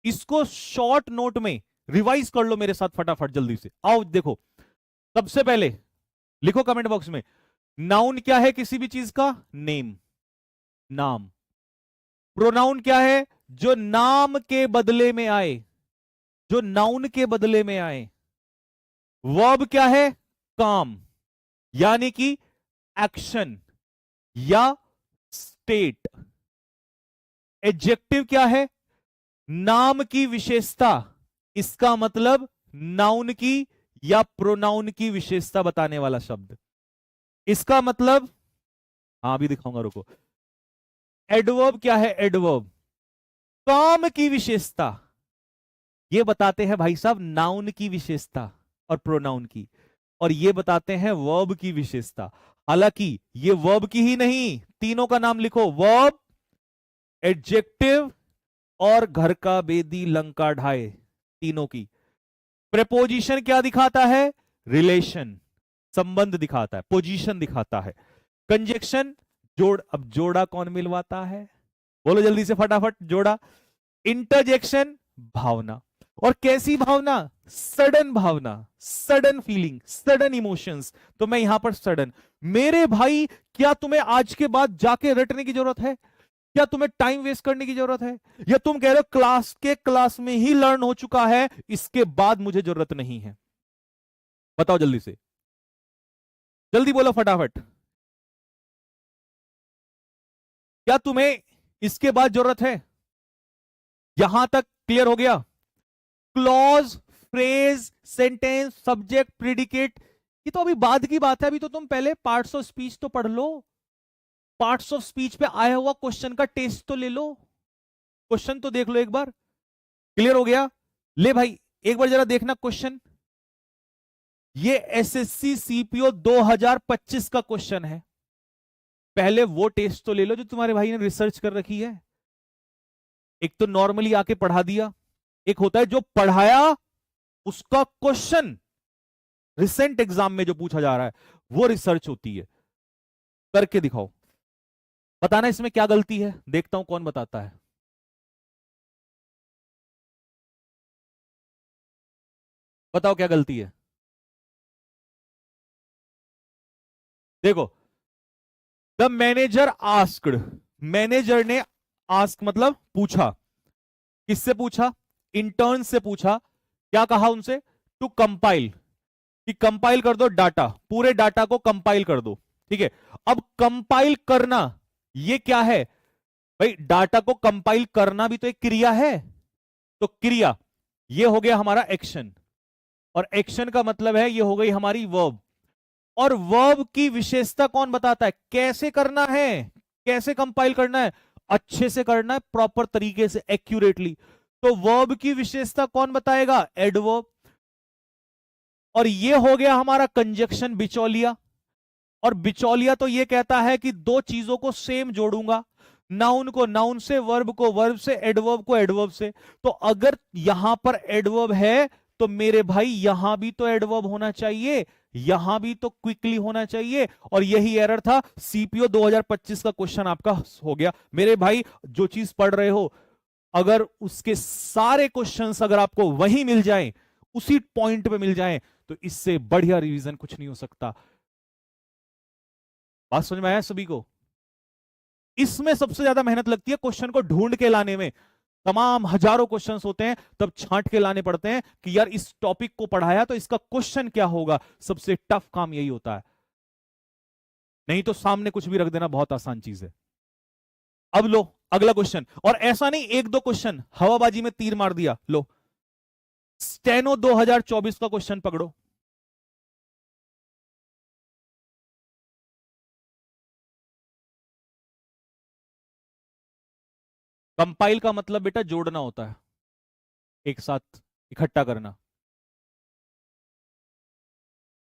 इसको शॉर्ट नोट में रिवाइज कर लो मेरे साथ फटाफट जल्दी से। आओ देखो, सबसे पहले लिखो कमेंट बॉक्स में, नाउन क्या है किसी भी चीज का? नेम, नाम। प्रोनाउन क्या है? जो नाम के बदले में आए, जो नाउन के बदले में आए। वर्ब क्या है? काम, यानी कि एक्शन या स्टेट। एडजेक्टिव क्या है? नाम की विशेषता, इसका मतलब नाउन की या प्रोनाउन की विशेषता बताने वाला शब्द। इसका मतलब, हाँ अभी दिखाऊंगा, रुको। एडवर्ब क्या है? एडवर्ब काम की विशेषता, ये बताते हैं भाई साहब नाउन की विशेषता और प्रोनाउन की, और ये बताते हैं वर्ब की विशेषता। हालांकि ये वर्ब की ही नहीं, तीनों का नाम लिखो, वर्ब, एडजेक्टिव और घर का बेदी लंका ढाए, तीनों की। प्रेपोजिशन क्या दिखाता है? रिलेशन, संबंध दिखाता है, पोजीशन दिखाता है। कंजक्शन जोड़, अब जोड़ा कौन मिलवाता है? बोलो जल्दी से फटाफट, जोड़ा। इंटरजेक्शन भावना, और कैसी भावना? सडन भावना, सडन फीलिंग, सडन इमोशंस। तो मैं यहां पर सडन, मेरे भाई क्या तुम्हें आज के बाद जाके रटने की जरूरत है? क्या तुम्हें टाइम वेस्ट करने की जरूरत है? या तुम कह रहे हो क्लास में ही लर्न हो चुका है, इसके बाद मुझे जरूरत नहीं है? बताओ जल्दी से, जल्दी बोलो फटाफट। क्या तुम्हें इसके बाद जरूरत है? यहां तक क्लियर हो गया? Clause, phrase, sentence, subject, predicate, ये तो अभी बाद की बात है। अभी तो तुम पहले पार्ट्स ऑफ स्पीच तो पढ़ लो। पार्ट्स ऑफ स्पीच पे आया हुआ क्वेश्चन का टेस्ट तो ले लो, क्वेश्चन तो देख लो एक बार। क्लियर हो गया? ले भाई एक बार जरा देखना क्वेश्चन। ये एसएससी सीपीओ 2025 का क्वेश्चन है। पहले वो टेस्ट तो ले लो जो तुम्हारे भाई ने रिसर्च कर रखी है। एक तो नॉर्मली आके पढ़ा दिया, एक होता है जो पढ़ाया उसका क्वेश्चन रिसेंट एग्जाम में जो पूछा जा रहा है, वो रिसर्च होती है। करके दिखाओ, बताना इसमें क्या गलती है, देखता हूं कौन बताता है। बताओ क्या गलती है। देखो, द मैनेजर आस्क्ड, मैनेजर ने आस्क मतलब पूछा, किससे पूछा? इंटर्न से पूछा। क्या कहा उनसे? टू कंपाइल, कि कंपाइल कर दो डाटा, पूरे डाटा को कंपाइल कर दो। ठीक है, अब कंपाइल करना ये क्या है भाई? डाटा को कंपाइल करना भी तो एक क्रिया है। तो क्रिया ये हो गया हमारा एक्शन, और एक्शन का मतलब है ये हो गई हमारी वर्ब। और वर्ब की विशेषता कौन बताता है? कैसे करना है, कैसे कंपाइल करना है? अच्छे से करना है, प्रॉपर तरीके से, एक्यूरेटली। तो वर्ब की विशेषता कौन बताएगा? एडवर्ब। और ये हो गया हमारा कंजक्शन, बिचौलिया। और बिचौलिया तो ये कहता है कि दो चीजों को सेम जोड़ूंगा, नाउन को नाउन से, वर्ब को वर्ब से, एडवर्ब को एडवर्ब से। तो अगर यहां पर एडवर्ब है तो मेरे भाई यहां भी तो एडवर्ब होना चाहिए, यहां भी तो क्विकली होना चाहिए। और यही एरर था, सीपीओ 2025 का क्वेश्चन आपका हो गया। मेरे भाई जो चीज पढ़ रहे हो, अगर उसके सारे क्वेश्चंस अगर आपको वहीं मिल जाएं, उसी पॉइंट पे मिल जाएं, तो इससे बढ़िया रिवीजन कुछ नहीं हो सकता। बात समझ में आया सभी को? इसमें सबसे ज्यादा मेहनत लगती है क्वेश्चन को ढूंढ के लाने में। तमाम हजारों क्वेश्चंस होते हैं, तब छांट के लाने पड़ते हैं कि यार इस टॉपिक को पढ़ाया तो इसका क्वेश्चन क्या होगा। सबसे टफ काम यही होता है, नहीं तो सामने कुछ भी रख देना बहुत आसान चीज है। अब लो अगला क्वेश्चन, और ऐसा नहीं एक दो क्वेश्चन हवाबाजी में तीर मार दिया। लो स्टेनो 2024 का क्वेश्चन पकड़ो। कंपाइल का मतलब बेटा जोड़ना होता है, एक साथ इकट्ठा करना।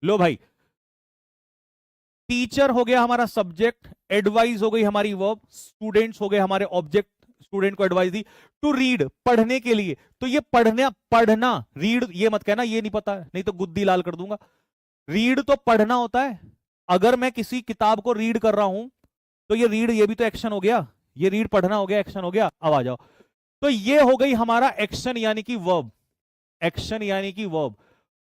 लो भाई, टीचर हो गया हमारा सब्जेक्ट, एडवाइस हो गई हमारी वर्ब, स्टूडेंट्स हो गए हमारे ऑब्जेक्ट, स्टूडेंट को एडवाइस दी। टू रीड, पढ़ने के लिए, तो ये पढ़ना रीड ये मत कहना ये नहीं पता है, नहीं तो गुद्दी लाल कर दूंगा। रीड तो पढ़ना होता है। अगर मैं किसी किताब को रीड कर रहा हूं तो ये रीड, ये भी तो एक्शन हो गया, ये रीड पढ़ना हो गया, एक्शन हो गया। अब आ जाओ, तो ये हो गई हमारा एक्शन यानी कि वर्ब। एक्शन यानी कि वर्ब,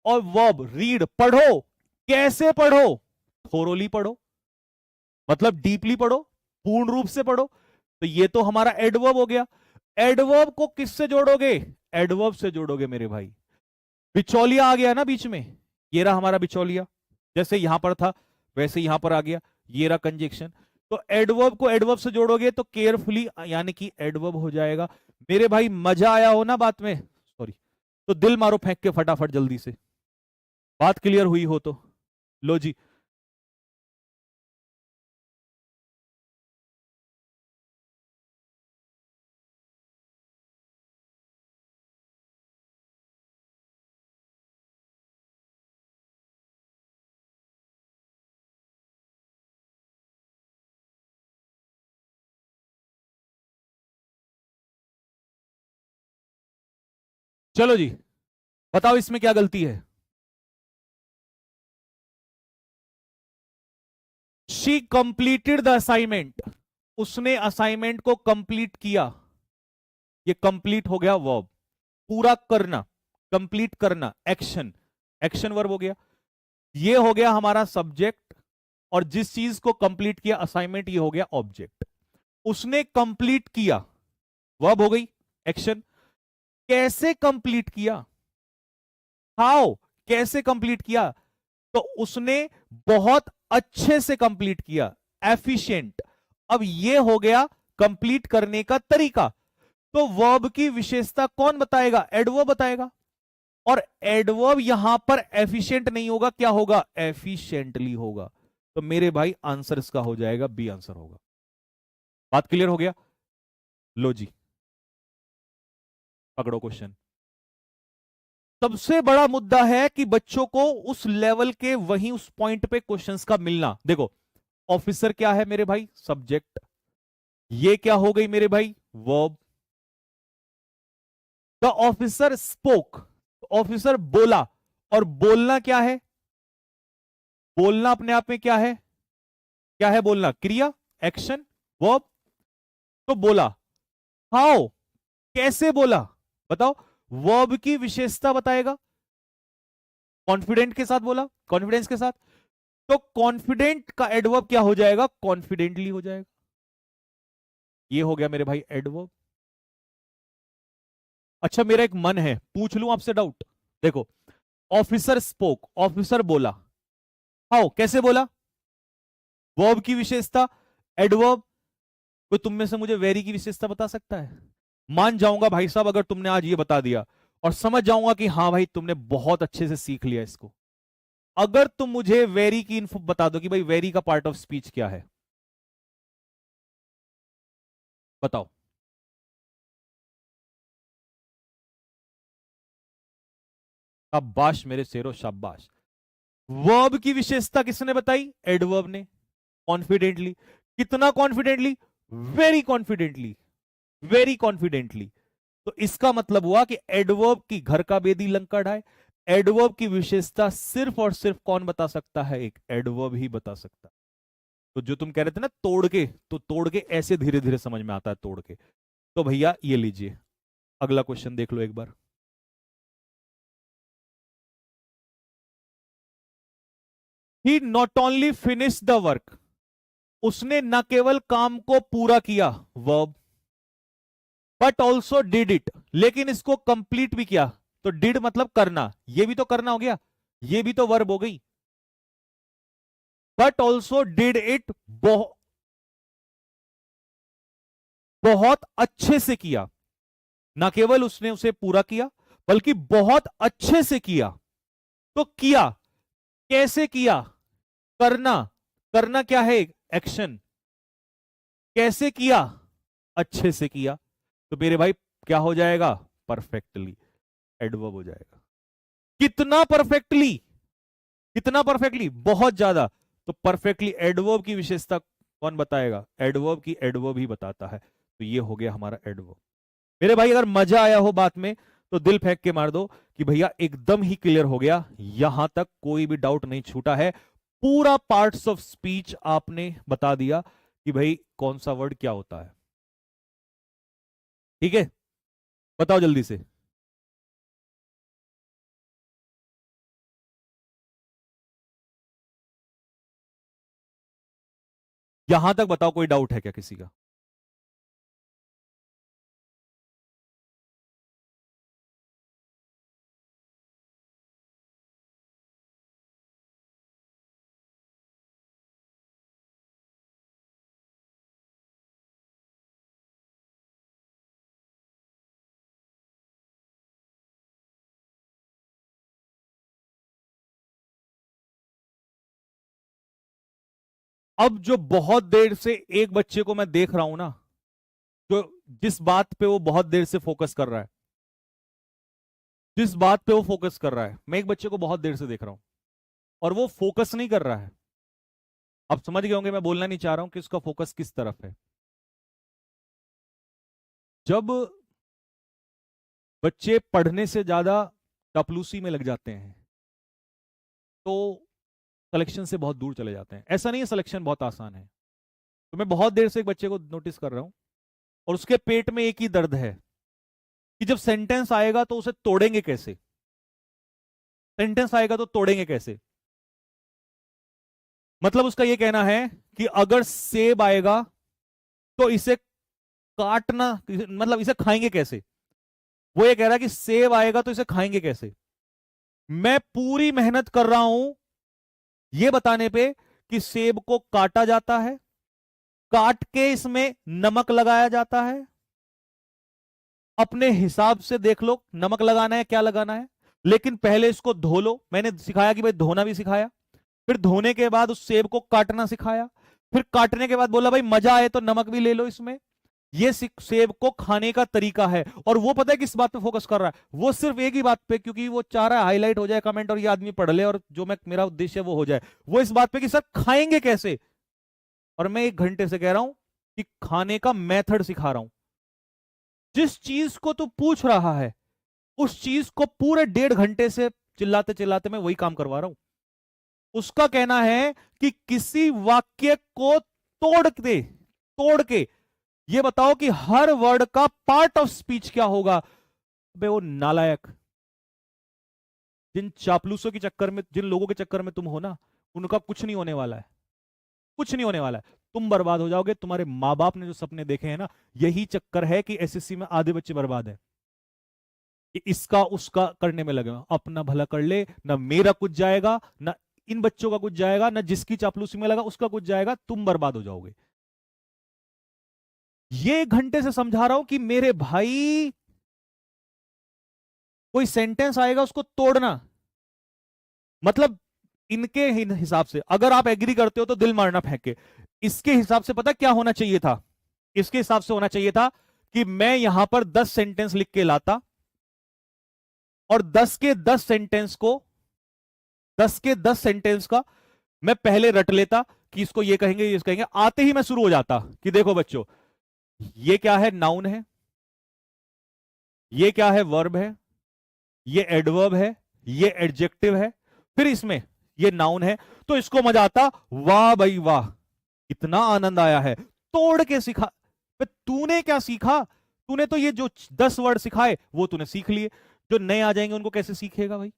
और वर्ब रीड पढ़ो। कैसे पढ़ो? थोरोली पढ़ो, मतलब डीपली पढ़ो, पूर्ण रूप से पढ़ो। तो ये तो हमारा एडवर्ब हो गया। एडवर्ब को किससे जोड़ोगे? एडवर्ब से जोड़ोगे मेरे भाई। बिचौलिया आ गया ना बीच में, ये रहा हमारा बिचौलिया, जैसे यहां पर था वैसे यहां पर आ गया, ये रहा कंजक्शन। तो एडवर्ब को एडवर्ब से जोड़ोगे तो केयरफुली यानी कि एडवर्ब हो जाएगा। मेरे भाई मजा आया हो ना बात में? सॉरी, तो दिल मारो फेंक के फटाफट जल्दी से, बात क्लियर हुई हो तो। लो जी, चलो जी, बताओ इसमें क्या गलती है। शी कंप्लीटेड द असाइनमेंट, उसने असाइनमेंट को कंप्लीट किया। ये कंप्लीट हो गया वर्ब, पूरा करना, कंप्लीट करना, एक्शन, एक्शन वर्ब हो गया। ये हो गया हमारा सब्जेक्ट, और जिस चीज को कंप्लीट किया असाइनमेंट, ये हो गया ऑब्जेक्ट। उसने कंप्लीट किया, वर्ब हो गई, एक्शन। कैसे कंप्लीट किया? हाउ, कैसे कंप्लीट किया? तो उसने बहुत अच्छे से कंप्लीट किया, एफिशिएंट। अब ये हो गया कंप्लीट करने का तरीका। तो वर्ब की विशेषता कौन बताएगा? एडवर्ब बताएगा। और एडवर्ब यहां पर एफिशिएंट नहीं होगा, क्या होगा? एफिशिएंटली होगा। तो मेरे भाई आंसर इसका हो जाएगा बी, आंसर होगा। बात क्लियर हो गया? लो जी, पकड़ो क्वेश्चन। सबसे बड़ा मुद्दा है कि बच्चों को उस लेवल के, वहीं उस पॉइंट पे क्वेश्चंस का मिलना। देखो, ऑफिसर क्या है मेरे भाई? सब्जेक्ट। ये क्या हो गई मेरे भाई? Verb. The officer spoke, officer बोला। और बोलना क्या है? बोलना अपने आप में क्या है? क्या है बोलना? क्रिया, एक्शन, वर्ब। तो बोला, हाउ, कैसे बोला? बताओ। वर्ब की विशेषता बताएगा। कॉन्फिडेंट के साथ बोला, कॉन्फिडेंस के साथ। तो कॉन्फिडेंट का एडवर्ब क्या हो जाएगा? कॉन्फिडेंटली हो जाएगा। ये हो गया मेरे भाई एडवर्ब। अच्छा, मेरा एक मन है, पूछ लूं आपसे डाउट। देखो, ऑफिसर स्पोक, ऑफिसर बोला। हाउ, कैसे बोला? वर्ब की विशेषता, एडवर्ब। कोई तुम में से मुझे वेरी की विशेषता बता सकता है? मान जाऊंगा भाई साहब अगर तुमने आज ये बता दिया, और समझ जाऊंगा कि हाँ भाई तुमने बहुत अच्छे से सीख लिया इसको। अगर तुम मुझे वेरी की इन्फो बता दो कि भाई वेरी का पार्ट ऑफ स्पीच क्या है, बताओ। शाबाश मेरे शेरो, शाबाश। वर्ब की विशेषता किसने बताई? एडवर्ब ने। कॉन्फिडेंटली, कितना confidently? Very confidently, very confidently. तो इसका मतलब हुआ कि एडवर्ब की घर का बेदी लंका ढाए। एडवर्ब की विशेषता सिर्फ और सिर्फ कौन बता सकता है? एक एडवर्ब ही बता सकता है। तो जो तुम कह रहे थे ना तोड़ के, तो तोड़ के ऐसे धीरे धीरे समझ में आता है, तोड़ के। तो भैया ये लीजिए, अगला क्वेश्चन देख लो एक बार। He not only finish the work, उसने न केवल काम को पूरा किया, verb, but also did it, लेकिन इसको कंप्लीट भी किया। तो डिड मतलब करना, ये भी तो करना हो गया, ये भी तो वर्ब हो गई। बट ऑल्सो डिड इट, बहुत अच्छे से किया। ना केवल उसने उसे पूरा किया, बल्कि बहुत अच्छे से किया। तो किया, कैसे किया? करना, करना क्या है? एक्शन। कैसे किया? अच्छे से किया। तो मेरे भाई क्या हो जाएगा? परफेक्टली, एडवर्ब हो जाएगा। कितना परफेक्टली? कितना परफेक्टली? बहुत ज्यादा। तो परफेक्टली एडवर्ब की विशेषता कौन बताएगा? एडवर्ब की एडवर्ब ही बताता है। तो ये हो गया हमारा एडवर्ब। मेरे भाई अगर मजा आया हो बात में तो दिल फेंक के मार दो कि भैया एकदम ही क्लियर हो गया, यहां तक कोई भी डाउट नहीं छूटा है। पूरा पार्ट्स ऑफ स्पीच आपने बता दिया कि भाई कौन सा वर्ड क्या होता है। ठीक है, बताओ जल्दी से। यहां तक बताओ, कोई डाउट है क्या किसी का? अब जो बहुत देर से एक बच्चे को मैं देख रहा हूं ना, जो जिस बात पे वो बहुत देर से फोकस कर रहा है, जिस बात पे वो फोकस कर रहा है, मैं एक बच्चे को बहुत देर से देख रहा हूं और वो फोकस नहीं कर रहा है। आप समझ गए होंगे, मैं बोलना नहीं चाह रहा हूं कि उसका फोकस किस तरफ है। जब बच्चे पढ़ने से ज्यादा चापलूसी में लग जाते हैं तो सिलेक्शन से बहुत दूर चले जाते हैं। ऐसा नहीं है सिलेक्शन बहुत आसान है। तो मैं बहुत देर से एक बच्चे को नोटिस कर रहा हूं और उसके पेट में एक ही दर्द है कि जब सेंटेंस आएगा तो उसे तोड़ेंगे कैसे, सेंटेंस आएगा तो तोड़ेंगे कैसे। मतलब उसका यह कहना है कि अगर सेब आएगा तो इसे काटना, मतलब इसे खाएंगे कैसे। वो ये कह रहा है कि सेब आएगा तो इसे खाएंगे कैसे। मैं पूरी मेहनत कर रहा हूं यह बताने पे कि सेब को काटा जाता है, काट के इसमें नमक लगाया जाता है। अपने हिसाब से देख लो नमक लगाना है क्या लगाना है, लेकिन पहले इसको धो लो। मैंने सिखाया कि भाई धोना भी सिखाया, फिर धोने के बाद उस सेब को काटना सिखाया, फिर काटने के बाद बोला भाई मजा आए तो नमक भी ले लो इसमें। ये सेब को खाने का तरीका है। और वो पता है किस बात पे फोकस कर रहा है, वो सिर्फ एक ही बात पे, क्योंकि वो चाह रहा है हाईलाइट हो जाए कमेंट और ये आदमी पढ़ ले और जो मैं मेरा उद्देश्य है वो हो जाए। वो इस बात पे कि सर खाएंगे कैसे। और मैं 1 घंटे से कह रहा हूं कि खाने का मेथड सिखा रहा हूं। जिस चीज को तू पूछ रहा है उस चीज को पूरे 1.5 घंटे से चिल्लाते चिल्लाते मैं वही काम करवा रहा हूं। उसका कहना है कि किसी वाक्य को तोड़ के ये बताओ कि हर वर्ड का पार्ट ऑफ स्पीच क्या होगा। बे वो नालायक, जिन चापलूसों के चक्कर में, जिन लोगों के चक्कर में तुम हो ना, उनका कुछ नहीं होने वाला है, कुछ नहीं होने वाला है। तुम बर्बाद हो जाओगे। तुम्हारे माँ बाप ने जो सपने देखे हैं ना, यही चक्कर है कि एसएससी में आधे बच्चे बर्बाद है। कि इसका उसका करने में लगे, अपना भला कर ले, ना मेरा कुछ जाएगा, ना इन बच्चों का कुछ जाएगा, ना जिसकी चापलूसी में लगा उसका कुछ जाएगा। तुम बर्बाद हो जाओगे। ये 1 घंटे से समझा रहा हूं कि मेरे भाई कोई सेंटेंस आएगा उसको तोड़ना। मतलब इनके हिसाब से अगर आप एग्री करते हो तो दिल मारना फेंक के, इसके हिसाब से पता क्या होना चाहिए था। इसके हिसाब से होना चाहिए था कि मैं यहां पर 10 सेंटेंस लिख के लाता और 10 के 10 सेंटेंस को, 10 के 10 सेंटेंस का मैं पहले रट लेता कि इसको ये कहेंगे, ये कहेंगे। आते ही मैं शुरू हो जाता कि देखो बच्चों, ये क्या है, नाउन है, ये क्या है, वर्ब है, ये एडवर्ब है, ये एडजेक्टिव है, फिर इसमें ये नाउन है। तो इसको मजा आता, वाह भाई वाह, इतना आनंद आया है, तोड़ के सिखा। तूने क्या सीखा? तूने तो ये जो 10 वर्ड सिखाए वो तूने सीख लिए, जो नए आ जाएंगे उनको कैसे सीखेगा भाई।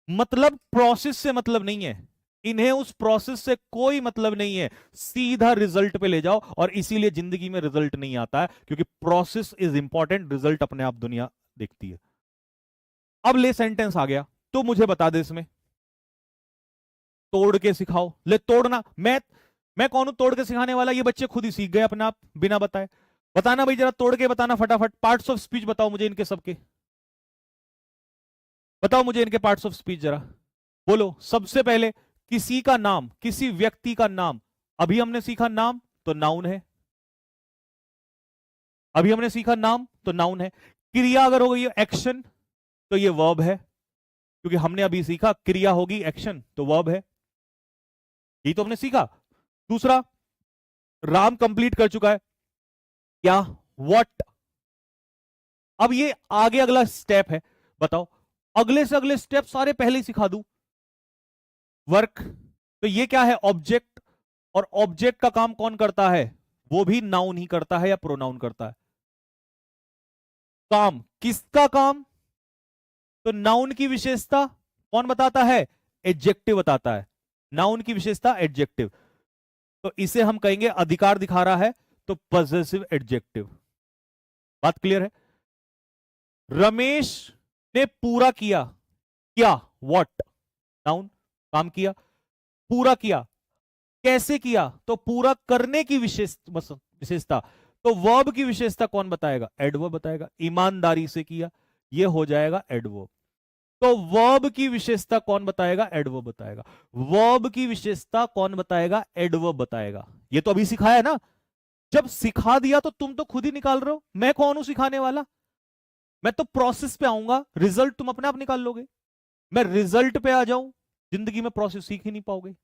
मतलब प्रोसेस से मतलब नहीं है इन्हें, उस प्रोसेस से कोई मतलब नहीं है, सीधा रिजल्ट पे ले जाओ। और इसीलिए जिंदगी में रिजल्ट नहीं आता है, क्योंकि प्रोसेस इज इंपॉर्टेंट, रिजल्ट अपने आप दुनिया देखती है। अब ले सेंटेंस आ गया तो मुझे बता दे इसमें तोड़ के सिखाओ। ले तोड़ना, मैं कौन हूं तोड़ के सिखाने वाला? ये बच्चे खुद ही सीख गए अपने आप बिना बताए। बताना भाई, जरा तोड़ के बताना फटाफट। पार्ट्स ऑफ स्पीच बताओ मुझे इनके सबके, बताओ मुझे इनके पार्ट्स ऑफ स्पीच जरा बोलो। सबसे पहले किसी का नाम, किसी व्यक्ति का नाम। अभी हमने सीखा नाम तो नाउन है, अभी हमने सीखा नाम तो नाउन है। क्रिया अगर हो गई एक्शन तो ये वर्ब है, क्योंकि हमने अभी सीखा क्रिया होगी एक्शन तो वर्ब है। यही तो हमने सीखा। दूसरा, राम कंप्लीट कर चुका है क्या, व्हाट। अब ये आगे अगला स्टेप है, बताओ अगले से अगले स्टेप सारे पहले ही सिखा दूं। वर्क, तो ये क्या है, ऑब्जेक्ट। और ऑब्जेक्ट का काम कौन करता है? वो भी नाउन ही करता है या प्रोनाउन करता है? काम, किसका काम? तो नाउन की विशेषता कौन बताता है? एडजेक्टिव बताता है। नाउन की विशेषता एडजेक्टिव। तो इसे हम कहेंगे अधिकार दिखा रहा है, तो पॉजेसिव एडजेक्टिव। बात क्लियर है? रमेश ने पूरा किया, क्या, व्हाट, नाउन, काम किया, पूरा किया, कैसे किया, तो पूरा करने की विशेषता, तो वर्ब की विशेषता कौन बताएगा? एडवर्ब बताएगा। ईमानदारी से किया, ये हो जाएगा एडवर्ब। तो वर्ब की विशेषता कौन बताएगा? एडवर्ब बताएगा। वर्ब की विशेषता कौन बताएगा? एडवर्ब बताएगा। ये तो अभी सिखाया है ना। जब सिखा दिया तो तुम तो खुद ही निकाल रहे हो, मैं कौन हूं सिखाने वाला? मैं तो प्रोसेस पे आऊंगा, रिजल्ट तुम अपने आप निकाल लोगे। मैं रिजल्ट पे आ जाऊं, जिंदगी में प्रोसेस सीख ही नहीं पाओगे।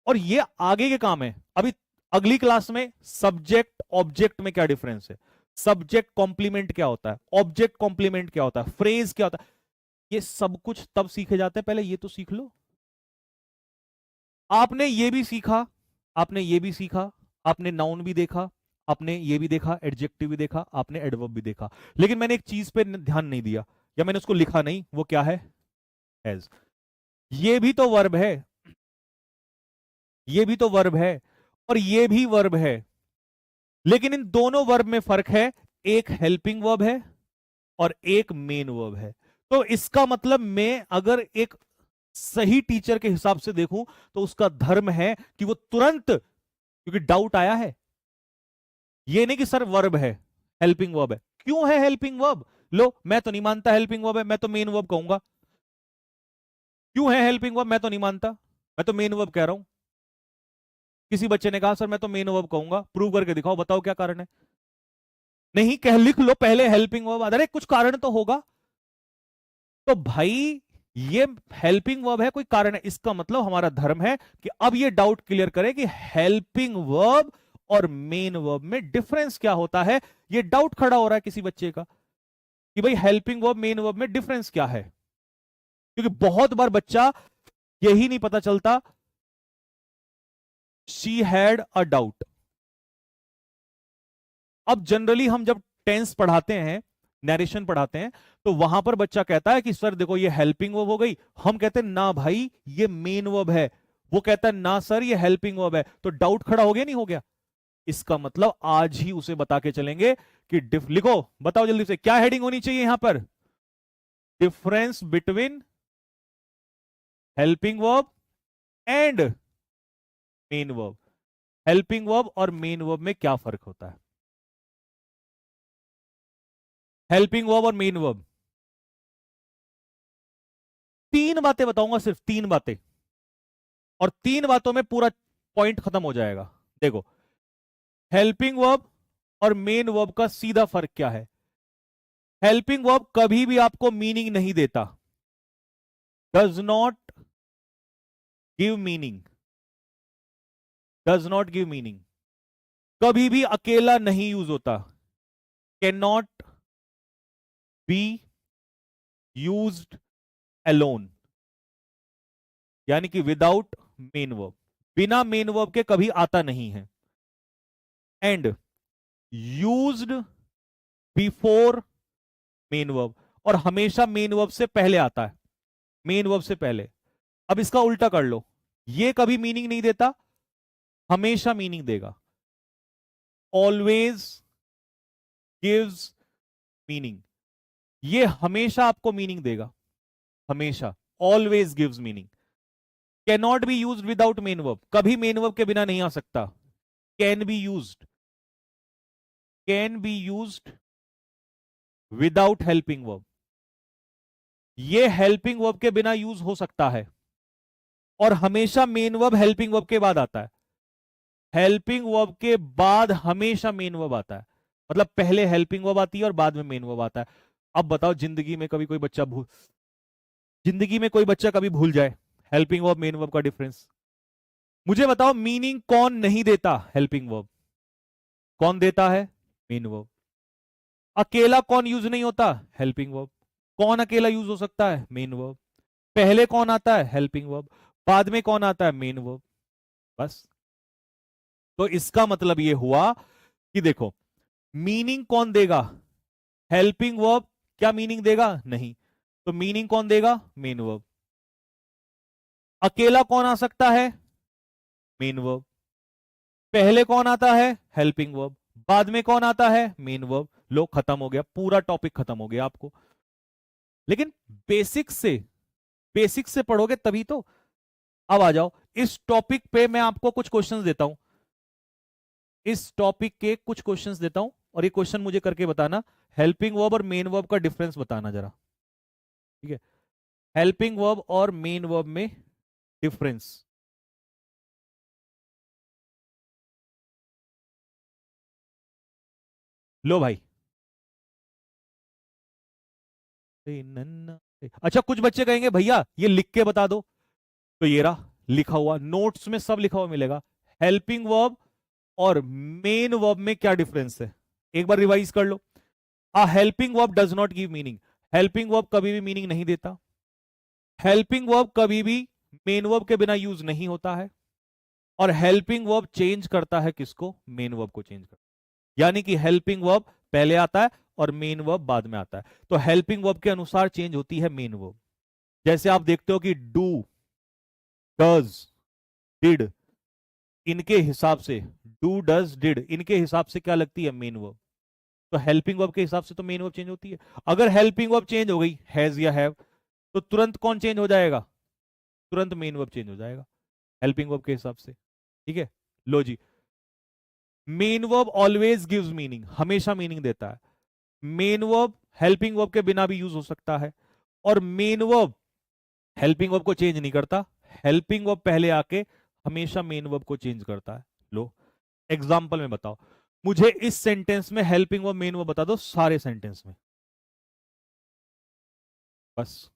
और ये आगे के काम है। अभी अगली क्लास में सब्जेक्ट ऑब्जेक्ट में क्या डिफरेंस है, सब्जेक्ट कॉम्प्लीमेंट क्या होता है, ऑब्जेक्ट कॉम्प्लीमेंट क्या होता है, फ्रेज क्या होता है, ये सब कुछ तब सीखे जाते हैं। पहले ये तो सीख लो। आपने ये भी सीखा, आपने ये भी सीखा, आपने नाउन भी देखा, आपने ये भी देखा, एडजेक्टिव भी देखा, आपने एडवर्ब भी देखा, लेकिन मैंने एक चीज पे ध्यान नहीं दिया, या मैंने उसको लिखा नहीं। वो क्या है? एज। ये भी तो वर्ब है, ये भी तो वर्ब है, और ये भी वर्ब है, लेकिन इन दोनों वर्ब में फर्क है। एक हेल्पिंग वर्ब है और एक मेन वर्ब है। तो इसका मतलब मैं अगर एक सही टीचर के हिसाब से देखूं तो उसका धर्म है कि वो तुरंत, क्योंकि डाउट आया है, ये नहीं कि सर वर्ब है, हेल्पिंग वर्ब है। क्यों है हेल्पिंग वर्ब? लो, मैं तो नहीं मानता हेल्पिंग वर्ब है, मैं तो मेन वर्ब कहूंगा। क्यों है हेल्पिंग वर्ब? मैं तो नहीं मानता, मैं तो मेन वर्ब कह रहा हूं। किसी बच्चे ने कहा सर मैं तो मेन वर्ब कहूंगा, प्रूव करके दिखाओ, बताओ क्या कारण है। नहीं कह, लिख लो पहले हेल्पिंग वर्ब, अरे कुछ कारण तो होगा। तो भाई ये हेल्पिंग वर्ब है, कोई कारण है, इसका मतलब हमारा धर्म है कि अब ये डाउट क्लियर करें कि हेल्पिंग वर्ब और मेन वर्ब में डिफरेंस क्या होता है। ये डाउट खड़ा हो रहा है किसी बच्चे का कि भाई हेल्पिंग वर्ब मेन वर्ब में डिफरेंस क्या है, क्योंकि बहुत बार बच्चा यही नहीं पता चलता। She had a doubt. अब जनरली हम जब टेंस पढ़ाते हैं, नरेशन पढ़ाते हैं, तो वहां पर बच्चा कहता है कि सर देखो ये हेल्पिंग वर्ब हो गई। हम कहते हैं ना भाई ये मेन वर्ब है। वो कहता है ना सर ये हेल्पिंग वर्ब है। तो डाउट खड़ा हो गया, नहीं हो गया? इसका मतलब आज ही उसे बता के चलेंगे कि लिखो, बताओ जल्दी से क्या हेडिंग होनी चाहिए यहां पर? Difference between helping verb and main verb. Helping verb और मेन वर्ब में क्या फर्क होता है? हेल्पिंग वर्ब और मेन वर्ब, तीन बातें बताऊंगा, सिर्फ तीन बातें, और तीन बातों में पूरा पॉइंट खत्म हो जाएगा। देखो, हेल्पिंग वर्ब और मेन वर्ब का सीधा फर्क क्या है। हेल्पिंग वर्ब कभी भी आपको मीनिंग नहीं देता, does not give meaning, does not give meaning. कभी भी अकेला नहीं यूज होता, can not be used alone, यानी कि विदाउट मेन वर्ब, बिना मेन वर्ब के कभी आता नहीं है। And used before main verb, और हमेशा मेन वर्ब से पहले आता है, मेन वर्ब से पहले। अब इसका उल्टा कर लो, ये कभी मीनिंग नहीं देता, हमेशा मीनिंग देगा। ऑलवेज गिव्स मीनिंग, ये हमेशा आपको मीनिंग देगा, हमेशा। Always gives meaning. Can not be use without main verb, कभी मेन वर्ब के बिना नहीं आ सकता। Can be use, can be use without helping verb, ये हेल्पिंग वर्ब के बिना यूज हो सकता है। और हमेशा मेन वर्ब हेल्पिंग वर्ब के बाद आता है, हेल्पिंग वर्ब के बाद हमेशा मेन वर्ब आता है। मतलब पहले हेल्पिंग वर्ब आती है और बाद में मेन वर्ब आता है। अब बताओ, जिंदगी में कभी कोई बच्चा भूल, जिंदगी में कोई बच्चा कभी भूल जाए हेल्पिंग वर्ब मेन वर्ब का डिफरेंस? मुझे बताओ, मीनिंग कौन नहीं देता? Helping verb. कौन देता है? Main verb. अकेला कौन यूज नहीं होता? Helping verb. कौन अकेला यूज हो सकता है? Main verb. पहले कौन आता है? Helping verb. बाद में कौन आता है? Main verb. बस। तो इसका मतलब यह हुआ कि देखो, मीनिंग कौन देगा? Helping verb. क्या मीनिंग देगा? नहीं। तो मीनिंग कौन देगा? Main verb. अकेला कौन आ सकता है? Main verb. पहले कौन आता है? Helping verb. बाद में कौन आता है? Main verb. लो, खत्म हो गया, पूरा टॉपिक खत्म हो गया आपको। लेकिन बेसिक से पढ़ोगे तभी तो। अब आ जाओ इस टॉपिक पे, मैं आपको कुछ क्वेश्चंस देता हूं। इस टॉपिक के कुछ क्वेश्चंस देता हूं और ये क्वेश्चन मुझे करके बताना, हेल्पिंग वर्ब और मेन वर्ब का डिफरेंस बताना जरा। ठीक है, हेल्पिंग वर्ब और मेन वर्ब में डिफरेंस। लो भाई। अच्छा, कुछ बच्चे कहेंगे भैया ये लिख के बता दो, तो ये रहा लिखा हुआ, नोट्स में सब लिखा हुआ मिलेगा। हेल्पिंग वर्ब और मेन वर्ब में क्या डिफरेंस है, एक बार रिवाइज कर लो। A helping verb does not give meaning. Helping verb कभी भी मीनिंग नहीं देता। हेल्पिंग वर्ब कभी भी मेन वर्ब के बिना यूज नहीं होता है। और हेल्पिंग वर्ब चेंज करता है किसको? मेन वर्ब को चेंज करता है। यानी कि हेल्पिंग वर्ब पहले आता है और मेन वर्ब बाद में आता है। तो हेल्पिंग वर्ब के अनुसार चेंज होती है मेन वर्ब। जैसे आप देखते हो कि डू, डज, डिड, इनके हिसाब से, डू डज डिड, इनके हिसाब से क्या लगती है? Main verb. तो हेल्पिंग वर्ब के हिसाब से तो मेन वर्ब चेंज होती है। अगर हेल्पिंग वर्ब चेंज हो गई, हैज या हैव, तो तुरंत कौन चेंज हो जाएगा? तुरंत मेन वर्ब चेंज हो जाएगा हेल्पिंग वर्ब के हिसाब से। ठीक है, लो जी। Main verb always gives meaning, हमेशा मीनिंग देता है। मेन वर्ब हेल्पिंग वर्ब के बिना भी यूज हो सकता है। और मेन वर्ब हेल्पिंग वर्ब को चेंज नहीं करता, हेल्पिंग वर्ब पहले आके हमेशा मेन वर्ब को चेंज करता है। लो, एग्जाम्पल में बताओ मुझे, इस सेंटेंस में हेल्पिंग वर्ब मेन वर्ब बता दो, सारे सेंटेंस में बस।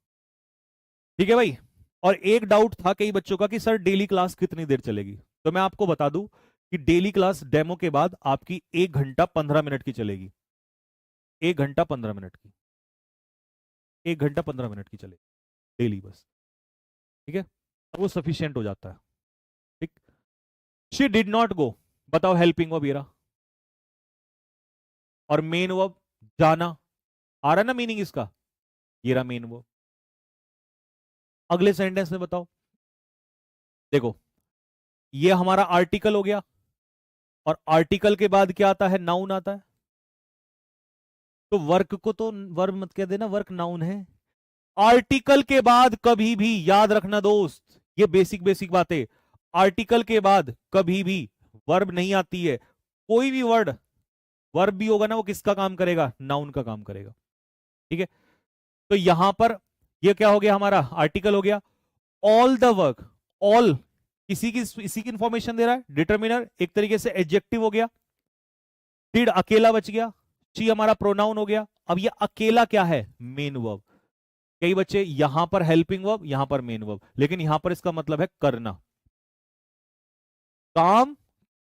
ठीक है भाई। और एक डाउट था कई बच्चों का कि सर डेली क्लास कितनी देर चलेगी, तो मैं आपको बता दूं कि डेली क्लास डेमो के बाद आपकी 1 घंटा 15 मिनट की चलेगी। 1 घंटा 15 मिनट की, 1 घंटा 15 मिनट की चलेगी डेली बस। ठीक है, वो सफिशियंट हो जाता है। ठीक। शी डिड नॉट गो, बताओ हेल्पिंग वर्ब ये रहा। और मेन वर्ब जाना, आ रहा ना मीनिंग इसका, ये रहा मेन वर्ब। अगले सेंटेंस में बताओ, देखो ये हमारा आर्टिकल हो गया, और आर्टिकल के बाद क्या आता है? नाउन आता है। तो वर्क को तो वर्ब मत कह देना, वर्क नाउन है। आर्टिकल के बाद कभी भी, याद रखना दोस्त, ये बेसिक बेसिक बातें, आर्टिकल के बाद कभी भी वर्ब नहीं आती है। कोई भी वर्ड वर्ब भी होगा ना, वो किसका काम करेगा? नाउन का काम करेगा। ठीक है, तो यहां पर ये क्या हो गया? हमारा आर्टिकल हो गया। ऑल द वर्क, ऑल इसी की इंफॉर्मेशन दे रहा है, डिटर्मिनर एक तरीके से एडजेक्टिव हो गया। डिड अकेला बच गया, शी हमारा प्रोनाउन हो गया। अब ये अकेला क्या है? Main verb. कई बच्चे यहां पर हेल्पिंग वर्ब, यहां पर मेन वर्ब, लेकिन यहां पर इसका मतलब है करना, काम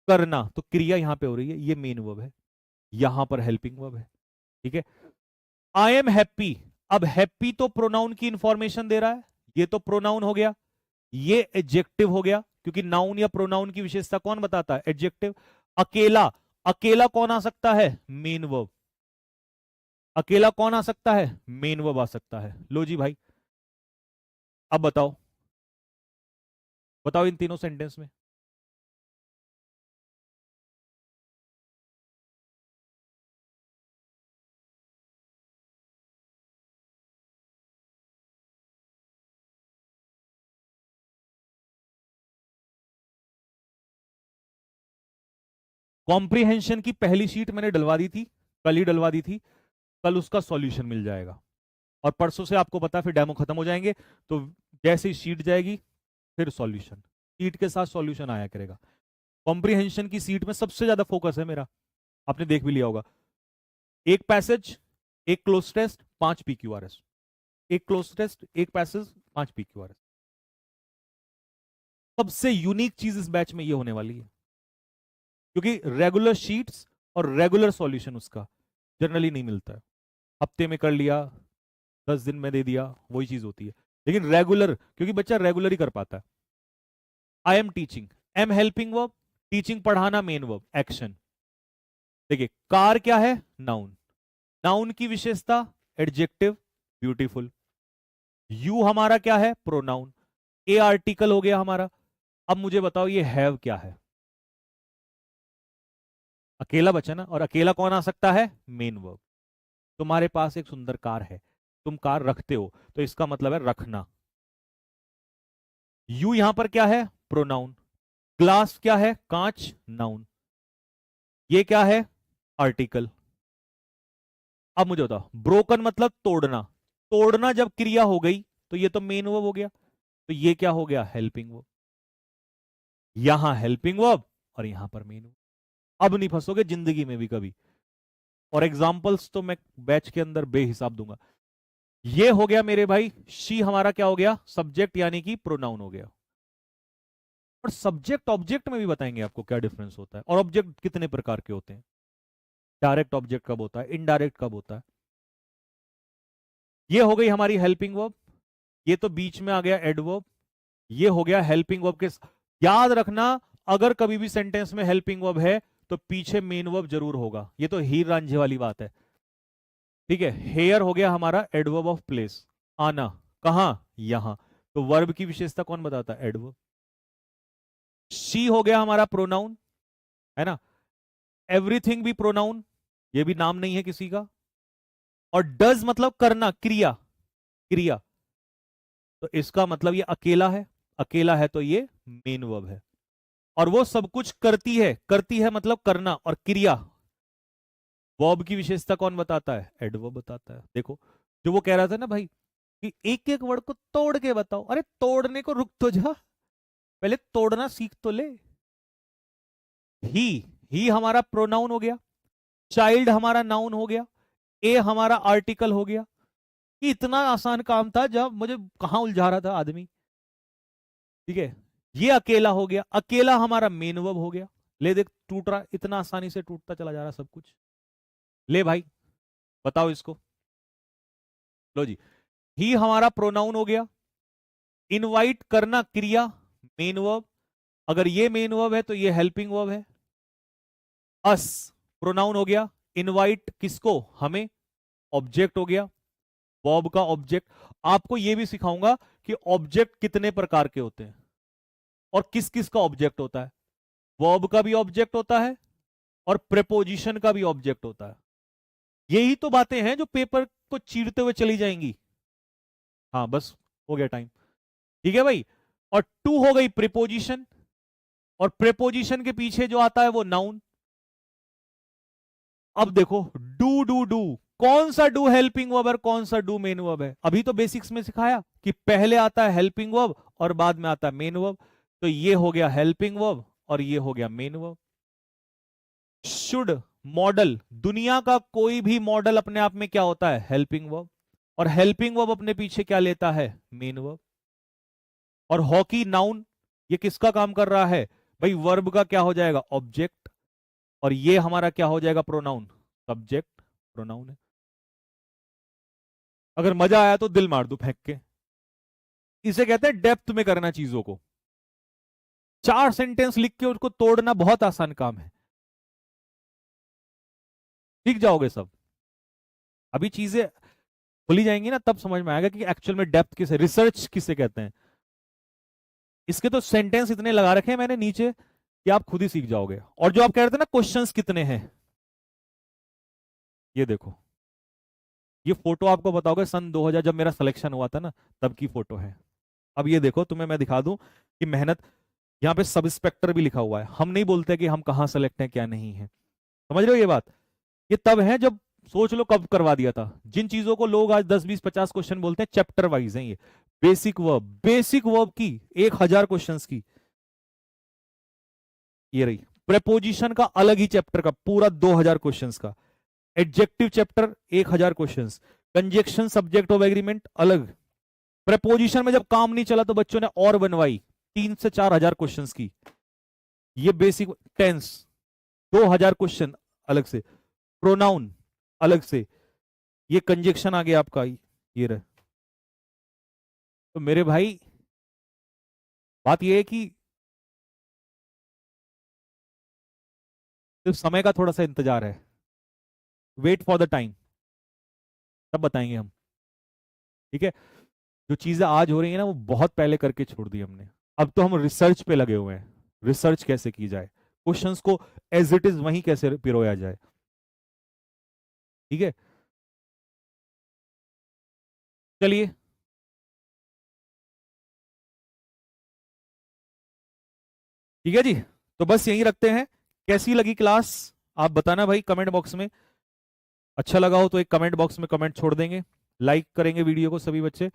करना, तो क्रिया यहां पे हो रही है, ये मेन वर्ब है, यहां पर हेल्पिंग वर्ब है। ठीक है, आई एम हैप्पी, अब हैप्पी तो प्रोनाउन की इंफॉर्मेशन दे रहा है, ये तो प्रोनाउन हो गया, ये एडजेक्टिव हो गया, क्योंकि नाउन या प्रोनाउन की विशेषता कौन बताता है? एडजेक्टिव। अकेला, अकेला कौन आ सकता है? Main verb. अकेला कौन आ सकता है? मेन वर्ब आ सकता है। लो जी भाई, अब बताओ, बताओ इन तीनों सेंटेंस में। कॉम्प्रीहेंशन की पहली शीट मैंने डलवा दी थी, कल ही डलवा दी थी, कल उसका सॉल्यूशन मिल जाएगा। और परसों से आपको पता है फिर डेमो खत्म हो जाएंगे, तो जैसे ही शीट जाएगी फिर सॉल्यूशन, शीट के साथ सॉल्यूशन आया करेगा। कॉम्प्रीहेंशन की सीट में सबसे ज्यादा फोकस है मेरा, आपने देख भी लिया होगा। एक पैसेज, एक क्लोज टेस्ट, 5 PQRS। एक क्लोज टेस्ट, एक पैसेज, 5 PQRS। सबसे यूनिक चीज इस बैच में ये होने वाली है, क्योंकि रेगुलर शीट्स और रेगुलर सॉल्यूशन उसका जनरली नहीं मिलता है। हफ्ते में कर लिया, 10 दिन में दे दिया, वही चीज होती है। लेकिन रेगुलर, क्योंकि बच्चा रेगुलर ही कर पाता है। I am teaching, am helping verb, teaching पढ़ाना मेन वर्ब, एक्शन। देखिए कार क्या है? नाउन, नाउन की विशेषता एडजेक्टिव, ब्यूटीफुल। यू हमारा क्या है? प्रोनाउन। ए आर्टिकल हो गया हमारा, अब मुझे बताओ ये हैव क्या है? अकेला बचा ना, और अकेला कौन आ सकता है? Main verb. तुम्हारे पास एक सुंदर कार है, तुम कार रखते हो, तो इसका मतलब है रखना। यू यहां पर क्या है? प्रोनाउन। ग्लास क्या है? कांच, नाउन। ये क्या है? आर्टिकल। अब मुझे बताओ, ब्रोकन मतलब तोड़ना। तोड़ना जब क्रिया हो गई तो ये तो मेन वर्ब हो गया, तो ये क्या हो गया? Helping verb. यहां हेल्पिंग वर्ब और यहां पर मेन वर्ब। अब नहीं फंसोगे जिंदगी में भी कभी। और एग्जाम्पल्स तो मैं बैच के अंदर बेहिसाब दूंगा। ये हो गया मेरे भाई, शी हमारा क्या हो गया? सब्जेक्ट यानी कि प्रोनाउन हो गया। और सब्जेक्ट ऑब्जेक्ट में भी बताएंगे आपको क्या डिफरेंस होता है, और ऑब्जेक्ट कितने प्रकार के होते हैं। डायरेक्ट ऑब्जेक्ट कब होता है, इनडायरेक्ट कब होता है। ये हो गई हमारी हेल्पिंग वर्ब। ये तो बीच में आ गया एडवर्ब। ये हो गया हेल्पिंग वर्ब के। याद रखना, अगर कभी भी सेंटेंस में हेल्पिंग वर्ब है तो पीछे मेन वर्ब जरूर होगा। ये तो हीर रांझे वाली बात है। ठीक है, हेयर हो गया हमारा एडवर्ब ऑफ प्लेस, आना। कहां? यहां। तो वर्ब की विशेषता कौन बताता है? एडवर्ब। शी हो गया हमारा प्रोनाउन, है ना। एवरीथिंग भी प्रोनाउन, ये भी नाम नहीं है किसी का। और डज मतलब करना, क्रिया। क्रिया, तो इसका मतलब ये अकेला है। अकेला है तो ये मेन वर्ब है। और वो सब कुछ करती है, करती है मतलब करना, और क्रिया वर्ब की विशेषता कौन बताता है? एडवर्ब बताता है। देखो, जो वो कह रहा था ना भाई कि एक एक वर्ड को तोड़ के बताओ, अरे तोड़ने को रुक तो जा, पहले तोड़ना सीख तो ले। ही ही हमारा प्रोनाउन हो गया, चाइल्ड हमारा नाउन हो गया, ए हमारा आर्टिकल हो गया। ये इतना आसान काम था, जब मुझे कहां उलझा रहा था आदमी। ठीक है, ये अकेला हो गया, अकेला हमारा मेन वर्ब हो गया। ले देख, टूट रहा, इतना आसानी से टूटता चला जा रहा सब कुछ। ले भाई, बताओ इसको। लो जी, ही हमारा प्रोनाउन हो गया, इनवाइट करना क्रिया, मेन वर्ब। अगर ये मेन वर्ब है तो ये हेल्पिंग वर्ब है। अस प्रोनाउन हो गया, इनवाइट किसको? हमें, ऑब्जेक्ट हो गया। वर्ब का ऑब्जेक्ट। आपको यह भी सिखाऊंगा कि ऑब्जेक्ट कितने प्रकार के होते हैं और किस किस का ऑब्जेक्ट होता है। वर्ब का भी ऑब्जेक्ट होता है और प्रेपोजिशन का भी ऑब्जेक्ट होता है। यही तो बातें हैं जो पेपर को चीरते हुए चली जाएंगी। हाँ बस, हो गया टाइम। ठीक है भाई। और टू हो गई प्रीपोजिशन, और प्रेपोजिशन के पीछे जो आता है वो नाउन। अब देखो, डू कौन सा डू हेल्पिंग वर्ब है, कौन सा डू मेन वर्ब है? अभी तो बेसिक्स में सिखाया कि पहले आता है हेल्पिंग वर्ब और बाद में आता है मेन वर्ब। तो ये हो गया हेल्पिंग वर्ब और ये हो गया मेन वर्ब। शुड मॉडल, दुनिया का कोई भी मॉडल अपने आप में क्या होता है? Helping verb. और हेल्पिंग वर्ब अपने पीछे क्या लेता है? Main verb. और हॉकी नाउन, ये किसका काम कर रहा है? भाई वर्ब का क्या हो जाएगा? ऑब्जेक्ट। और ये हमारा क्या हो जाएगा? प्रोनाउन। सब्जेक्ट प्रोनाउन है। अगर मजा आया तो दिल मार दो फेंक के। इसे कहते हैं डेप्थ में करना चीजों को। 4 सेंटेंस लिख के उसको तोड़ना बहुत आसान काम है, सीख जाओगे सब। अभी चीजें खुली जाएंगी ना, तब समझ में आएगा कि एक्चुअल में डेप्थ किसे, रिसर्च किसे कहते हैं। इसके तो सेंटेंस इतने लगा रखे हैं मैंने नीचे कि आप खुद ही सीख जाओगे। और जो आप कह रहे थे ना क्वेश्चंस कितने हैं, ये देखो, ये फोटो आपको बताओगे सन 2000 जब मेरा सिलेक्शन हुआ था ना, तब की फोटो है। अब ये देखो, तुम्हें मैं दिखा दूं कि मेहनत। यहाँ पे सब इंस्पेक्टर भी लिखा हुआ है। हम नहीं बोलते कि हम कहाँ सेलेक्ट हैं क्या नहीं है, समझ रहे हो ये बात? ये तब है जब, सोच लो कब करवा दिया था। जिन चीजों को लोग आज 10 20 50 क्वेश्चन बोलते हैं, चैप्टर वाइज है ये। बेसिक वर्ब की 1000 क्वेश्चंस की ये रही। प्रेपोजिशन का अलग ही चैप्टर का पूरा 2000 क्वेश्चंस का। Adjective chapter 1000 questions. Conjunction subject of agreement अलग। प्रेपोजिशन में जब काम नहीं चला तो बच्चों ने और बनवाई 3 से 4 हजार क्वेश्चंस की। ये बेसिक टेंस 2000 क्वेश्चन अलग से। प्रोनाउन अलग से। ये कंजक्शन आ गया आपका, ये रहे। तो मेरे भाई, बात ये है कि सिर्फ समय का थोड़ा सा इंतजार है। वेट फॉर द टाइम, तब बताएंगे हम। ठीक है, जो चीजें आज हो रही है ना वो बहुत पहले करके छोड़ दी हमने। अब तो हम रिसर्च पे लगे हुए हैं, रिसर्च कैसे की जाए, क्वेश्चंस को एज इट इज वहीं कैसे पिरोया जाए। ठीक है, चलिए। ठीक है जी, तो बस यहीं रखते हैं। कैसी लगी क्लास आप बताना भाई कमेंट बॉक्स में। अच्छा लगा हो तो एक कमेंट बॉक्स में कमेंट छोड़ देंगे, लाइक करेंगे वीडियो को सभी बच्चे।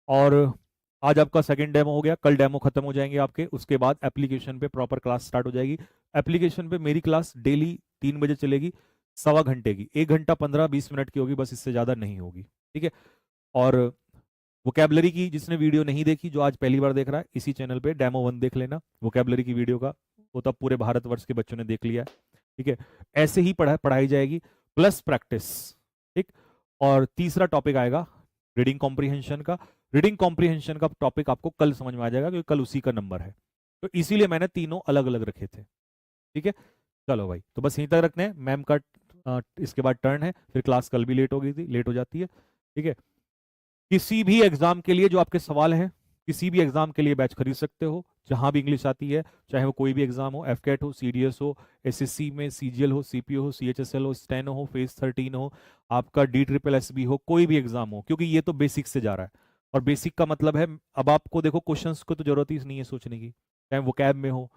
और आज आपका सेकंड डेमो हो गया, कल डेमो खत्म हो जाएंगे आपके, उसके बाद एप्लीकेशन पे प्रॉपर क्लास स्टार्ट हो जाएगी। एप्लीकेशन पे मेरी क्लास डेली 3 बजे चलेगी, 1.25 घंटे की, 1 घंटा 15-20 मिनट की होगी बस, इससे ज्यादा नहीं होगी। ठीक है, और वोकेबलरी की जिसने वीडियो नहीं देखी, जो आज पहली बार देख रहा है, इसी चैनल पे डेमो 1 देख लेना वोकेबलरी की वीडियो का, वो तब पूरे भारतवर्ष के बच्चों ने देख लिया है। ठीक है, ऐसे ही पढ़ाई जाएगी प्लस प्रैक्टिस। ठीक, और तीसरा टॉपिक आएगा रीडिंग कॉम्प्रिहेंशन का। रीडिंग कॉम्प्रिहेंशन का टॉपिक आपको कल समझ में आ जाएगा, क्योंकि कल उसी का नंबर है, तो इसीलिए मैंने तीनों अलग अलग रखे थे। ठीक है, चलो भाई, तो बस यहीं तक रखते हैं। मैम का इसके बाद टर्न है, फिर क्लास कल भी लेट हो गई थी, लेट हो जाती है। ठीक है, किसी भी एग्जाम के लिए जो आपके सवाल हैं, किसी भी एग्जाम के लिए बैच खरीद सकते हो, जहां भी इंग्लिश आती है, चाहे वो कोई भी एग्जाम हो, एफकेट हो, सीडीएस हो, एसएससी में सीजीएल हो, सीपीओ हो, सीएचएसएल हो, स्टेनो हो, फेज 13 हो, आपका DSSS हो, कोई भी एग्जाम हो, क्योंकि ये तो बेसिक से जा रहा है। और बेसिक का मतलब है, अब आपको देखो क्वेश्चंस को तो जरूरत ही नहीं है सोचने की, चाहे वो कैब में हो।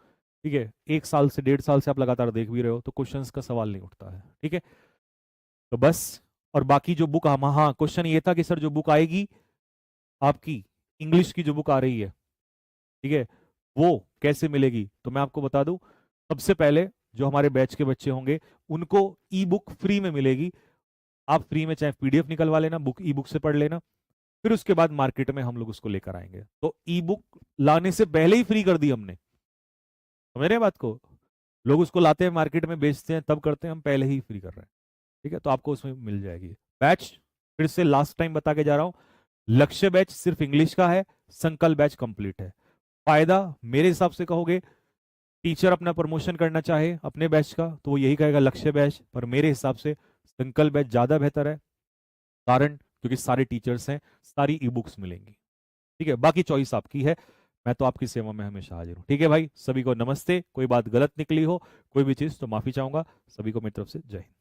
ठीक है, 1 साल से 1.5 साल से आप लगातार देख भी रहे हो, तो क्वेश्चंस का सवाल नहीं उठता है। ठीक है, तो बस। और बाकी जो बुक, हाँ क्वेश्चन ये था कि सर जो बुक आएगी आपकी, इंग्लिश की जो बुक आ रही है, ठीक है, वो कैसे मिलेगी, तो मैं आपको बता दूं। सबसे पहले जो हमारे बैच के बच्चे होंगे उनको ई बुक फ्री में मिलेगी। आप फ्री में चाहे पीडीएफ निकलवा लेना, बुक ई बुक से पढ़ लेना, फिर उसके बाद मार्केट में हम लोग उसको लेकर आएंगे। तो ई बुक लाने से पहले ही फ्री कर दी हमने, समझ रहे हैं बात को। लोग उसको लाते हैं मार्केट में बेचते हैं तब करते हैं, हम पहले ही फ्री कर रहे हैं। ठीक है, तो आपको उसमें मिल जाएगी बैच। फिर से लास्ट टाइम बता के जा रहा हूं, लक्ष्य बैच सिर्फ इंग्लिश का है, संकल्प बैच कंप्लीट है। फायदा मेरे हिसाब से कहोगे, टीचर अपना प्रमोशन करना चाहे अपने बैच का तो वो यही कहेगा लक्ष्य बैच, पर मेरे हिसाब से संकल्प बैच ज्यादा बेहतर है। कारण क्योंकि सारे टीचर्स हैं, सारी ई बुक्स मिलेंगी। ठीक है, बाकी चॉइस आपकी है, मैं तो आपकी सेवा में हमेशा हाजिर हूँ। ठीक है भाई, सभी को नमस्ते। कोई बात गलत निकली हो, कोई भी चीज, तो माफी चाहूंगा। सभी को मेरी तरफ से जय हिंद।